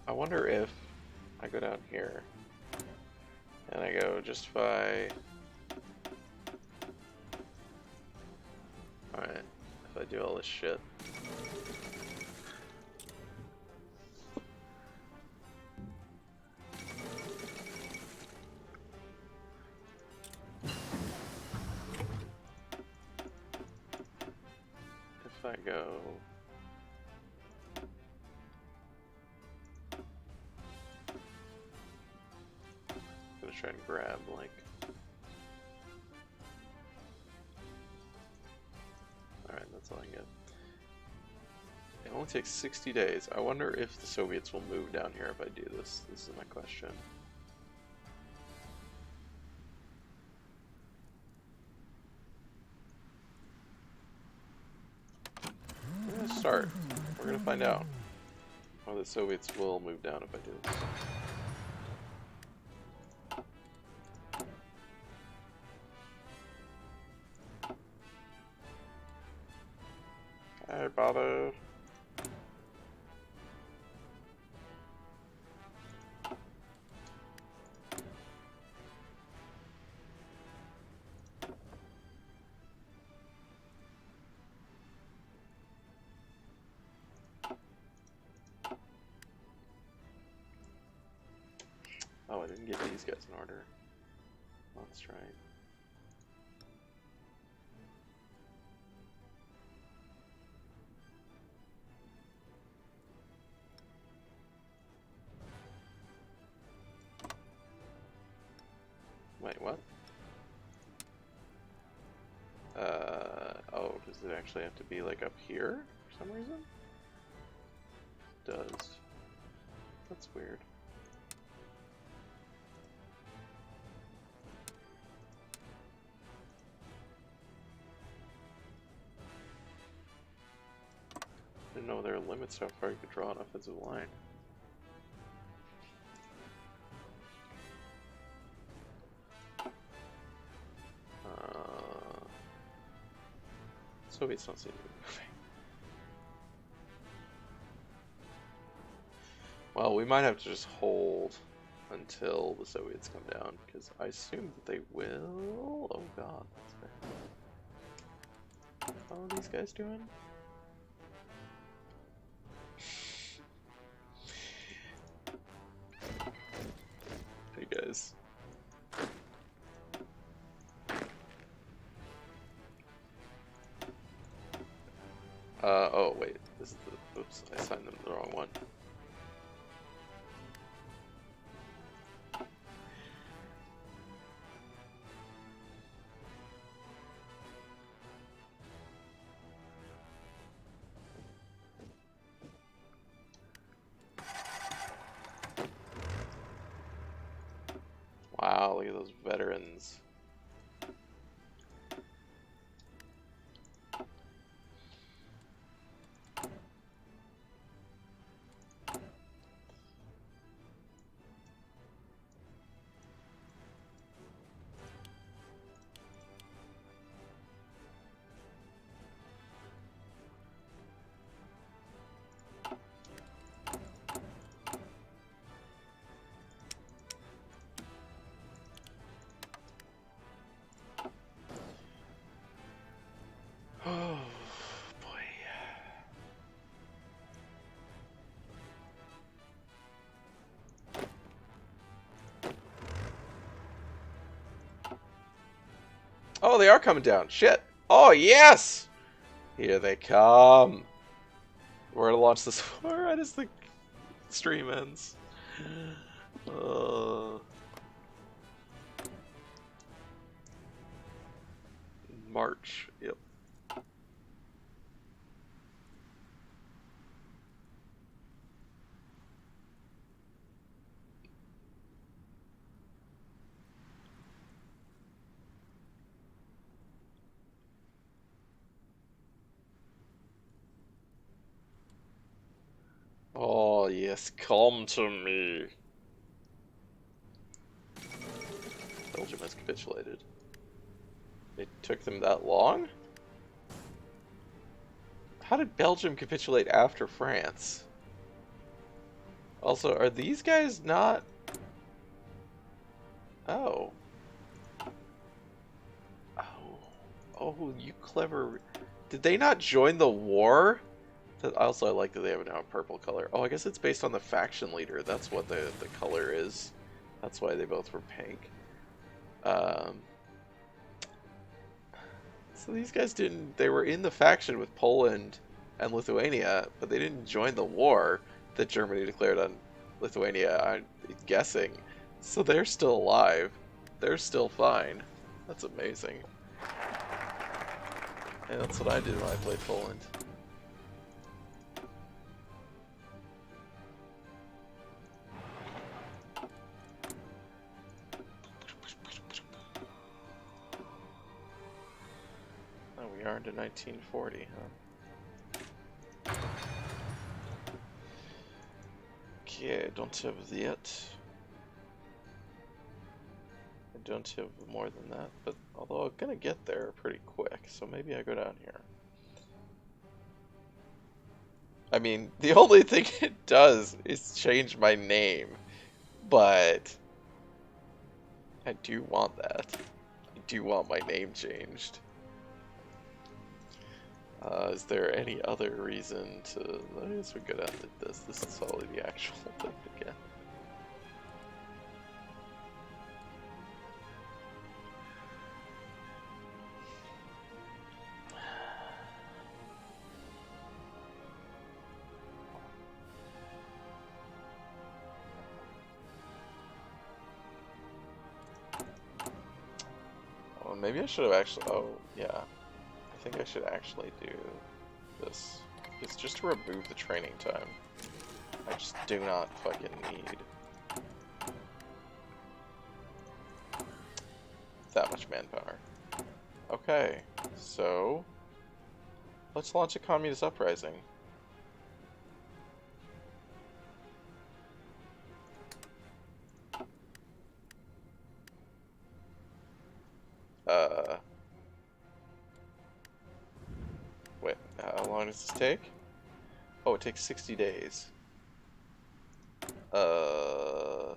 I wonder if I go down here and I go justify. Alright, if I do all this shit. If I go. I'm gonna try and grab, like. Alright, that's all I get. It only takes 60 days. I wonder if the Soviets will move down here if I do this. This is my question. We're gonna start. We're gonna find out whether the Soviets will move down if I do this. Hey, brother. Oh, I didn't get these guys in order. That's right. Wait, what? Oh, does it actually have to be like up here for some reason? It does. That's weird. I didn't know there were limits to how far you could draw an offensive line. Soviets don't seem to be moving. Well, we might have to just hold until the Soviets come down, because I assume that they will. Oh god, that's bad. How are these guys doing? Hey guys. Oh wait, this is the, oops, I signed them the wrong one. Wow, look at those veterans. Oh, they are coming down. Shit. Oh, yes! Here they come. We're gonna launch this right as the stream ends. March. Yep. Oh, yes, come to me. Belgium has capitulated. It took them that long? How did Belgium capitulate after France? Also, are these guys not... Oh. Oh. Oh, you clever... Did they not join the war? Also, I like that they have now a purple color. Oh, I guess it's based on the faction leader. That's what the color is. That's why they both were pink. So these guys didn't... They were in the faction with Poland and Lithuania, but they didn't join the war that Germany declared on Lithuania, I'm guessing. So they're still alive. They're still fine. That's amazing. And that's what I did when I played Poland. Oh, we are into 1940, huh? Okay, I don't have that. I don't have more than that, but although I'm gonna get there pretty quick, so maybe I go down here. I mean, the only thing it does is change my name, but I do want that. I do want my name changed. Is there any other reason to... I guess we go down to this. This is probably the actual thing to get. Oh, maybe I should have actually... Oh, yeah. I think I should actually do this. It's just to remove the training time. I just do not fucking need that much manpower. Okay, so let's launch a communist uprising. Wait, how long does this take? Oh, it takes 60 days. How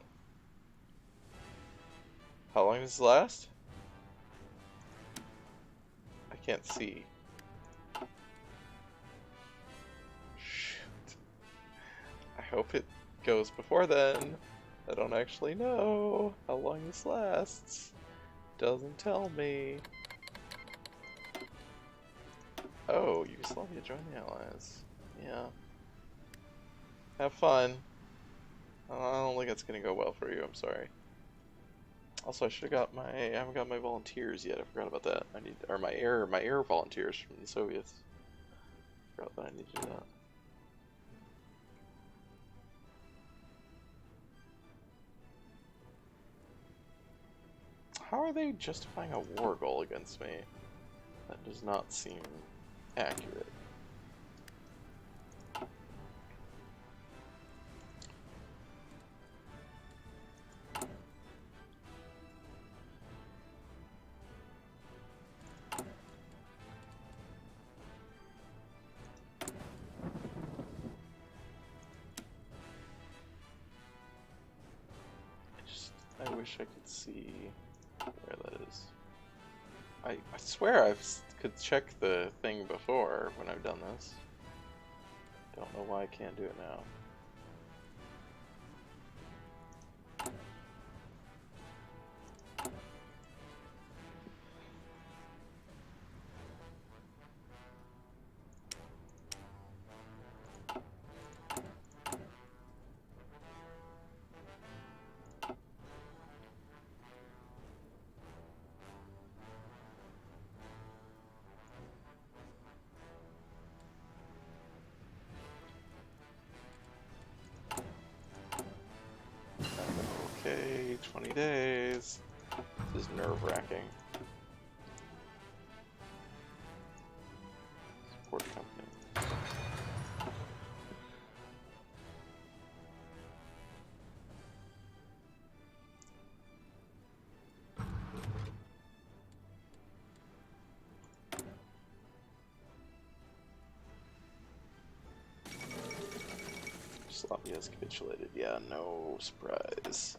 long does this last? I can't see. Shoot. I hope it goes before then. I don't actually know how long this lasts. Doesn't tell me. Oh, Yugoslavia joined the Allies. Yeah. Have fun. I don't think it's gonna go well for you, I'm sorry. Also, I should have got my... I haven't got my volunteers yet, I forgot about that. I need... Or my air volunteers from the Soviets. Forgot that I need to do that. How are they justifying a war goal against me? That does not seem accurate. I wish I could see where that is. I swear I could check the thing before when I've done this. Don't know why I can't do it now. days. This is nerve-wracking. Support company. Sloppy has capitulated. Yeah, no surprise.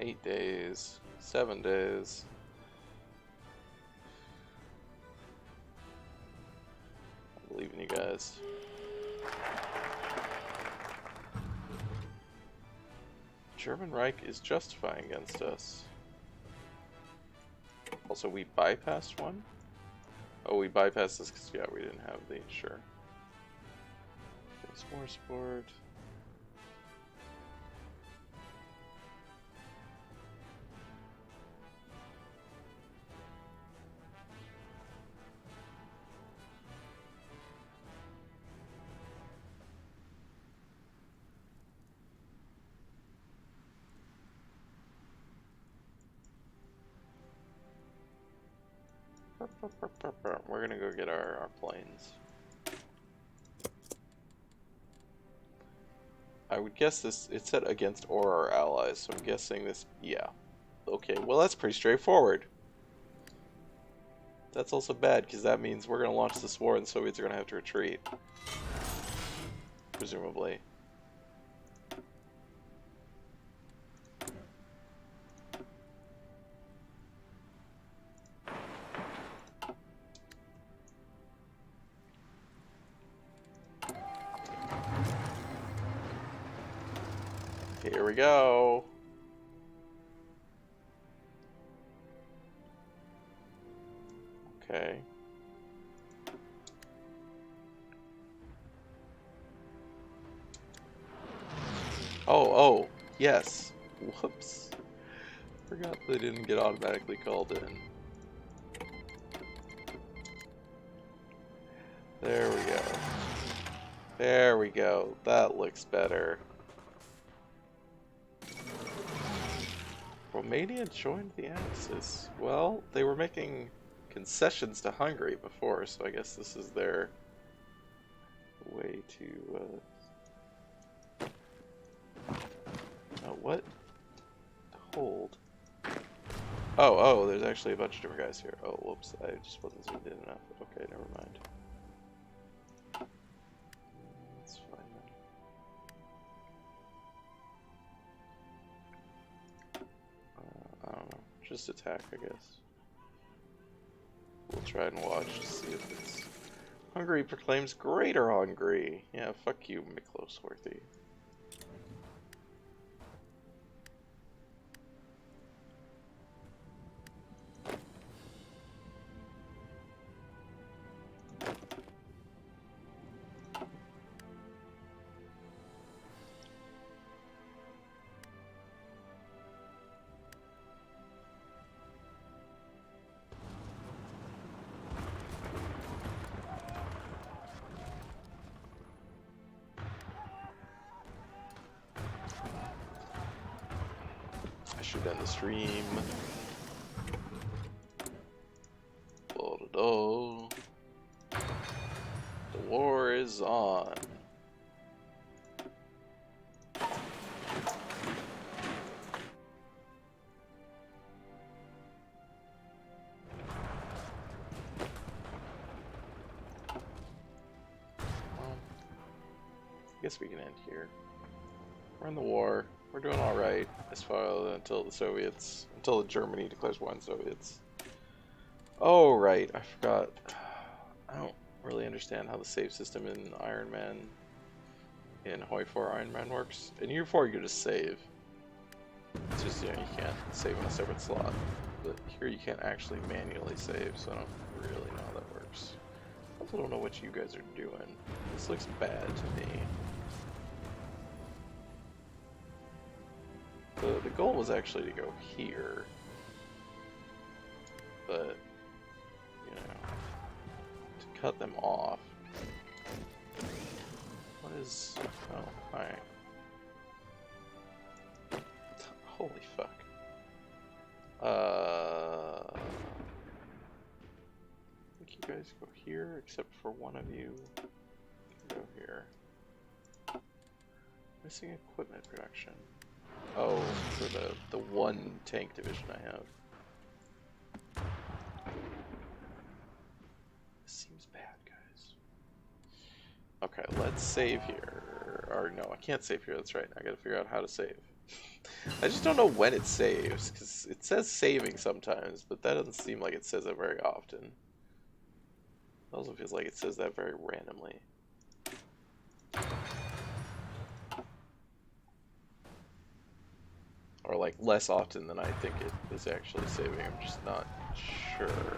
Eight days, 7 days. I believe in you guys. German Reich is justifying against us. Also, we bypassed one? Oh, we bypassed this because, yeah, we didn't have the, sure. There's more support. We're gonna go get our planes. I would guess this, it said against or our allies, so I'm guessing this, yeah. Okay, well that's pretty straightforward. That's also bad, because that means we're gonna launch this war and the Soviets are gonna have to retreat. Presumably. Here we go. Okay. Oh, yes. Whoops. Forgot they didn't get automatically called in. There we go. There we go. That looks better. Romania joined the Axis. Well, they were making concessions to Hungary before, so I guess this is their way to, oh, what? Hold. Oh, there's actually a bunch of different guys here. Oh, whoops, I just wasn't zoomed in enough. Okay, never mind. That's fine then. I don't know. Just attack, I guess. We'll try and watch to see if it's... Hungary proclaims Greater Hungary. Yeah, fuck you, Miklosworthy. I should end the stream. The war is on. Well, I guess we can end here. We're in the war. We're doing all right as far until Germany declares war on the Soviets. Oh right, I forgot. I don't really understand how the save system in Iron Man, in Hoi 4 Iron Man works. In Year 4 you just save. It's just, you know, you can't save in a separate slot. But here you can't actually manually save, so I don't really know how that works. I also don't know what you guys are doing. This looks bad to me. The goal was actually to go here. But, you know, to cut them off. What is... Oh, hi. Holy fuck. I think you guys go here, except for one of you can go here. Missing equipment production. Oh, for the one tank division I have. This seems bad, guys. Okay, let's save here. Or no, I can't save here, that's right. I gotta figure out how to save. I just don't know when it saves, because it says saving sometimes, but that doesn't seem like it says it very often. It also feels like it says that very randomly. Or like less often than I think it is actually saving, I'm just not sure.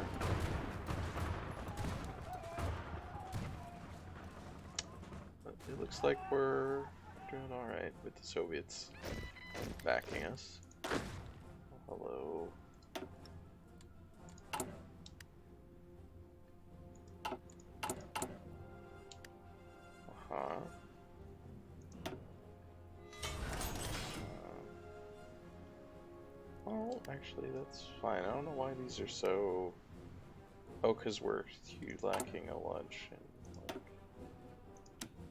But it looks like we're doing alright with the Soviets backing us. Hello. Uh-huh. Well, actually, that's fine. I don't know why these are so... Oh, because we're lacking a lunch and like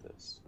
this.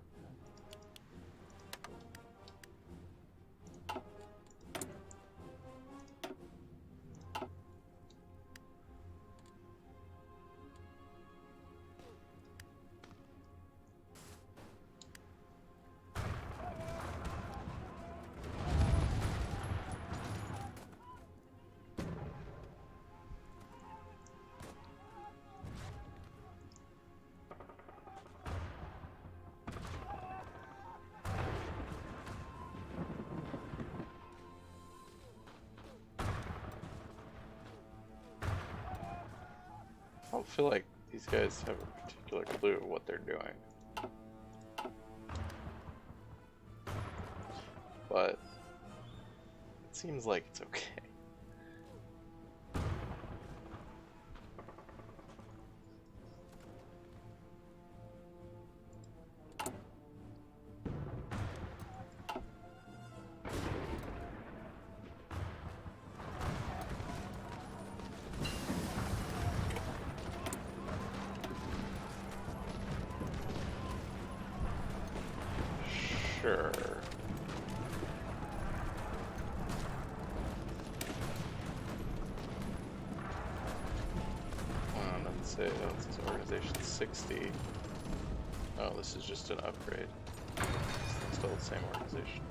I don't feel like these guys have a particular clue of what they're doing. But it seems like it's okay. Sure. Let's say that's organization 60. Oh, this is just an upgrade. It's still the same organization.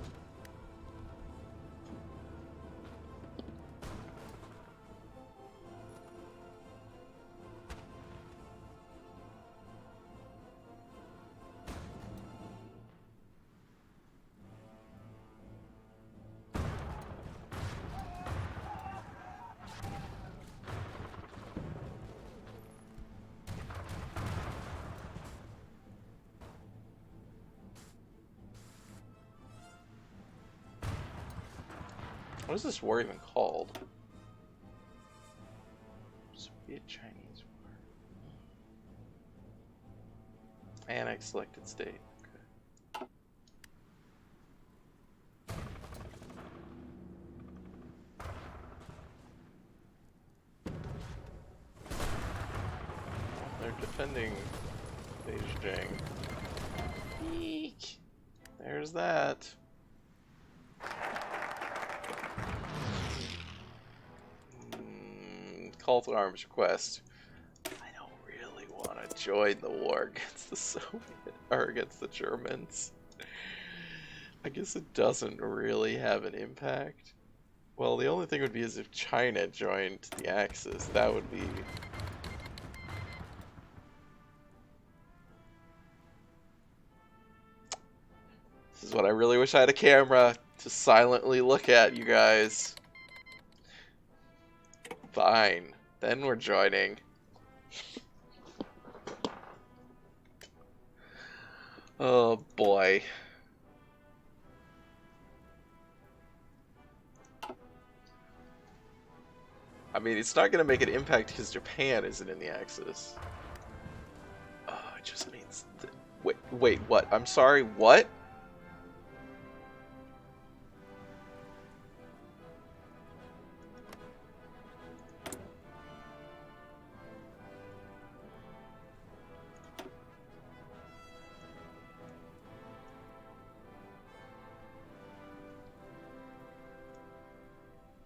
What is this war even called? Soviet-Chinese War. Annex selected state. Okay. They're defending Beijing. Eek! There's that. Call to arms request. I don't really want to join the war against the Soviet or against the Germans. I guess it doesn't really have an impact. Well, the only thing would be is if China joined the Axis. That would be... This is what I really wish I had a camera to silently look at, you guys. Fine. Then we're joining. Oh boy. mean, it's not going to make an impact because Japan isn't in the Axis. Oh, it just means... Wait, what? I'm sorry, what?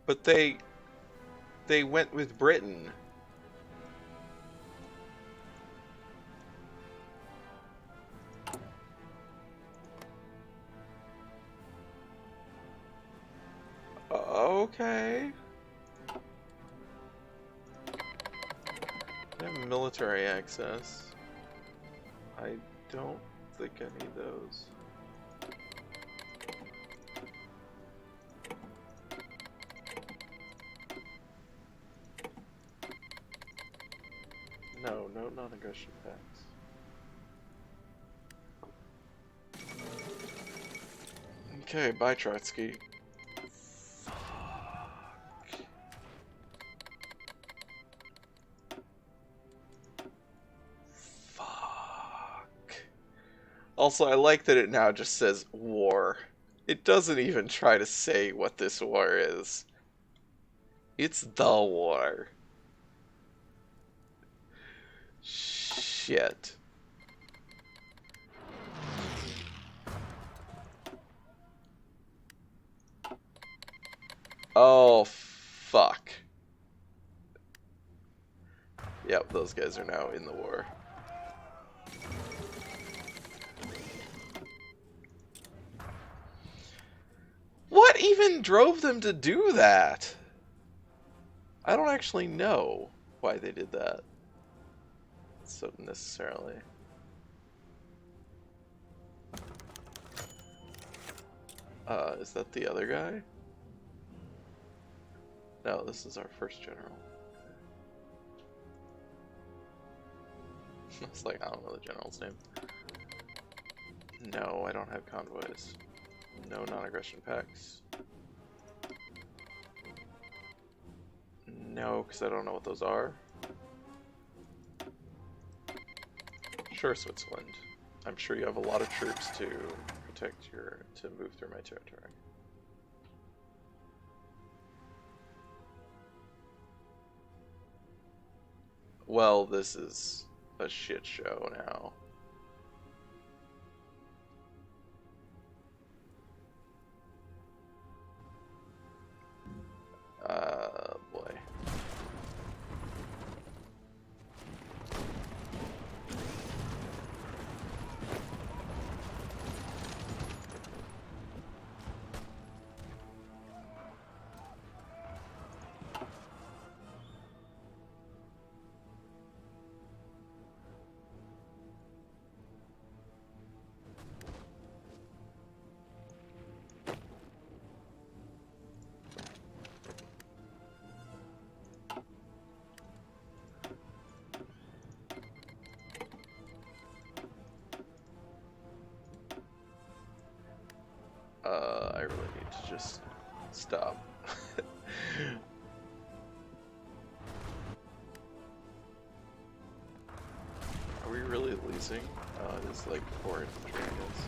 But they went with Britain. Okay. They have military access. I don't think I need those. No non-aggression pacts. Okay, bye Trotsky. Fuck. Also, I like that it now just says war. It doesn't even try to say what this war is. It's the war. Shit. Oh, fuck. Yep, those guys are now in the war. What even drove them to do that? I don't actually know why they did that. So necessarily. Is that the other guy? No, this is our first general. It's like, I don't know the general's name. No, I don't have convoys. No non-aggression pacts. No, because I don't know what those are. Sure, Switzerland. I'm sure you have a lot of troops to protect to move through my territory. Well, this is a shit show now. Boy. I really need to just stop. Are we really losing? It's like 4 infantry, I guess.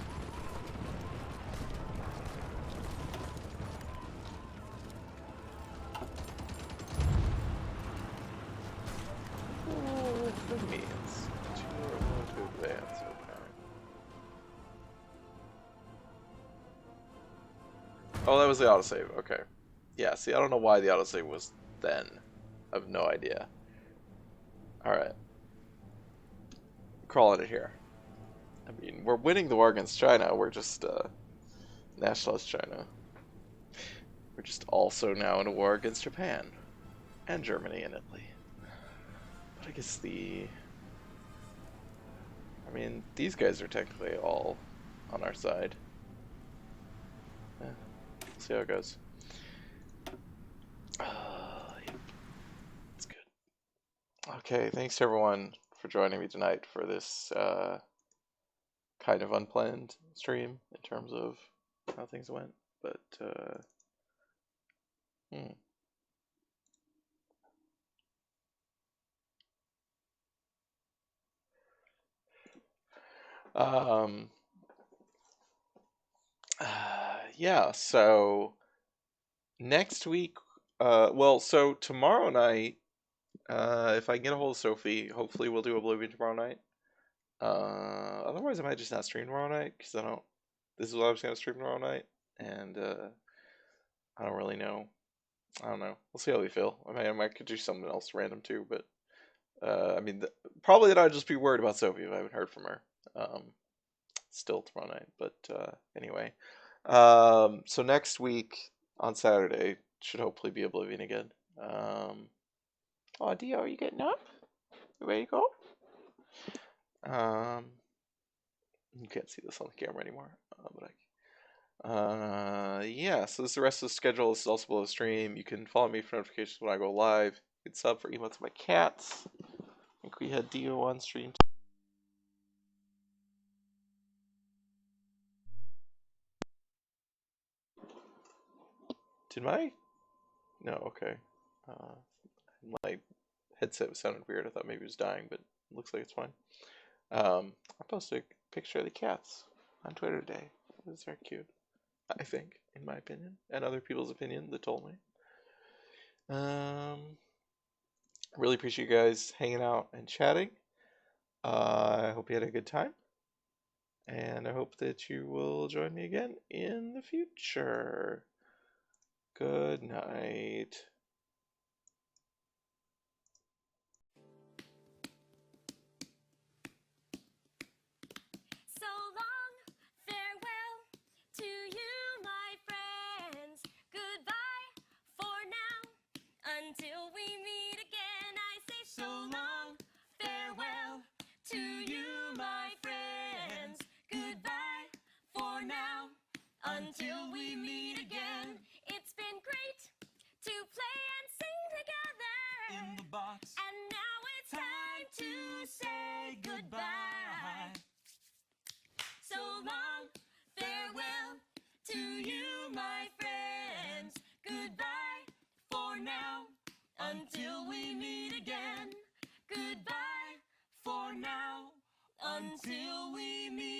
Oh, that means to advance, okay. Oh, that was the autosave, okay. Yeah, see, I don't know why the autosave was then. I have no idea. Alright. Crawling it here. I mean, we're winning the war against China, we're just, nationalist China. We're just also now in a war against Japan. And Germany and Italy. But I guess I mean, these guys are technically all on our side. Yeah, we'll see how it goes. Yeah. It's good. Okay, thanks to everyone for joining me tonight for this kind of unplanned stream in terms of how things went. But, Um, yeah, so next week, so tomorrow night, if I can get a hold of Sophie, hopefully we'll do Oblivion tomorrow night. Otherwise I might just not stream tomorrow night, because this is what I was going to stream tomorrow night, and I don't really know. I don't know. We'll see how we feel. I might could do something else random too, but probably that I'd just be worried about Sophie if I haven't heard from her. Still tomorrow night, but anyway. So next week on Saturday should hopefully be Oblivion again. Oh, Dio, are you getting up? You ready to go? You can't see this on the camera anymore, but yeah. So this is the rest of the schedule. This is also below the stream. You can follow me for notifications when I go live. You can sub for emotes of my cats. I think we had Dio on stream. Did my? No, okay. My headset sounded weird. I thought maybe it was dying, but it looks like it's fine. I posted a picture of the cats on Twitter today. It was very cute, I think, in my opinion, and other people's opinion that told me. Really appreciate you guys hanging out and chatting. I hope you had a good time, and I hope that you will join me again in the future. Good night. So long, farewell to you, my friends. Goodbye for now, until we meet again. I say so long, farewell to you, my friends. Goodbye for now, until we meet again. It's been great to play and sing together In the box. and now it's time to say goodbye. So long, farewell to you, my friends. Goodbye for now, until we meet again. Goodbye for now, until we meet